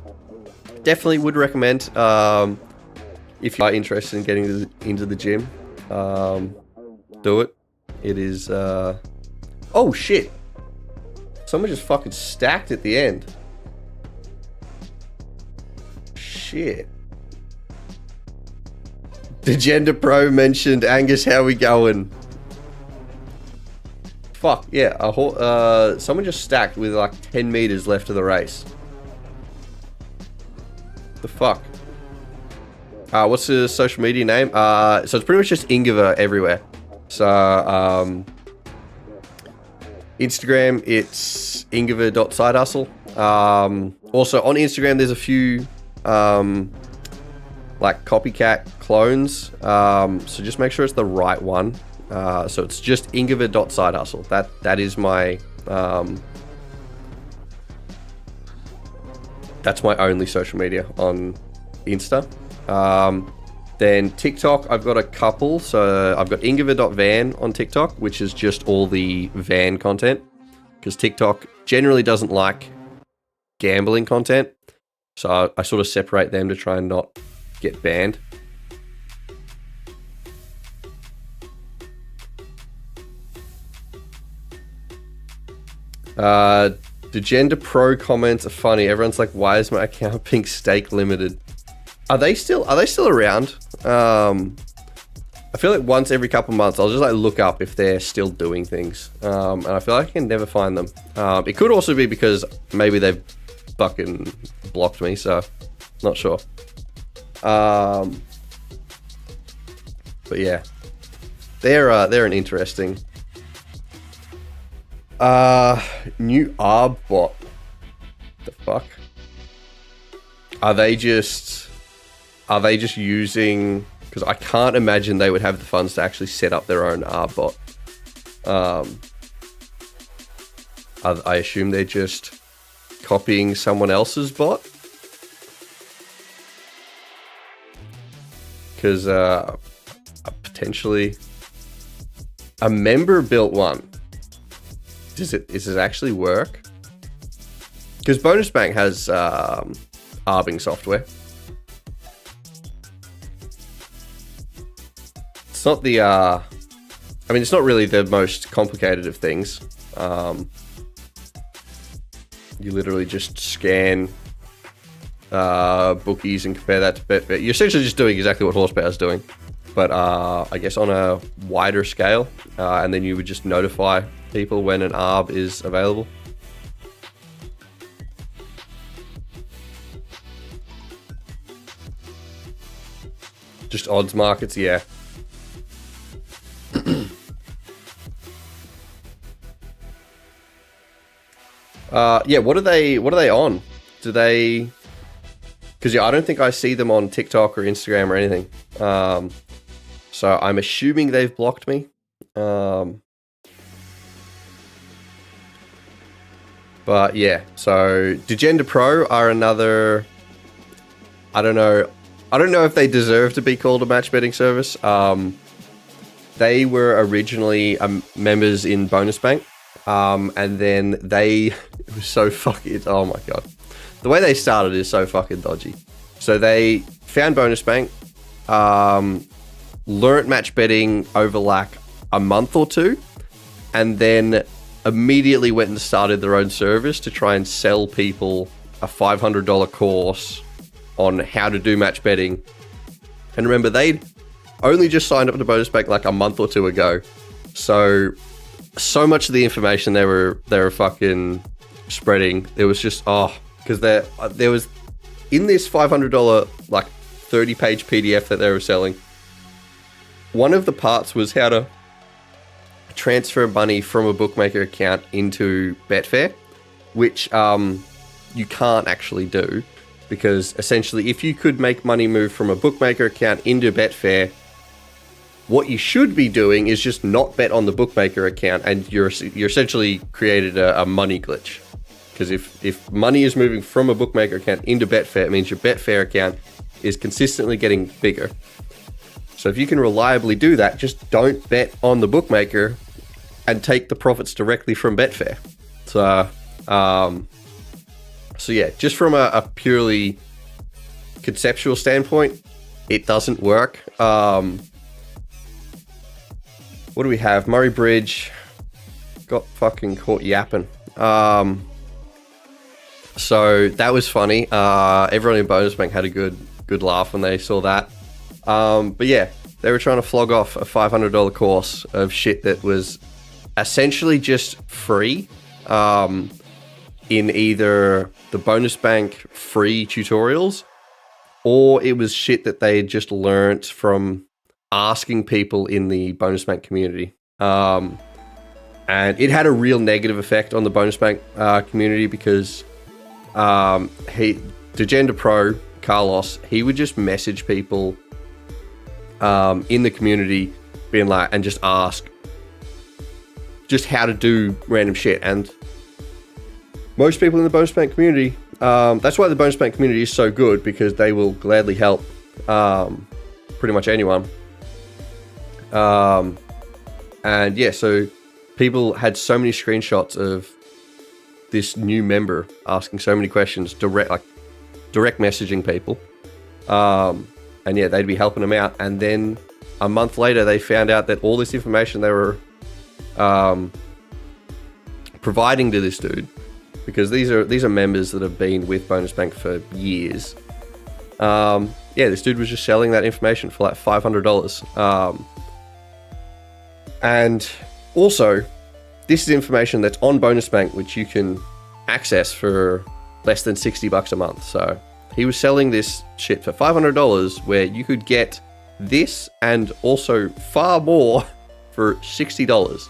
Speaker 1: definitely would recommend if you are interested in getting into the gym, do it. It is. Oh shit! Someone just fucking stacked at the end. Shit. The Gender Pro mentioned, Angus, how we going? Fuck, yeah. Someone just stacked with like 10 meters left of the race. The fuck? What's the social media name? So it's pretty much just Ingvar everywhere. So, Instagram, it's ingvar.sidehustle. Also on Instagram, there's a few like copycat clones, so just make sure it's the right one. So it's just ingvar.sidehustle. That is my that's my only social media on Insta. Then TikTok, I've got a couple. So I've got ingvar.van on TikTok, which is just all the van content, because TikTok generally doesn't like gambling content. So I sort of separate them to try and not get banned. The Gender Pro comments are funny. Everyone's like, "Why is my account being stake limited?" Are they still around? I feel like once every couple months, I'll just like look up if they're still doing things, and I feel like I can never find them. It could also be because maybe they've fucking blocked me, so not sure. But yeah, they're an interesting new ARB bot. The fuck? Are they just using, because I can't imagine they would have the funds to actually set up their own ARB bot. I assume they're just copying someone else's bot, because potentially a member built one. Does it actually work? Because Bonus Bank has arbing software. It's not the I mean, it's not really the most complicated of things. You literally just scan bookies and compare that to bet. You're essentially just doing exactly what Horsepower is doing, but I guess on a wider scale, and then you would just notify people when an ARB is available. Just odds markets, yeah. Yeah, what are they on? Do they... Because yeah, I don't think I see them on TikTok or Instagram or anything. So I'm assuming they've blocked me. But yeah, so Degender Pro are another... I don't know if they deserve to be called a match betting service. They were originally members in Bonus Bank. And then it was so fucking... Oh my god. The way they started is so fucking dodgy. So they found Bonus Bank, learnt match betting over like a month or two, and then immediately went and started their own service to try and sell people a $500 course on how to do match betting. And remember, they'd only just signed up to Bonus Bank like a month or two ago. So much of the information they were fucking spreading, there was just, because there was, in this $500 like 30-page PDF that they were selling, one of the parts was how to transfer money from a bookmaker account into Betfair, which you can't actually do, because essentially if you could make money move from a bookmaker account into Betfair, what you should be doing is just not bet on the bookmaker account, and you're essentially created a money glitch. Because if money is moving from a bookmaker account into Betfair, it means your Betfair account is consistently getting bigger. So if you can reliably do that, just don't bet on the bookmaker and take the profits directly from Betfair. So yeah, just from a purely conceptual standpoint, it doesn't work. What do we have? Murray Bridge got fucking caught yapping. So that was funny. Everyone in Bonus Bank had a good laugh when they saw that. But yeah, they were trying to flog off a $500 course of shit that was essentially just free, in either the Bonus Bank free tutorials, or it was shit that they had just learnt from asking people in the Bonus Bank community. And it had a real negative effect on the Bonus Bank community, because Degenda Pro, Carlos, he would just message people in the community being like, and just ask just how to do random shit. And most people in the Bonus Bank community, that's why the Bonus Bank community is so good, because they will gladly help pretty much anyone. And yeah, so people had so many screenshots of this new member asking so many questions, direct messaging people. And yeah, they'd be helping them out. And then a month later, they found out that all this information they were providing to this dude, because these are members that have been with Bonus Bank for years. Yeah, this dude was just selling that information for like $500. And also, this is information that's on Bonus Bank, which you can access for less than $60 a month. So he was selling this shit for $500, where you could get this and also far more for $60.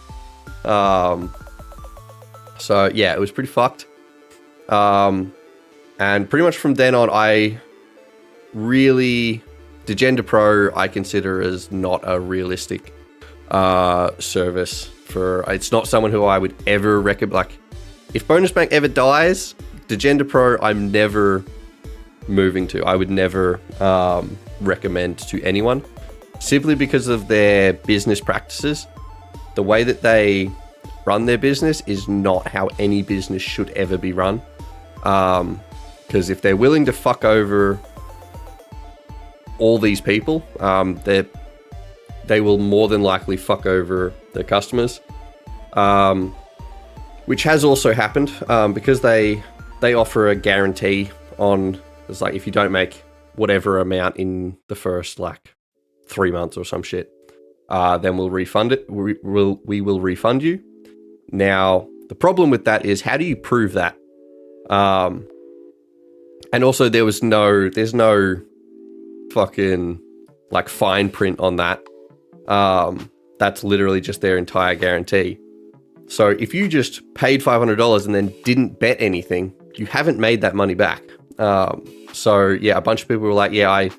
Speaker 1: So yeah, it was pretty fucked. And pretty much from then on, Degenda Pro I consider as not a realistic service for. It's not someone who I would ever recommend. Like, if Bonus Bank ever dies, Degenda Pro I'm never moving to. I would never recommend to anyone, simply because of their business practices. The way that they run their business is not how any business should ever be run. Because if they're willing to fuck over all these people, they will more than likely fuck over their customers, which has also happened, because they offer a guarantee on, it's like, if you don't make whatever amount in the first like 3 months or some shit, then we'll refund it. We will refund you. Now, the problem with that is, how do you prove that? And also, there's no fucking like fine print on that. That's literally just their entire guarantee. So if you just paid $500 and then didn't bet anything, you haven't made that money back. So yeah, a bunch of people were like, yeah, I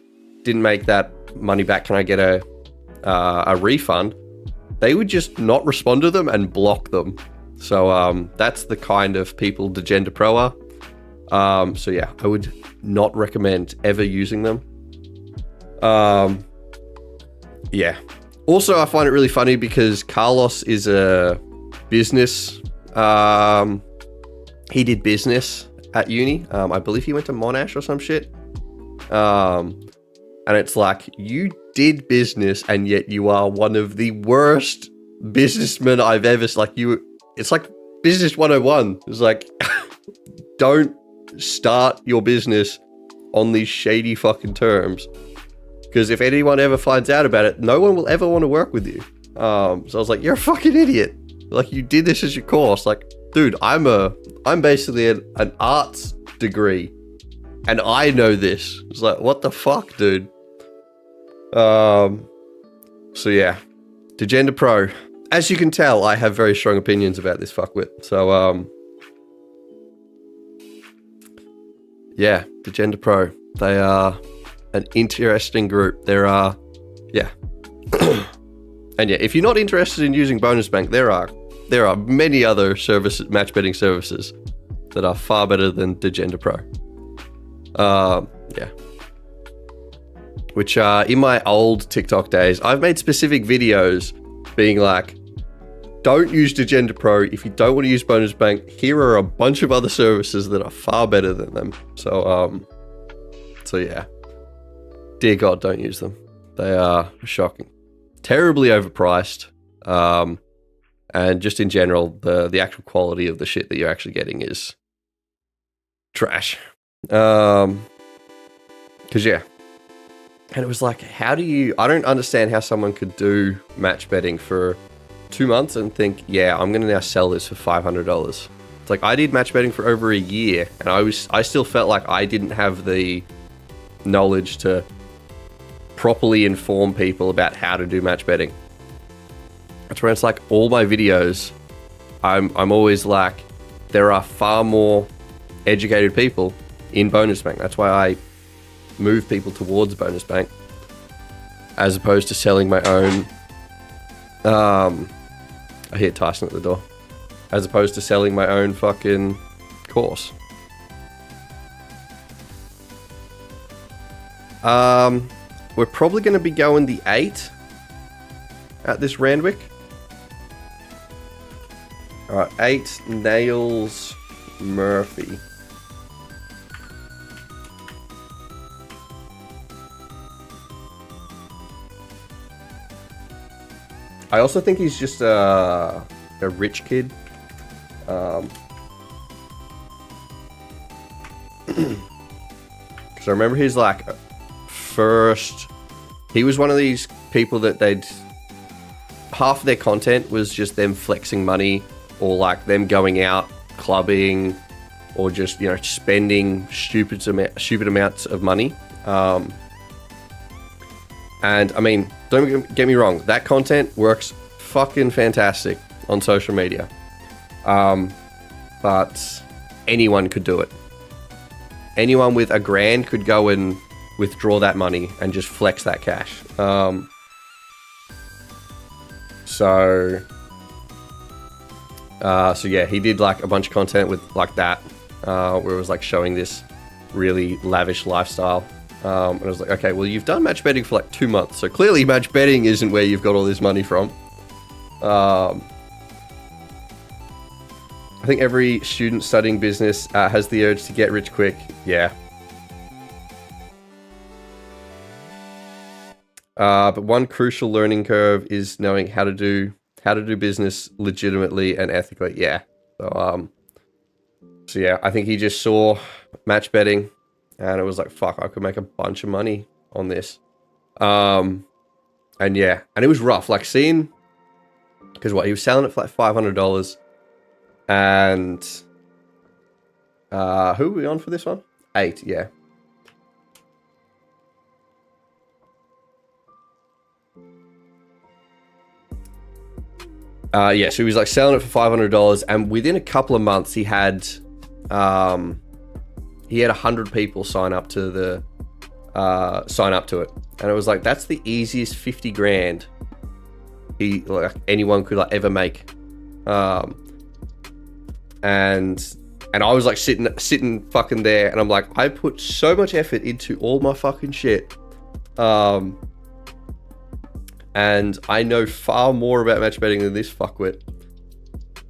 Speaker 1: didn't make that money back. Can I get a refund? They would just not respond to them and block them. So that's the kind of people Degenda Pro are. So yeah, I would not recommend ever using them. Yeah. Also, I find it really funny because Carlos is a business. He did business at uni. I believe he went to Monash or some shit. And it's like, you did business and yet you are one of the worst businessmen I've ever, it's like business 101. It's like, don't start your business on these shady fucking terms. Because if anyone ever finds out about it, no one will ever want to work with you. So I was like, you're a fucking idiot. Like, you did this as your course. Like, dude, I'm basically an arts degree. And I know this. It's like, what the fuck, dude? So yeah. Degender Pro. As you can tell, I have very strong opinions about this fuckwit. So, yeah, Degender Pro. They are an interesting group. There are, yeah. And yeah, if you're not interested in using Bonus Bank, there are many other services, match betting services that are far better than Degender Pro. Yeah. Which in my old TikTok days, I've made specific videos being like, don't use Degender Pro. If you don't want to use Bonus Bank, here are a bunch of other services that are far better than them. So yeah. Dear God, don't use them. They are shocking. Terribly overpriced. And just in general, the actual quality of the shit that you're actually getting is trash. Because yeah. And it was like, I don't understand how someone could do match betting for 2 months and think, yeah, I'm going to now sell this for $500. It's like, I did match betting for over a year and I still felt like I didn't have the knowledge to properly inform people about how to do match betting. That's where it's like all my videos, I'm always like, there are far more educated people in Bonus Bank. That's why I move people towards Bonus Bank as opposed to selling my own. I hear Tyson at the door. As opposed to selling my own fucking course. We're probably going to be going the 8 at this Randwick. Alright, 8 Nails Murphy. I also think he's just a rich kid. Because I remember his like first, he was one of these people that half of their content was just them flexing money or like them going out clubbing or just, you know, spending stupid amounts of money. And I mean, don't get me wrong, that content works fucking fantastic on social media. But anyone could do it. Anyone with $1,000 could go and withdraw that money and just flex that cash. So yeah, he did like a bunch of content with like that, where it was like showing this really lavish lifestyle. And I was like, okay, well, you've done match betting for like 2 months, so clearly match betting isn't where you've got all this money from. I think every student studying business has the urge to get rich quick. Yeah. But one crucial learning curve is knowing how to do business legitimately and ethically. Yeah. So yeah, I think he just saw match betting. And it was like, fuck, I could make a bunch of money on this. And yeah, and it was rough. Like seeing, because he was selling it for like $500. And who are we on for this one? 8, yeah. Yeah, so he was like selling it for $500. And within a couple of months, he had 100 people sign up to it, and it was like, that's the easiest 50 grand anyone could like ever make. And I was like sitting fucking there, and I'm like, I put so much effort into all my fucking shit, and I know far more about match betting than this fuckwit.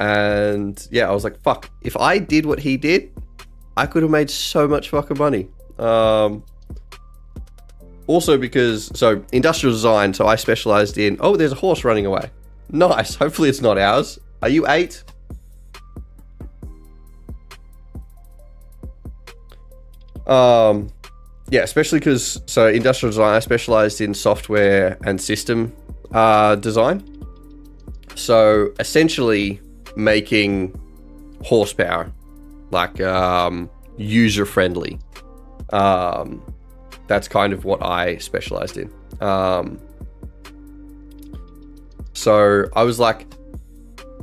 Speaker 1: And yeah, I was like, fuck, if I did what he did, I could have made so much fucking money. Also because, so industrial design, so I specialized in, oh, there's a horse running away. Nice. Hopefully it's not ours. Are you 8? Yeah, especially because, so industrial design, I specialized in software and system design. So essentially making horsepower, like user-friendly. That's kind of what I specialized in. So I was like,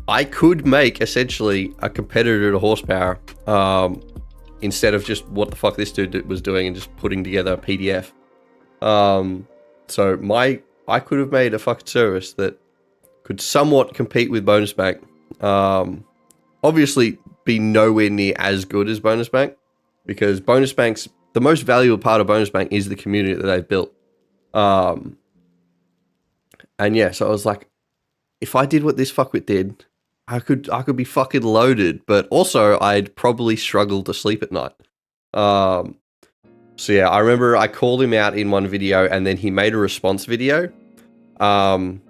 Speaker 1: I could make essentially a competitor to horsepower, instead of just what the fuck this dude was doing and just putting together a PDF. So I could have made a fucking service that could somewhat compete with Bonus Bank. Obviously be nowhere near as good as Bonus Bank, because Bonus Bank's, the most valuable part of Bonus Bank is the community that they've built. And yeah, so I was like, if I did what this fuckwit did, I could be fucking loaded, but also I'd probably struggle to sleep at night. So yeah, I remember I called him out in one video, and then he made a response video. And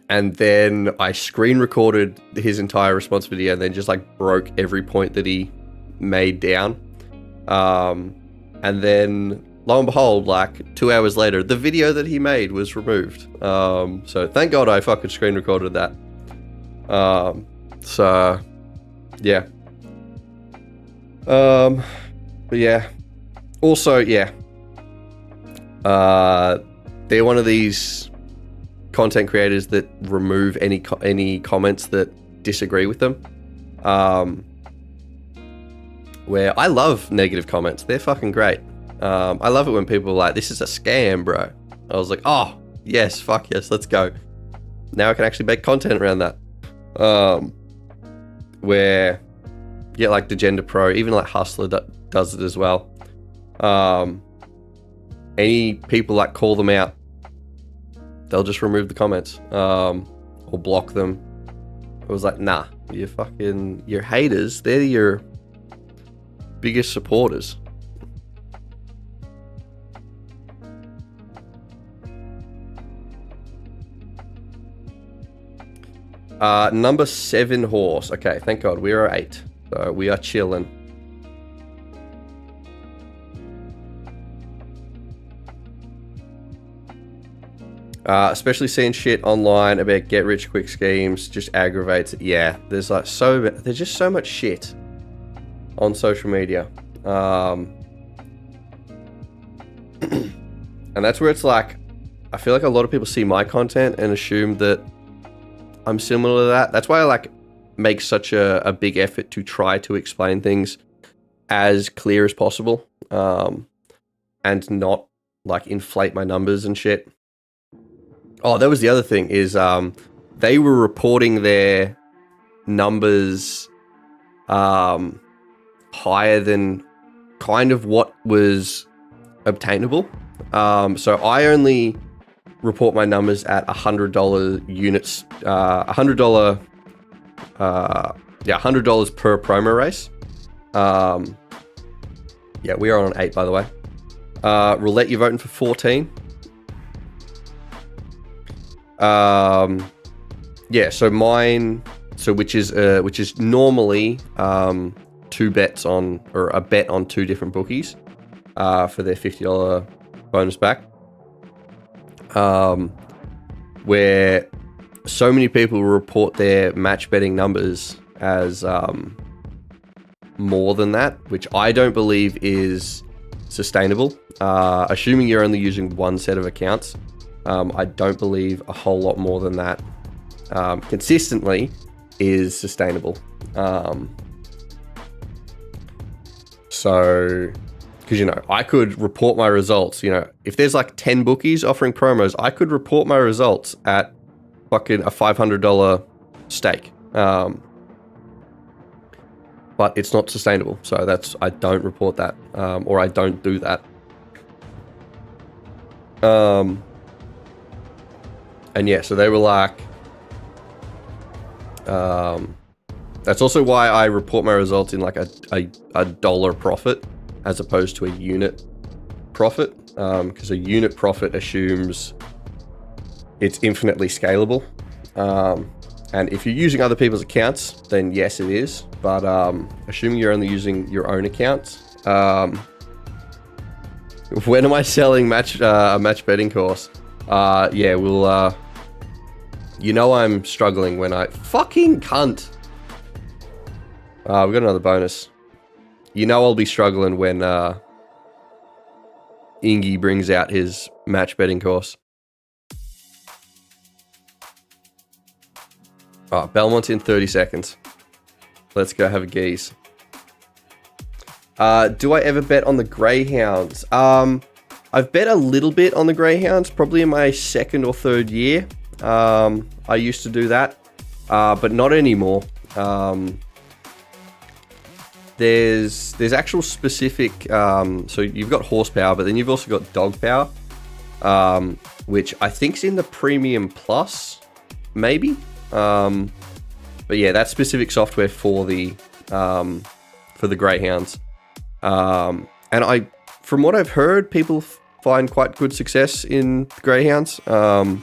Speaker 1: then I screen recorded his entire response video and then just like broke every point that he made down. And then lo and behold, like 2 hours later, the video that he made was removed. So thank God I fucking screen recorded that. So yeah. But yeah. Also, yeah. They're one of these content creators that remove any comments that disagree with them. Where I love negative comments. They're fucking great. I love it when people are like, this is a scam, bro. I was like, oh, yes, fuck yes, let's go. Now I can actually make content around that. Where, yeah, like the Gender Pro, even like Hustler does it as well. Any people like call them out, they'll just remove the comments, or block them. I was like, nah, your haters, they're your biggest supporters. Number 7 horse. Okay, thank God we are 8. So we are chilling. Especially seeing shit online about get rich quick schemes just aggravates it. Yeah, there's like there's just so much shit on social media. And that's where it's like, I feel like a lot of people see my content and assume that I'm similar to that. That's why I like make such a big effort to try to explain things as clear as possible, and not like inflate my numbers and shit. Oh, that was the other thing is they were reporting their numbers higher than kind of what was obtainable. So I only report my numbers at $100 units, $100 per promo race. Yeah, we are on 8, by the way. Roulette, you're voting for 14. Yeah, so mine, which is normally 2 bets on, or a bet on 2 different bookies for their $50 bonus back. Where so many people report their match betting numbers as more than that, which I don't believe is sustainable. Assuming you're only using one set of accounts, I don't believe a whole lot more than that consistently is sustainable. So, because, you know, I could report my results, you know, if there's like 10 bookies offering promos, I could report my results at fucking a $500 stake. But it's not sustainable. So I don't report that, or I don't do that. And yeah, so they were like, that's also why I report my results in like a dollar profit as opposed to a unit profit. because a unit profit assumes it's infinitely scalable. And if you're using other people's accounts, then yes, it is. But assuming you're only using your own accounts, when am I selling a match betting course? Yeah, we'll. You know I'm struggling when I fucking cunt. We've got another bonus. You know I'll be struggling when Ingy brings out his match betting course. Belmont in 30 seconds. Let's go have a geese. Do I ever bet on the Greyhounds? I've bet a little bit on the Greyhounds, probably in my second or third year. I used to do that, but not anymore. There's actual specific, so you've got horsepower, but then you've also got dog power, which I think's in the Premium Plus, maybe. But yeah, that's specific software for the Greyhounds. And from what I've heard, people find quite good success in Greyhounds. But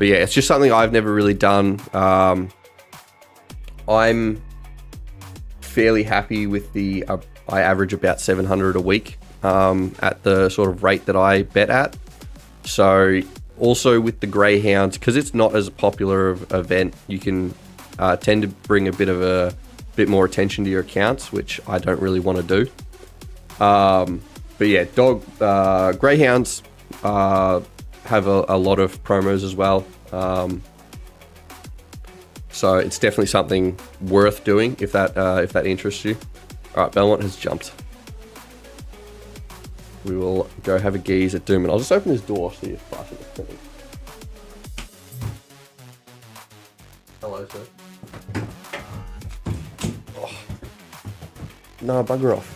Speaker 1: yeah, it's just something I've never really done. I'm fairly happy with I average about 700 a week, at the sort of rate that I bet at. So also with the Greyhounds, because it's not as popular of an event, you can tend to bring a bit more attention to your accounts, which I don't really want to do. But yeah, Greyhounds have a lot of promos as well. So it's definitely something worth doing if that interests you. All right, Belmont has jumped. We will go have a geese at Doom, and I'll just open this door so you're flashing the thing. Hello, sir. Oh. No, bugger off.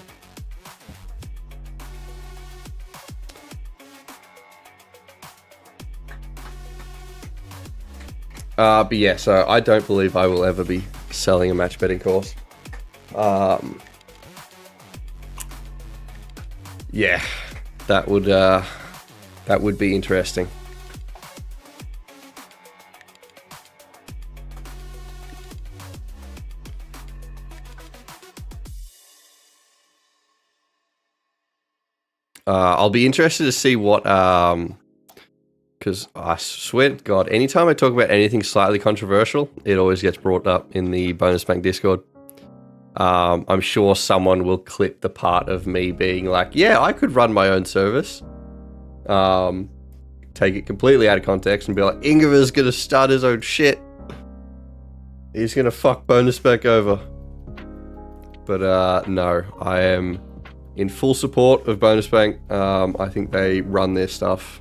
Speaker 1: But yeah, so I don't believe I will ever be selling a match betting course. Yeah, that would be interesting. I'll be interested to see what, because I swear to God, anytime I talk about anything slightly controversial, it always gets brought up in the Bonus Bank Discord. I'm sure someone will clip the part of me being like, yeah, I could run my own service. Take it completely out of context and be like, Ingavar's going to start his own shit. He's going to fuck Bonus Bank over. But no, I am in full support of Bonus Bank. I think they run their stuff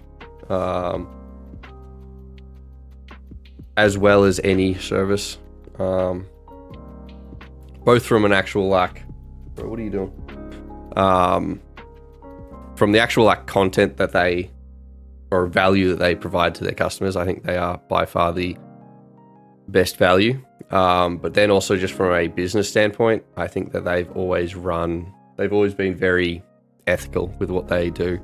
Speaker 1: as well as any service. Both from an actual, like, bro, what are you doing? From the actual, like, content that they, or value that they provide to their customers, I think they are by far the best value. But then also just from a business standpoint, I think that they've always been very ethical with what they do.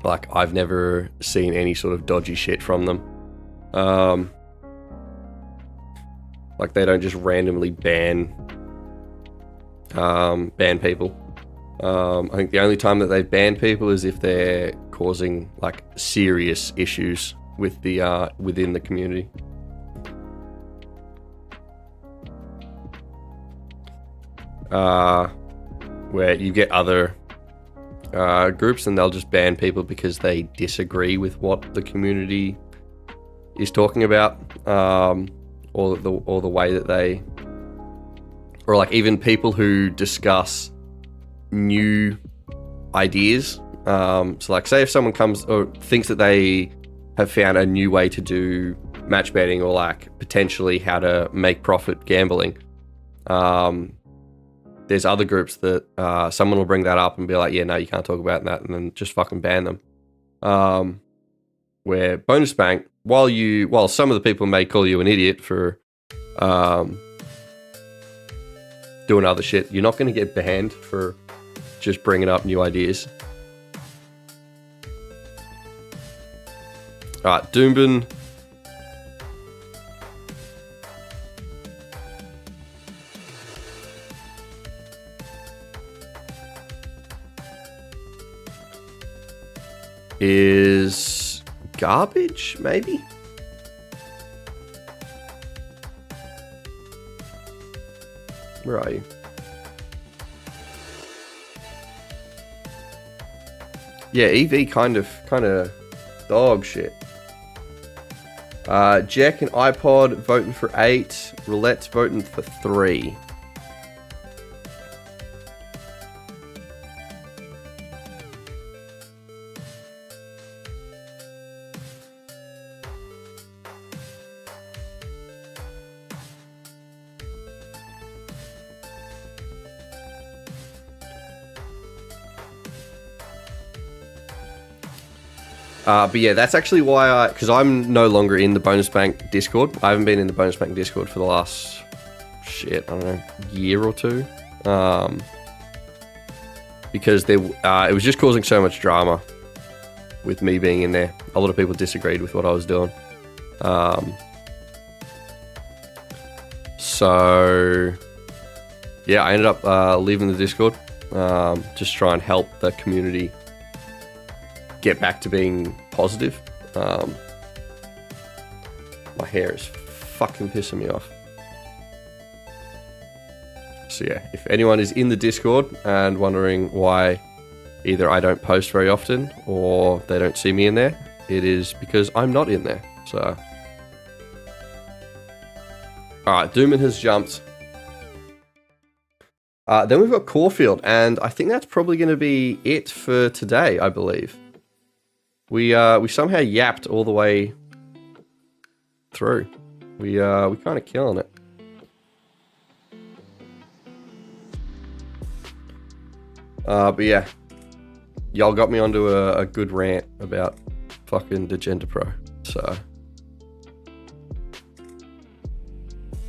Speaker 1: Like, I've never seen any sort of dodgy shit from them. Like, they don't just randomly ban people. I think the only time that they've banned people is if they're causing, like, serious issues with the within the community. Where you get other groups and they'll just ban people because they disagree with what the community is talking about, or the way that they, or like even people who discuss new ideas. So like, say if someone comes or thinks that they have found a new way to do match betting, or like potentially how to make profit gambling, there's other groups that someone will bring that up and be like, yeah, no, you can't talk about that, and then just fucking ban them. Where Bonus Bank, while some of the people may call you an idiot for doing other shit, you're not going to get banned for just bringing up new ideas. All right, Doomben. Is garbage, maybe? Where are you? Yeah, EV kind of dog shit. Jack and iPod voting for 8. Roulette's voting for 3. But yeah, that's actually why because I'm no longer in the Bonus Bank Discord. I haven't been in the Bonus Bank Discord for the last, I don't know, year or two. Because it was just causing so much drama with me being in there. A lot of people disagreed with what I was doing. So yeah, I ended up leaving the Discord. Just try and help the community get back to being positive. My hair is fucking pissing me off. So yeah, if anyone is in the Discord and wondering why either I don't post very often or they don't see me in there, it is because I'm not in there. So alright, Dooman has jumped. Then we've got Caulfield, and I think that's probably going to be it for today, I believe. We somehow yapped all the way through. We kind of killing it. But yeah, y'all got me onto a good rant about fucking Degenda Pro. So,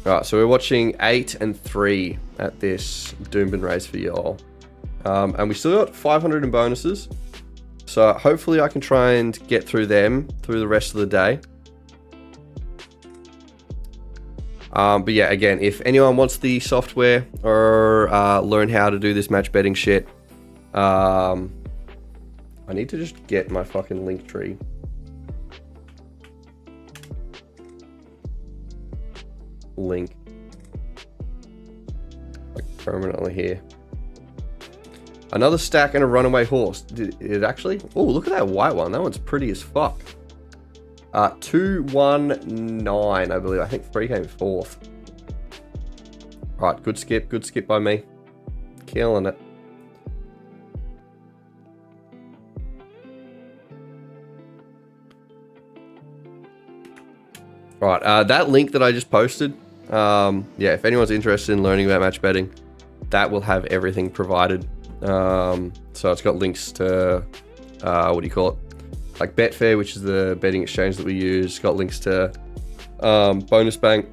Speaker 1: alright, so we're watching 8 and 3 at this Doomben race for y'all, and we still got 500 in bonuses. So hopefully I can try and get through them through the rest of the day. But yeah, again, if anyone wants the software or learn how to do this match betting shit, I need to just get my fucking link tree. Link. Like permanently here. Another stack and a runaway horse. Did it actually? Oh, look at that white one. That one's pretty as fuck. 219, I believe. I think 3 came 4th. Alright, good skip. Good skip by me. Killing it. Alright, that link that I just posted, yeah, if anyone's interested in learning about match betting, that will have everything provided. So it's got links to, what do you call it? Like Betfair, which is the betting exchange that we use. It's got links to Bonus Bank,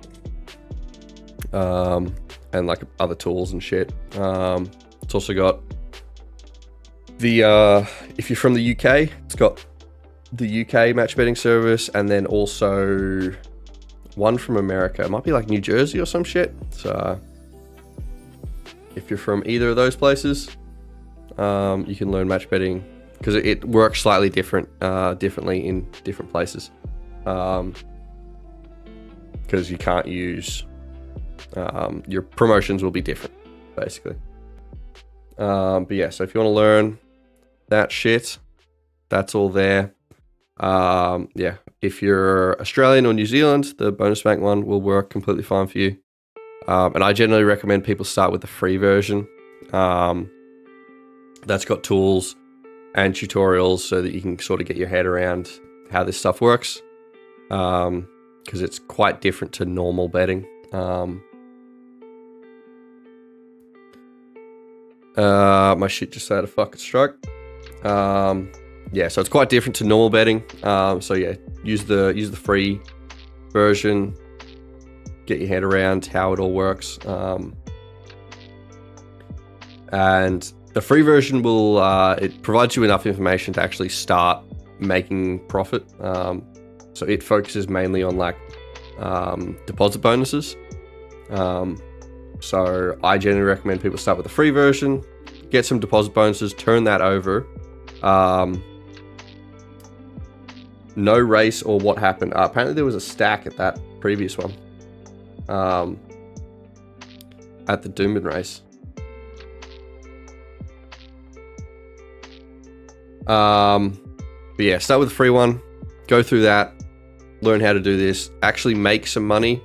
Speaker 1: and like other tools and shit. It's also got the, if you're from the UK, it's got the UK match betting service, and then also one from America. It might be like New Jersey or some shit. So if you're from either of those places, you can learn match betting, because it works slightly differently in different places, because you can't use, your promotions will be different, basically. But yeah, so if you want to learn that shit, that's all there. Yeah, if you're Australian or New Zealand, the Bonus Bank one will work completely fine for you. And I generally recommend people start with the free version. That's got tools and tutorials so that you can sort of get your head around how this stuff works. Because it's quite different to normal betting. My shit just had a fucking stroke. Yeah, so it's quite different to normal betting. So yeah, use the free version. Get your head around how it all works. And The free version will, it provides you enough information to actually start making profit. So it focuses mainly on like deposit bonuses. So I generally recommend people start with the free version, get some deposit bonuses, turn that over. No race or what happened. Apparently there was a stack at that previous one. At the Doomben race. But yeah, start with the free one, go through that, learn how to do this, actually make some money,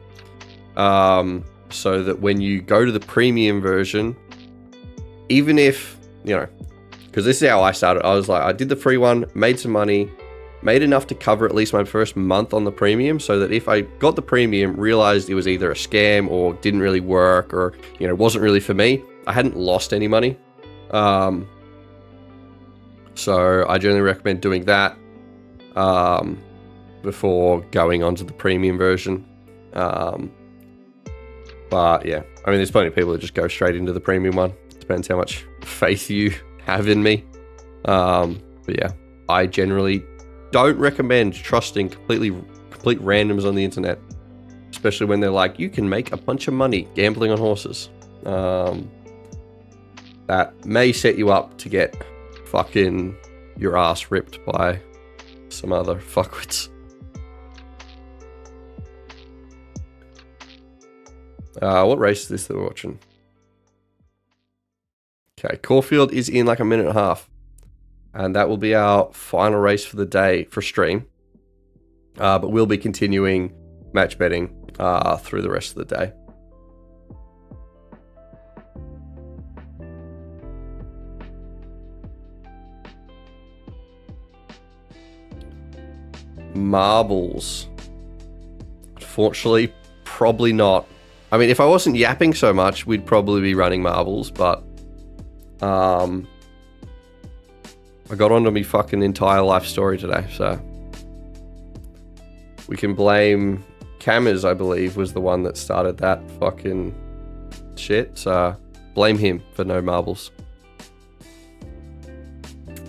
Speaker 1: so that when you go to the premium version, even if, you know, because this is how I started. I was like, I did the free one, made some money, made enough to cover at least my first month on the premium, so that if I got the premium, realized it was either a scam or didn't really work, or, you know, wasn't really for me, I hadn't lost any money. So I generally recommend doing that before going onto the premium version. But yeah, I mean, there's plenty of people that just go straight into the premium one. Depends how much faith you have in me. But yeah, I generally don't recommend trusting complete randoms on the internet, especially when they're like, you can make a bunch of money gambling on horses. That may set you up to get fucking your ass ripped by some other fuckwits. What race is this that we're watching? Okay, Caulfield is in like a minute and a half. And that will be our final race for the day for stream. But we'll be continuing match betting through the rest of the day. Marbles. Unfortunately, probably not. I mean, if I wasn't yapping so much, we'd probably be running marbles, but I got onto me fucking entire life story today, so we can blame Cameras, I believe, was the one that started that fucking shit, so blame him for no marbles.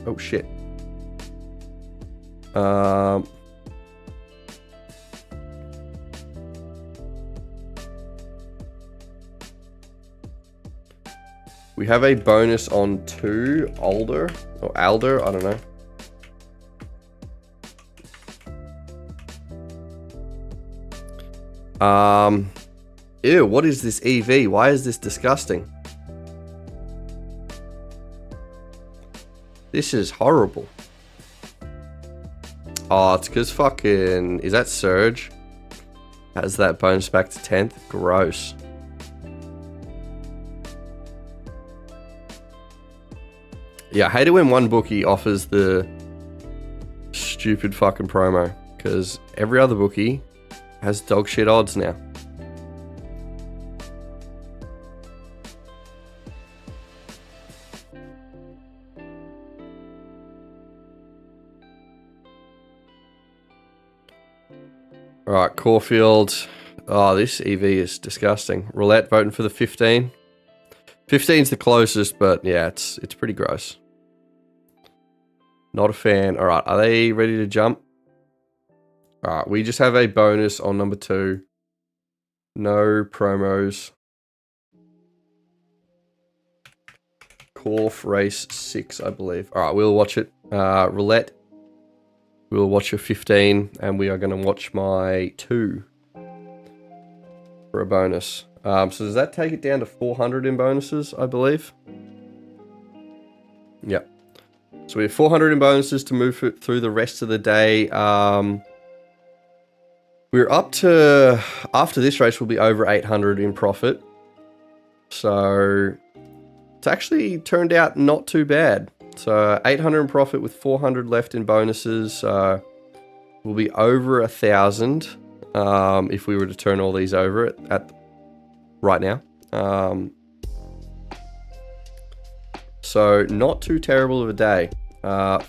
Speaker 1: Oh shit. We have a bonus on 2 Alder, or Alder, I don't know. Ew, what is this EV? Why is this disgusting? This is horrible. Oh, it's because fucking, is that Surge? Has that bonus back to 10th? Gross. Yeah, I hate it when one bookie offers the stupid fucking promo, because every other bookie has dog shit odds now. Alright, Caulfield. Oh, this EV is disgusting. Roulette voting for the 15. 15's the closest, but yeah, it's pretty gross. Not a fan. Alright, are they ready to jump? Alright, we just have a bonus on number 2. No promos. Corf race 6, I believe. Alright, we'll watch it. Roulette. We'll watch your 15, and we are going to watch my 2 for a bonus. So does that take it down to 400 in bonuses, I believe? Yep. So we have 400 in bonuses to move through the rest of the day. We're up to, after this race, we'll be over 800 in profit. So it's actually turned out not too bad. So 800 in profit with 400 left in bonuses. We'll be over 1,000 if we were to turn all these over at right now. So not too terrible of a day.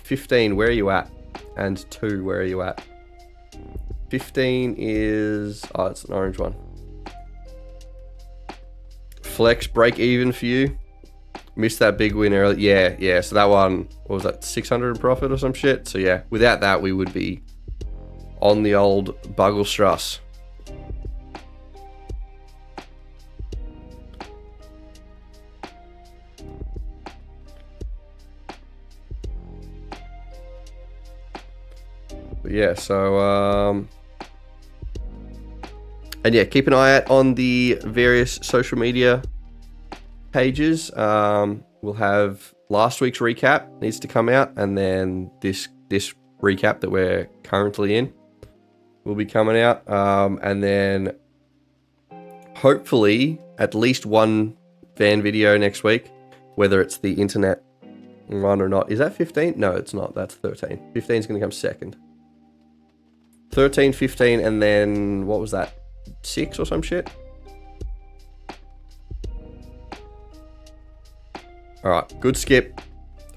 Speaker 1: 15, where are you at? And 2, where are you at? 15 is, oh, it's an orange one. Flex break even for you. Missed that big win early. Yeah, yeah. So that one, what was that, 600 profit or some shit? So yeah, without that, we would be on the old Bugglestruss. But yeah, so and yeah, keep an eye out on the various social media pages. We'll have last week's recap needs to come out, and then this recap that we're currently in will be coming out, and then hopefully at least one van video next week, whether it's the internet one or not. Is that 15? No, it's not. That's 13. 15 is going to come second. 13, 15, and then what was that? 6 or some shit? Alright, good skip.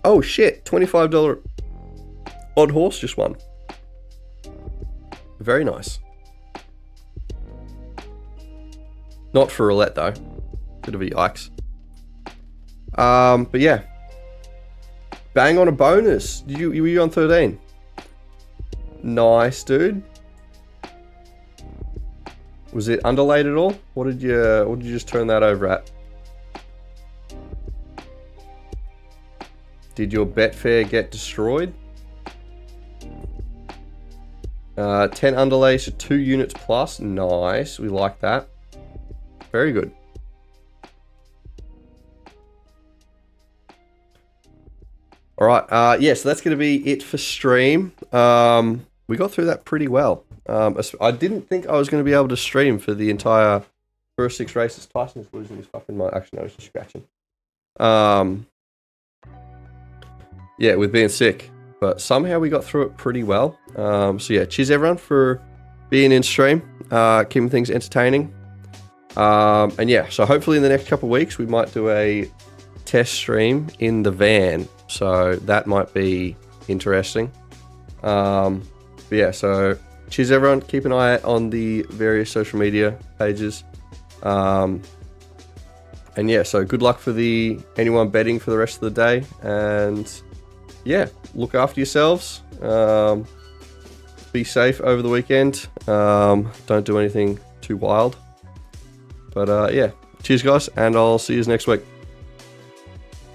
Speaker 1: Oh shit, $25 odd horse just won. Very nice. Not for roulette though. Bit of a yikes. But yeah. Bang on a bonus. Were you on 13? Nice, dude. Was it underlaid at all? What did you just turn that over at? Did your Betfair get destroyed? 10 underlays to 2 units plus. Nice. We like that. Very good. All right. Yeah, so that's going to be it for stream. We got through that pretty well. I didn't think I was going to be able to stream for the entire first 6 races. Tyson's losing his fucking mind. Actually, no, he's just scratching. Yeah, with being sick. But somehow we got through it pretty well. So yeah, cheers everyone for being in stream, keeping things entertaining. And yeah, so hopefully in the next couple of weeks, we might do a test stream in the van. So that might be interesting. But yeah, so cheers everyone. Keep an eye out on the various social media pages. And yeah, so good luck for anyone betting for the rest of the day. And yeah, look after yourselves. Be safe over the weekend. Don't do anything too wild. But yeah, cheers guys, and I'll see you next week.